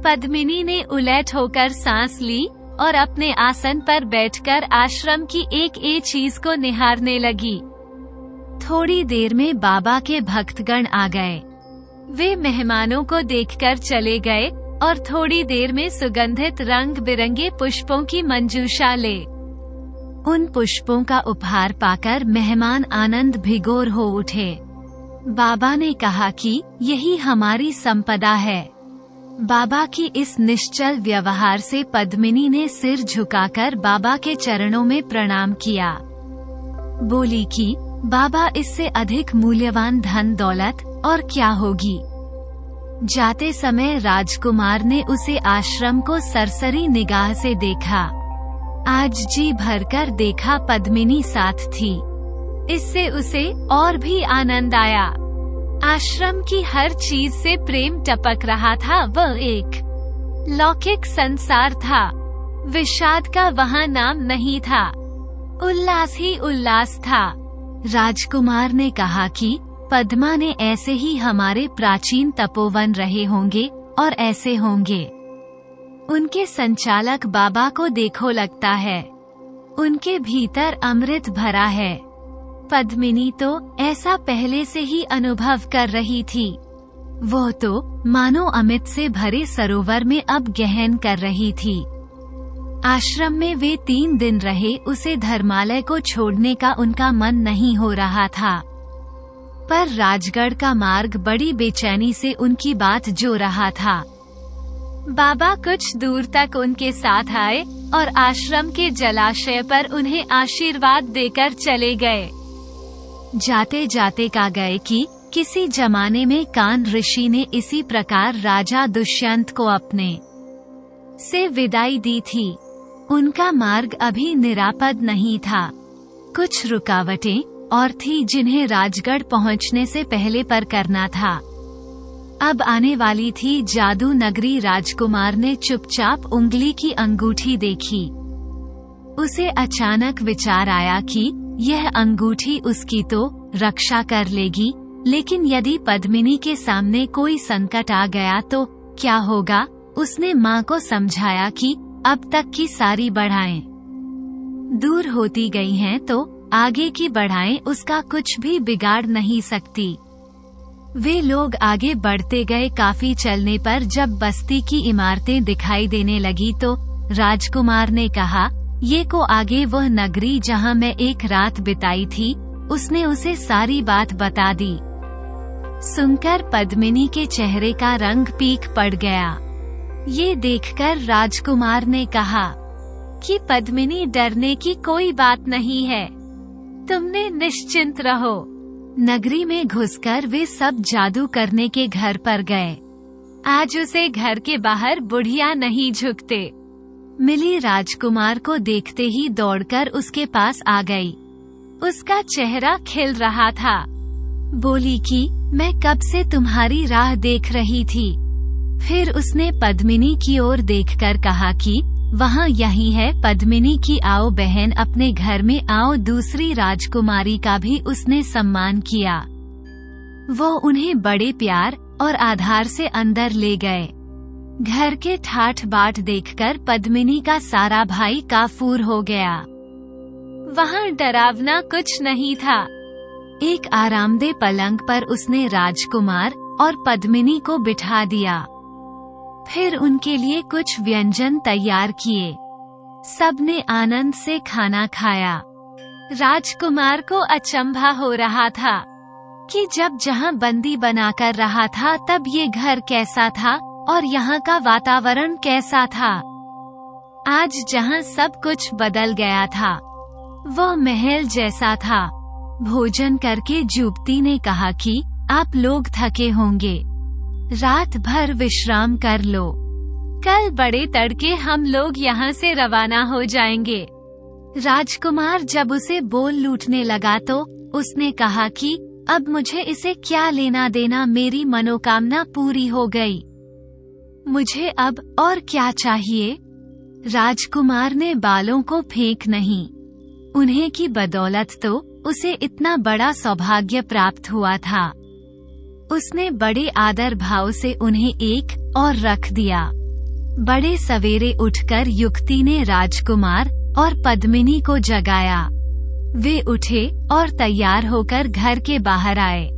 पद्मिनी ने उलट होकर सांस ली और अपने आसन पर बैठकर आश्रम की एक एक चीज को निहारने लगी। थोड़ी देर में बाबा के भक्तगण आ गए। वे मेहमानों को देखकर चले गए और थोड़ी देर में सुगंधित रंग बिरंगे पुष्पों की मंजूषा ले। उन पुष्पों का उपहार पाकर मेहमान आनंद भिगोर हो उठे। बाबा ने कहा कि यही हमारी संपदा है। बाबा की इस निश्चल व्यवहार से पद्मिनी ने सिर झुकाकर बाबा के चरणों में प्रणाम किया। बोली कि बाबा, इससे अधिक मूल्यवान धन दौलत और क्या होगी। जाते समय राजकुमार ने उसे आश्रम को सरसरी निगाह से देखा। आज जी भरकर देखा पद्मिनी साथ थी। इससे उसे और भी आनंद आया। आश्रम की हर चीज से प्रेम टपक रहा था। वह एक लौकिक संसार था। विषाद का वहाँ नाम नहीं था। उल्लास ही उल्लास था। राजकुमार ने कहा कि पद्मा ने ऐसे ही हमारे प्राचीन तपोवन रहे होंगे और ऐसे होंगे। उनके संचालक बाबा को देखो, लगता है उनके भीतर अमृत भरा है। पद्मिनी तो ऐसा पहले से ही अनुभव कर रही थी। वो तो मानो अमृत से भरे सरोवर में अब गहन कर रही थी। आश्रम में वे 3 दिन रहे। उसे धर्मालय को छोड़ने का उनका मन नहीं हो रहा था, पर राजगढ़ का मार्ग बड़ी बेचैनी से उनकी बात जो रहा था। बाबा कुछ दूर तक उनके साथ आए और आश्रम के जलाशय पर उन्हें आशीर्वाद देकर चले गए। जाते जाते कहा गए कि किसी जमाने में कान ऋषि ने इसी प्रकार राजा दुष्यंत को अपने से विदाई दी थी। उनका मार्ग अभी निरापद नहीं था। कुछ रुकावटें और थी जिन्हें राजगढ़ पहुंचने से पहले पर करना था। अब आने वाली थी जादू नगरी। राजकुमार ने चुपचाप उंगली की अंगूठी देखी। उसे अचानक विचार आया कि यह अंगूठी उसकी तो रक्षा कर लेगी, लेकिन यदि पद्मिनी के सामने कोई संकट आ गया तो क्या होगा। उसने माँ को समझाया कि अब तक की सारी बढ़ाएं दूर होती गई हैं, तो आगे की बढ़ाएं उसका कुछ भी बिगाड़ नहीं सकती। वे लोग आगे बढ़ते गए। काफी चलने पर जब बस्ती की इमारतें दिखाई देने लगी तो राजकुमार ने कहा, ये को आगे वह नगरी जहाँ मैं एक रात बिताई थी। उसने उसे सारी बात बता दी। सुनकर पद्मिनी के चेहरे का रंग पीक पड़ गया। ये देखकर राजकुमार ने कहा कि पद्मिनी, डरने की कोई बात नहीं है, तुमने निश्चिंत रहो। नगरी में घुसकर वे सब जादू करने के घर पर गए। आज उसे घर के बाहर बुढ़िया नहीं झुकते। मिली राजकुमार को देखते ही दौड़कर उसके पास आ गई। उसका चेहरा खिल रहा था। बोली कि मैं कब से तुम्हारी राह देख रही थी। फिर उसने पद्मिनी की ओर देखकर कहा कि वहाँ यही है पद्मिनी की, आओ बहन अपने घर में आओ। दूसरी राजकुमारी का भी उसने सम्मान किया। वो उन्हें बड़े प्यार और आधार से अंदर ले गए। घर के ठाठ बाट देखकर पद्मिनी का सारा भाई काफूर हो गया। वहाँ डरावना कुछ नहीं था। एक आरामदेह पलंग पर उसने राजकुमार और पद्मिनी को बिठा दिया। फिर उनके लिए कुछ व्यंजन तैयार किए। सबने आनंद से खाना खाया। राजकुमार को अचंभा हो रहा था कि जब जहाँ बंदी बनाकर रहा था तब ये घर कैसा था और यहाँ का वातावरण कैसा था। आज जहाँ सब कुछ बदल गया था, वह महल जैसा था। भोजन करके युवती ने कहा कि आप लोग थके होंगे, रात भर विश्राम कर लो। कल बड़े तड़के हम लोग यहाँ से रवाना हो जाएंगे। राजकुमार जब उसे बोल लूटने लगा तो उसने कहा कि अब मुझे इसे क्या लेना देना, मेरी मनोकामना पूरी हो गई। मुझे अब और क्या चाहिए। राजकुमार ने बालों को फेंक नहीं। उन्हें की बदौलत तो उसे इतना बड़ा सौभाग्य प्राप्त हुआ था। उसने बड़े आदर भाव से उन्हें एक और रख दिया। बड़े सवेरे उठकर युवती ने राजकुमार और पद्मिनी को जगाया। वे उठे और तैयार होकर घर के बाहर आए।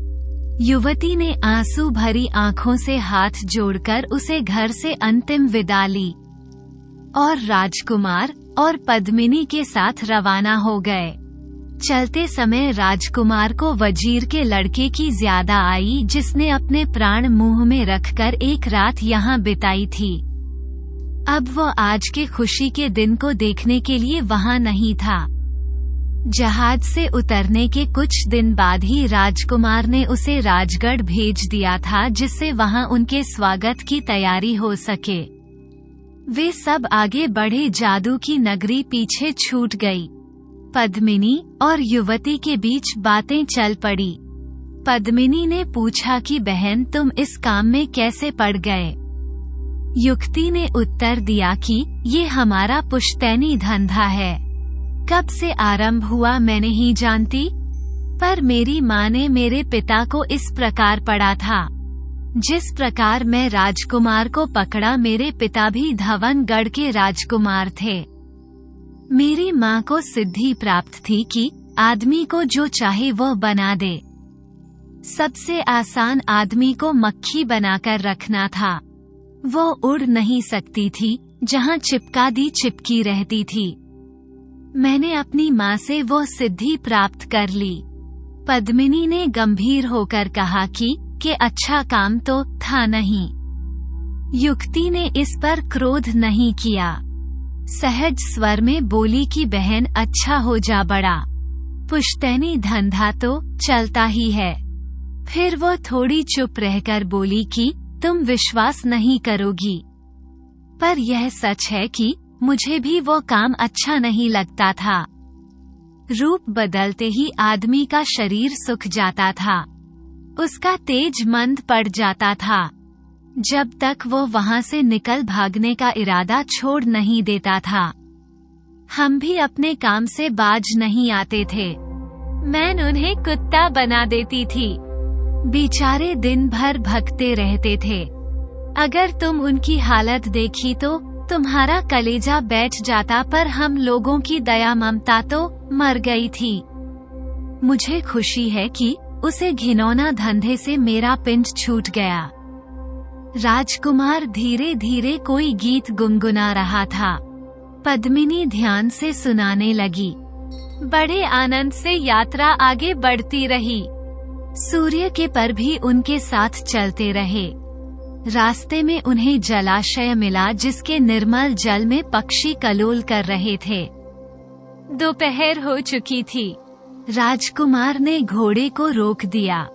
युवती ने आंसू भरी आंखों से हाथ जोड़कर उसे घर से अंतिम विदा ली और राजकुमार और पद्मिनी के साथ रवाना हो गए। चलते समय राजकुमार को वजीर के लड़के की ज्यादा आई, जिसने अपने प्राण मुंह में रखकर एक रात यहाँ बिताई थी। अब वो आज के खुशी के दिन को देखने के लिए वहाँ नहीं था। जहाज से उतरने के कुछ दिन बाद ही राजकुमार ने उसे राजगढ़ भेज दिया था, जिससे वहाँ उनके स्वागत की तैयारी हो सके। वे सब आगे बढ़े। जादू की नगरी पीछे छूट गई। पद्मिनी और युवती के बीच बातें चल पड़ी। पद्मिनी ने पूछा कि बहन, तुम इस काम में कैसे पड़ गए? युवती ने उत्तर दिया कि ये हमारा पुश्तैनी धंधा है। कब से आरंभ हुआ मैं नहीं जानती, पर मेरी माँ ने मेरे पिता को इस प्रकार पढ़ा था। जिस प्रकार मैं राजकुमार को पकड़ा, मेरे पिता भी धवनगढ़ के राजकुमार थे। मेरी माँ को सिद्धि प्राप्त थी कि आदमी को जो चाहे वो बना दे। सबसे आसान आदमी को मक्खी बनाकर रखना था। वो उड़ नहीं सकती थी, जहाँ चिपका दी चिपकी रहती थी। मैंने अपनी माँ से वो सिद्धि प्राप्त कर ली। पद्मिनी ने गंभीर होकर कहा कि अच्छा काम तो था नहीं। युवती ने इस पर क्रोध नहीं किया। सहज स्वर में बोली कि बहन, अच्छा हो जा बड़ा, पुश्तैनी धंधा तो चलता ही है। फिर वो थोड़ी चुप रहकर बोली कि तुम विश्वास नहीं करोगी, पर यह सच है कि मुझे भी वो काम अच्छा नहीं लगता था। रूप बदलते ही आदमी का शरीर सूख जाता था, उसका तेज मंद पड़ जाता था, जब तक वो वहाँ से निकल भागने का इरादा छोड़ नहीं देता था। हम भी अपने काम से बाज नहीं आते थे। मैं उन्हें कुत्ता बना देती थी। बेचारे दिन भर भगते रहते थे। अगर तुम उनकी हालत देखी तो तुम्हारा कलेजा बैठ जाता, पर हम लोगों की दया ममता तो मर गई थी। मुझे खुशी है कि उसे घिनौना धंधे से मेरा पिंड छूट गया। राजकुमार धीरे धीरे कोई गीत गुनगुना रहा था। पद्मिनी ध्यान से सुनाने लगी। बड़े आनंद से यात्रा आगे बढ़ती रही। सूर्य के पर भी उनके साथ चलते रहे। रास्ते में उन्हें जलाशय मिला, जिसके निर्मल जल में पक्षी कलोल कर रहे थे। दोपहर हो चुकी थी। राजकुमार ने घोड़े को रोक दिया।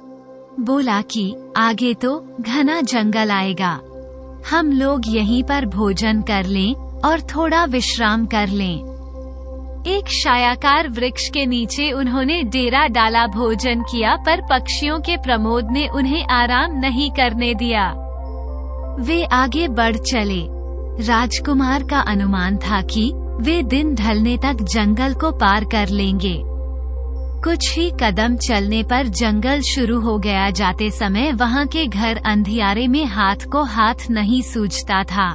बोला कि आगे तो घना जंगल आएगा, हम लोग यहीं पर भोजन कर लें और थोड़ा विश्राम कर लें। एक छायाकार वृक्ष के नीचे उन्होंने डेरा डाला। भोजन किया, पर पक्षियों के प्रमोद ने उन्हें आराम नहीं करने दिया। वे आगे बढ़ चले। राजकुमार का अनुमान था कि वे दिन ढलने तक जंगल को पार कर लेंगे। कुछ ही कदम चलने पर जंगल शुरू हो गया। जाते समय वहाँ के घर अंधियारे में हाथ को हाथ नहीं सूझता था।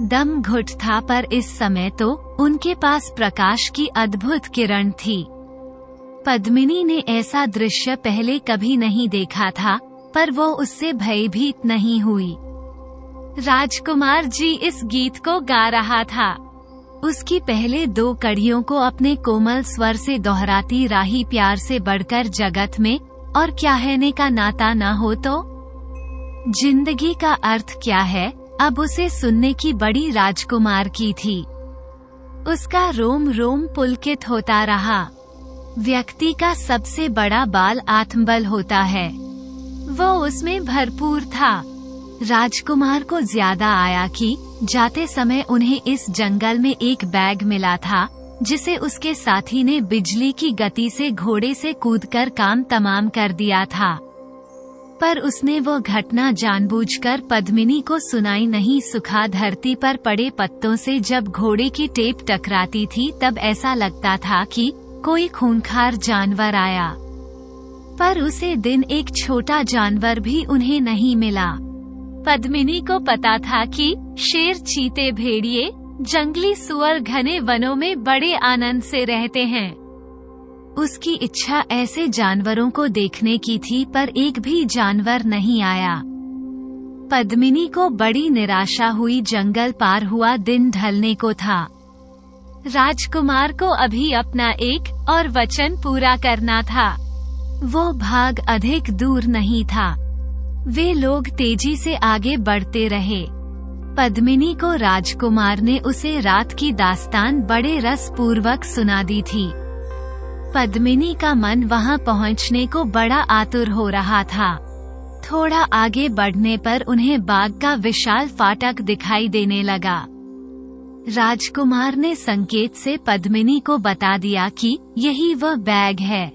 दम घुट था, पर इस समय तो उनके पास प्रकाश की अद्भुत किरण थी। पद्मिनी ने ऐसा दृश्य पहले कभी नहीं देखा था, पर वो उससे भयभीत नहीं हुई। राजकुमार जी इस गीत को गा रहा था। उसकी पहले दो कड़ियों को अपने कोमल स्वर से दोहराती राही प्यार से बढ़कर जगत में और क्या है का नाता न हो तो जिंदगी का अर्थ क्या है, अब उसे सुनने की बड़ी राजकुमार की थी। उसका रोम रोम पुलकित होता रहा। व्यक्ति का सबसे बड़ा बाल आत्मबल होता है, वो उसमें भरपूर था। राजकुमार को ज्यादा आया कि जाते समय उन्हें इस जंगल में एक बैग मिला था, जिसे उसके साथी ने बिजली की गति से घोड़े से कूदकर काम तमाम कर दिया था। पर उसने वो घटना जानबूझकर पद्मिनी को सुनाई नहीं। सूखा धरती पर पड़े पत्तों से जब घोड़े की टेप टकराती थी, तब ऐसा लगता था कि कोई खूंखार जानवर आया। पर उसे दिन एक छोटा जानवर भी उन्हें नहीं मिला। पद्मिनी को पता था कि शेर, चीते, भेड़िए, जंगली सुअर घने वनों में बड़े आनंद से रहते हैं। उसकी इच्छा ऐसे जानवरों को देखने की थी, पर एक भी जानवर नहीं आया। पद्मिनी को बड़ी निराशा हुई। जंगल पार हुआ दिन ढलने को था। राजकुमार को अभी अपना एक और वचन पूरा करना था। वो भाग अधिक दूर नहीं था। वे लोग तेजी से आगे बढ़ते रहे। पद्मिनी को राजकुमार ने उसे रात की दास्तान बड़े रस पूर्वक सुना दी थी। पद्मिनी का मन वहां पहुंचने को बड़ा आतुर हो रहा था। थोड़ा आगे बढ़ने पर उन्हें बाग का विशाल फाटक दिखाई देने लगा। राजकुमार ने संकेत से पद्मिनी को बता दिया कि यही वह बैग है।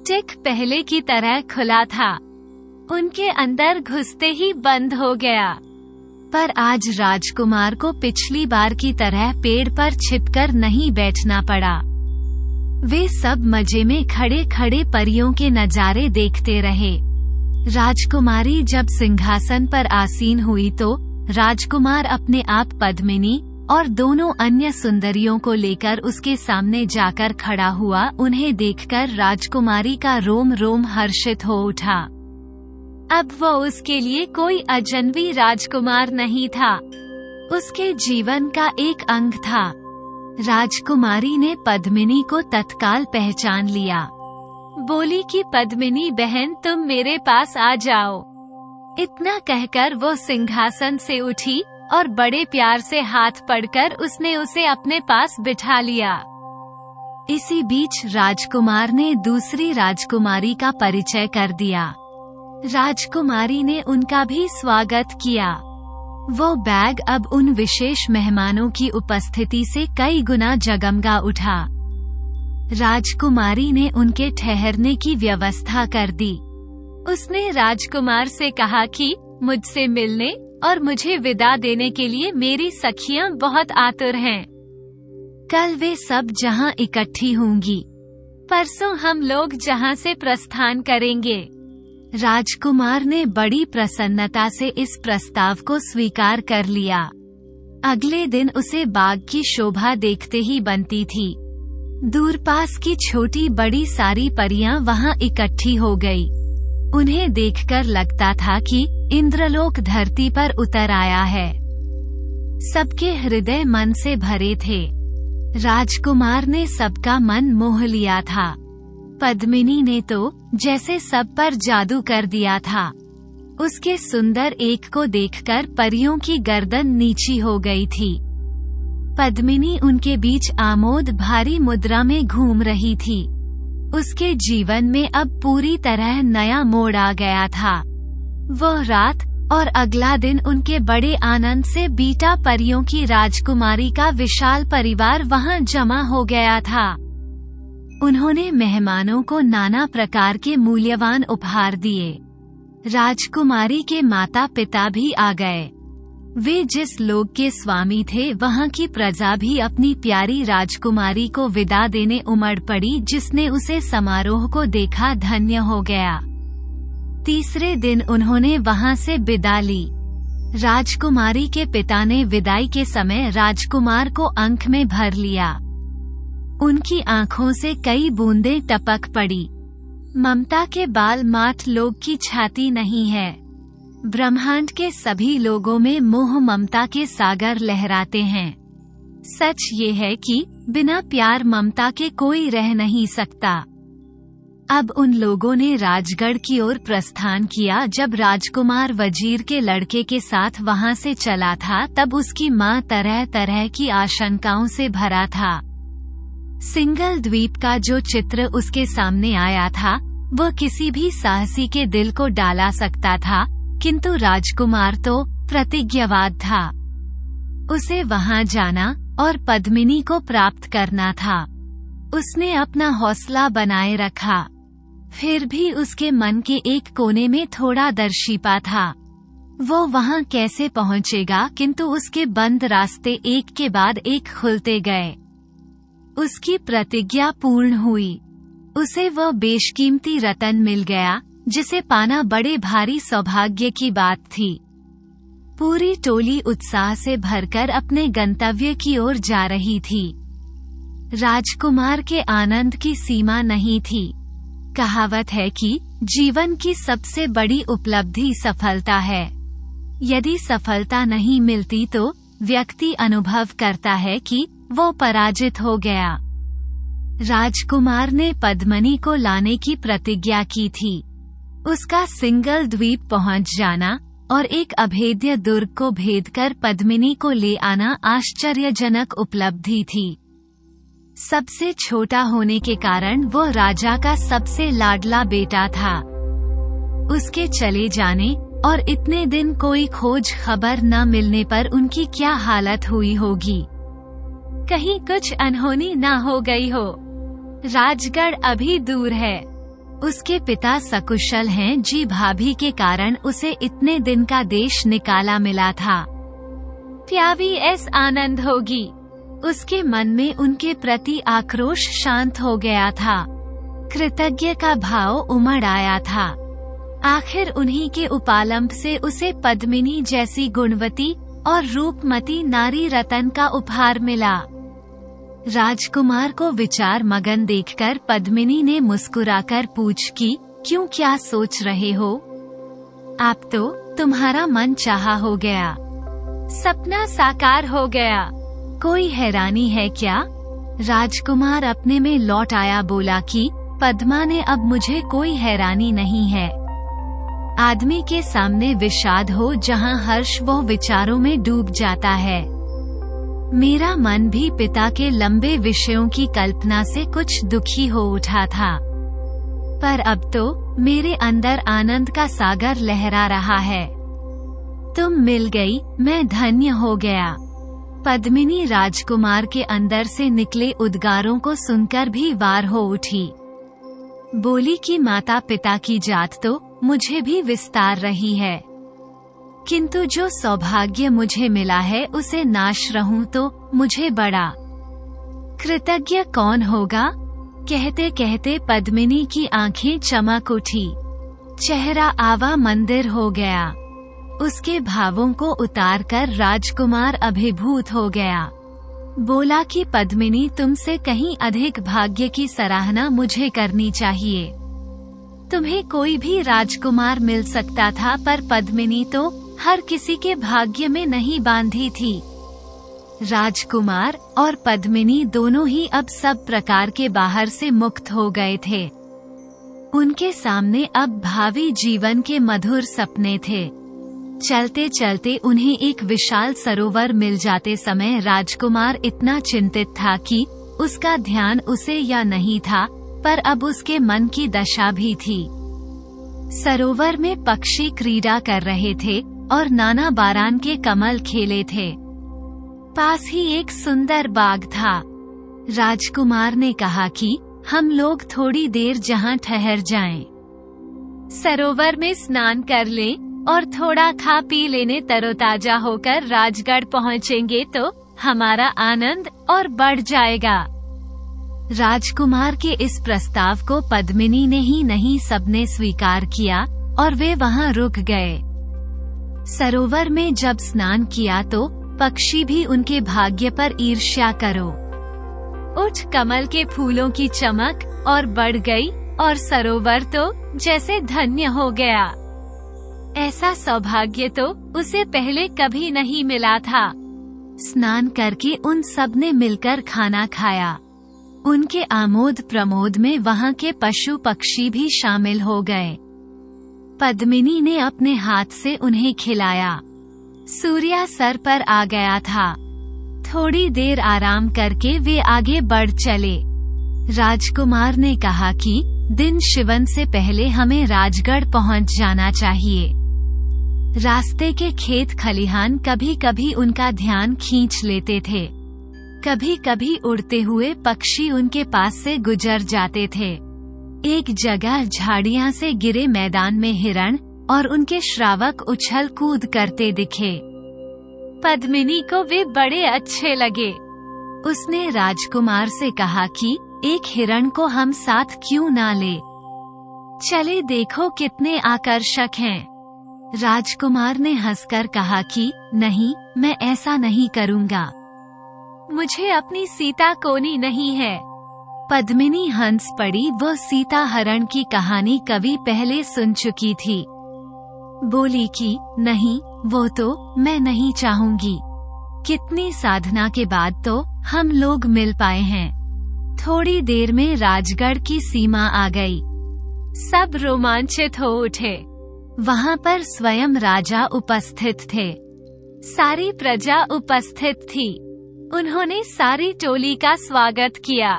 टिक पहले की तरह खुला था। उनके अंदर घुसते ही बंद हो गया। पर आज राजकुमार को पिछली बार की तरह पेड़ पर छिपकर नहीं बैठना पड़ा। वे सब मजे में खड़े खड़े परियों के नजारे देखते रहे। राजकुमारी जब सिंहासन पर आसीन हुई तो राजकुमार अपने आप पद्मिनी और दोनों अन्य सुंदरियों को लेकर उसके सामने जाकर खड़ा हुआ। उन्हें देखकर राजकुमारी का रोम रोम हर्षित हो उठा। अब वो उसके लिए कोई अजनबी राजकुमार नहीं था, उसके जीवन का एक अंग था। राजकुमारी ने पद्मिनी को तत्काल पहचान लिया। बोली कि पद्मिनी बहन, तुम मेरे पास आ जाओ। इतना कहकर वो सिंहासन से उठी और बड़े प्यार से हाथ पकड़कर उसने उसे अपने पास बिठा लिया। इसी बीच राजकुमार ने दूसरी राजकुमारी का परिचय कर दिया। राजकुमारी ने उनका भी स्वागत किया। वो बैग अब उन विशेष मेहमानों की उपस्थिति से कई गुना जगमगा उठा। राजकुमारी ने उनके ठहरने की व्यवस्था कर दी। उसने राजकुमार से कहा कि मुझसे मिलने और मुझे विदा देने के लिए मेरी सखियां बहुत आतुर हैं। कल वे सब जहां इकट्ठी होंगी। परसों हम लोग जहां से प्रस्थान करेंगे। राजकुमार ने बड़ी प्रसन्नता से इस प्रस्ताव को स्वीकार कर लिया। अगले दिन उसे बाग की शोभा देखते ही बनती थी। दूरपास की छोटी बड़ी सारी परियां वहां इकट्ठी हो गई। उन्हें देखकर लगता था कि इंद्रलोक धरती पर उतर आया है। सबके हृदय मन से भरे थे। राजकुमार ने सबका मन मोह लिया था। पद्मिनी ने तो जैसे सब पर जादू कर दिया था। उसके सुंदर एक को देखकर परियों की गर्दन नीची हो गई थी। पद्मिनी उनके बीच आमोद भारी मुद्रा में घूम रही थी। उसके जीवन में अब पूरी तरह नया मोड़ आ गया था। वह रात और अगला दिन उनके बड़े आनंद से बीटा परियों की राजकुमारी का विशाल परिवार वहां जमा हो गया था। उन्होंने मेहमानों को नाना प्रकार के मूल्यवान उपहार दिए। राजकुमारी के माता पिता भी आ गए। वे जिस लोक के स्वामी थे वहां की प्रजा भी अपनी प्यारी राजकुमारी को विदा देने उमड़ पड़ी। जिसने उसे समारोह को देखा धन्य हो गया। तीसरे दिन उन्होंने वहां से विदा ली। राजकुमारी के पिता ने विदाई के समय राजकुमार को आंख में भर लिया। उनकी आंखों से कई बूंदें टपक पड़ी। ममता के बाल माठ लोग की छाती नहीं है। ब्रह्मांड के सभी लोगों में मोह ममता के सागर लहराते हैं। सच ये है कि बिना प्यार ममता के कोई रह नहीं सकता। अब उन लोगों ने राजगढ़ की ओर प्रस्थान किया। जब राजकुमार वजीर के लड़के के साथ वहां से चला था तब उसकी मां तरह तरह की आशंकाओं से भरा था। सिंगल द्वीप का जो चित्र उसके सामने आया था वह किसी भी साहसी के दिल को डाला सकता था, किंतु राजकुमार तो प्रतिज्ञाबद्ध था। उसे वहां जाना और पद्मिनी को प्राप्त करना था। उसने अपना हौसला बनाए रखा। फिर भी उसके मन के एक कोने में थोड़ा दर्शिपा था। वो वहां कैसे पहुंचेगा, किंतु उसके बंद रास्ते एक के बाद एक खुलते गए। उसकी प्रतिज्ञा पूर्ण हुई। उसे वह बेशकीमती रतन मिल गया जिसे पाना बड़े भारी सौभाग्य की बात थी। पूरी टोली उत्साह से भरकर अपने गंतव्य की ओर जा रही थी। राजकुमार के आनंद की सीमा नहीं थी। कहावत है कि जीवन की सबसे बड़ी उपलब्धि सफलता है। यदि सफलता नहीं मिलती तो व्यक्ति अनुभव करता है कि वो पराजित हो गया। राजकुमार ने पद्मिनी को लाने की प्रतिज्ञा की थी। उसका सिंगल द्वीप पहुंच जाना और एक अभेद्य दुर्ग को भेदकर पद्मिनी को ले आना आश्चर्यजनक उपलब्धि थी। सबसे छोटा होने के कारण वो राजा का सबसे लाडला बेटा था। उसके चले जाने और इतने दिन कोई खोज खबर न मिलने पर उनकी क्या हालत हुई होगी। कहीं कुछ अनहोनी न हो गई हो। राजगढ़ अभी दूर है। उसके पिता सकुशल हैं जी, भाभी के कारण उसे इतने दिन का देश निकाला मिला था। प्यावी ऐसा आनंद होगी। उसके मन में उनके प्रति आक्रोश शांत हो गया था। कृतज्ञ का भाव उमड़ आया था। आखिर उन्हीं के उपालंब से उसे पद्मिनी जैसी गुणवती और रूपमती नारी रतन का उपहार मिला। राजकुमार को विचार मगन देखकर पद्मिनी ने मुस्कुराकर पूछ की, क्यों, क्या सोच रहे हो? आप तो तुम्हारा मन चाहा हो गया, सपना साकार हो गया। कोई हैरानी है क्या? राजकुमार अपने में लौट आया, बोला कि पद्मा ने, अब मुझे कोई हैरानी नहीं है। आदमी के सामने विषाद हो जहाँ हर्ष वो विचारों में डूब जाता है। मेरा मन भी पिता के लंबे विषयों की कल्पना से कुछ दुखी हो उठा था, पर अब तो मेरे अंदर आनंद का सागर लहरा रहा है। तुम मिल गई, मैं धन्य हो गया। पद्मिनी राजकुमार के अंदर से निकले उद्गारों को सुनकर भी वार हो उठी। बोली कि माता पिता की जात तो मुझे भी विस्तार रही है, किंतु जो सौभाग्य मुझे मिला है उसे नाश रहूं तो मुझे बड़ा कृतज्ञ कौन होगा। कहते कहते पद्मिनी की आंखें चमक उठी, चेहरा आवा मंदिर हो गया। उसके भावों को उतारकर राजकुमार अभिभूत हो गया। बोला कि पद्मिनी, तुमसे कहीं अधिक भाग्य की सराहना मुझे करनी चाहिए। तुम्हें कोई भी राजकुमार मिल सकता था, पर पद्मिनी तो हर किसी के भाग्य में नहीं बांधी थी। राजकुमार और पद्मिनी दोनों ही अब सब प्रकार के बाहर से मुक्त हो गए थे। उनके सामने अब भावी जीवन के मधुर सपने थे। चलते चलते उन्हें एक विशाल सरोवर मिल जाते समय राजकुमार इतना चिंतित था कि उसका ध्यान उसे या नहीं था, पर अब उसके मन की दशा भी थी। सरोवर में पक्षी क्रीड़ा कर रहे थे और नाना बारान के कमल खेले थे। पास ही एक सुंदर बाग था। राजकुमार ने कहा कि हम लोग थोड़ी देर जहाँ ठहर जाएं। सरोवर में स्नान कर लें और थोड़ा खा पी लेने तरोताजा होकर राजगढ़ पहुँचेंगे तो हमारा आनंद और बढ़ जाएगा। राजकुमार के इस प्रस्ताव को पद्मिनी ने ही नहीं, सबने स्वीकार किया और वे वहां रुक गए। सरोवर में जब स्नान किया तो पक्षी भी उनके भाग्य पर ईर्ष्या करो उठ कमल के फूलों की चमक और बढ़ गई और सरोवर तो जैसे धन्य हो गया। ऐसा सौभाग्य तो उसे पहले कभी नहीं मिला था। स्नान करके उन सब ने मिलकर खाना खाया। उनके आमोद प्रमोद में वहां के पशु पक्षी भी शामिल हो गए। पद्मिनी ने अपने हाथ से उन्हें खिलाया। सूर्य सर पर आ गया था। थोड़ी देर आराम करके वे आगे बढ़ चले। राजकुमार ने कहा कि दिन शिवन से पहले हमें राजगढ़ पहुंच जाना चाहिए। रास्ते के खेत खलिहान कभी कभी उनका ध्यान खींच लेते थे। कभी कभी उड़ते हुए पक्षी उनके पास से गुजर जाते थे। एक जगह झाड़ियां से गिरे मैदान में हिरण और उनके श्रावक उछल कूद करते दिखे। पद्मिनी को वे बड़े अच्छे लगे। उसने राजकुमार से कहा कि एक हिरण को हम साथ क्यों ना ले, चले देखो कितने आकर्षक हैं। राजकुमार ने हंसकर कहा कि नहीं, मैं ऐसा नहीं करूँगा। मुझे अपनी सीता कोनी नहीं है। पद्मिनी हंस पड़ी। वो सीता हरण की कहानी कभी पहले सुन चुकी थी। बोली कि नहीं, वो तो मैं नहीं चाहूंगी। कितनी साधना के बाद तो हम लोग मिल पाए हैं। थोड़ी देर में राजगढ़ की सीमा आ गई। सब रोमांचित हो उठे। वहां पर स्वयं राजा उपस्थित थे। सारी प्रजा उपस्थित थी। उन्होंने सारी टोली का स्वागत किया।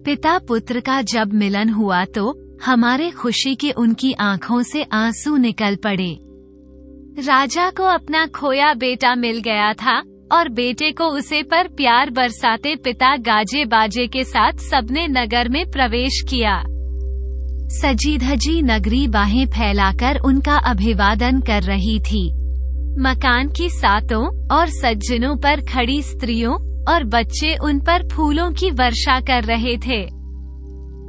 पिता पुत्र का जब मिलन हुआ तो हमारे खुशी के उनकी आंखों से आंसू निकल पड़े। राजा को अपना खोया बेटा मिल गया था और बेटे को उसे पर प्यार बरसाते पिता गाजे बाजे के साथ सबने नगर में प्रवेश किया। सजी धजी नगरी बाहें फैलाकर उनका अभिवादन कर रही थी। मकान की सातों और सज्जनों पर खड़ी स्त्रियों और बच्चे उन पर फूलों की वर्षा कर रहे थे।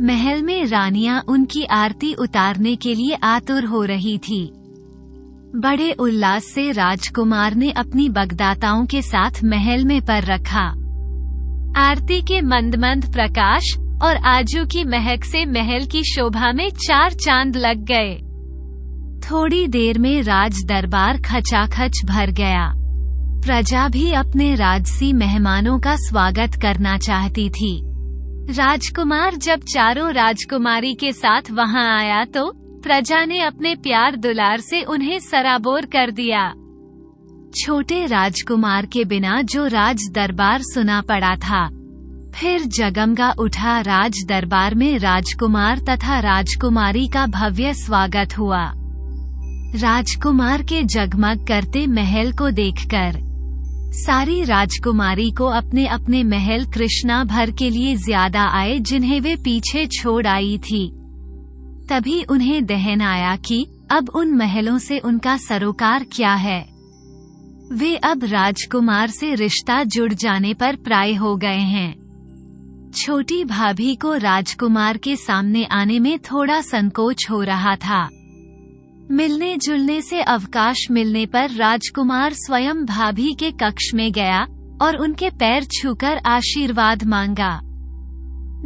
महल में रानियां उनकी आरती उतारने के लिए आतुर हो रही थी। बड़े उल्लास से राजकुमार ने अपनी बगदाताओं के साथ महल में पर रखा। आरती के मंद मंद प्रकाश और आजू की महक से महल की शोभा में 4 चांद लग गए। थोड़ी देर में राज दरबार खचाखच भर गया। प्रजा भी अपने राजसी मेहमानों का स्वागत करना चाहती थी। राजकुमार जब चारों राजकुमारी के साथ वहां आया तो प्रजा ने अपने प्यार दुलार से उन्हें सराबोर कर दिया। छोटे राजकुमार के बिना जो राज दरबार सुना पड़ा था। फिर जगमगा उठा राज दरबार में राजकुमार तथा राजकुमारी का भव्य स्वागत हुआ। राजकुमार के जगमग करते महल को देखकर सारी राजकुमारी को अपने अपने महल कृष्णा भर के लिए ज्यादा आए जिन्हें वे पीछे छोड़ आई थी। तभी उन्हें दहन आया कि अब उन महलों से उनका सरोकार क्या है। वे अब राजकुमार से रिश्ता जुड़ जाने पर प्राय हो गए हैं। छोटी भाभी को राजकुमार के सामने आने में थोड़ा संकोच हो रहा था। मिलने जुलने से अवकाश मिलने पर राजकुमार स्वयं भाभी के कक्ष में गया और उनके पैर छूकर आशीर्वाद मांगा।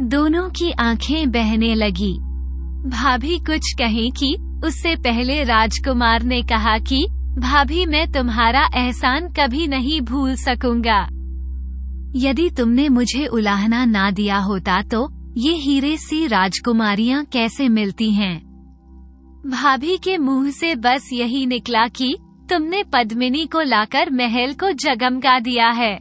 दोनों की आंखें बहने लगी। भाभी कुछ कहें कि उससे पहले राजकुमार ने कहा कि भाभी मैं तुम्हारा एहसान कभी नहीं भूल सकूंगा। यदि तुमने मुझे उलाहना ना दिया होता तो ये हीरे सी राजकुमारियां कैसे मिलती हैं? भाभी के मुंह से बस यही निकला कि तुमने पद्मिनी को लाकर महल को जगमगा दिया है।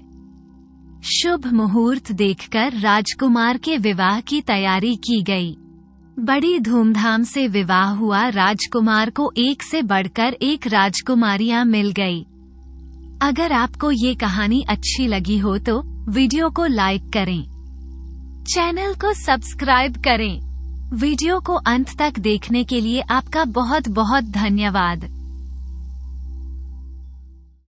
शुभ मुहूर्त देखकर राजकुमार के विवाह की तैयारी की गई। बड़ी धूमधाम से विवाह हुआ। राजकुमार को एक से बढ़कर एक राजकुमारियां मिल गई। अगर आपको ये कहानी अच्छी लगी हो तो वीडियो को लाइक करें, चैनल को सब्सक्राइब करें। वीडियो को अंत तक देखने के लिए आपका बहुत बहुत धन्यवाद।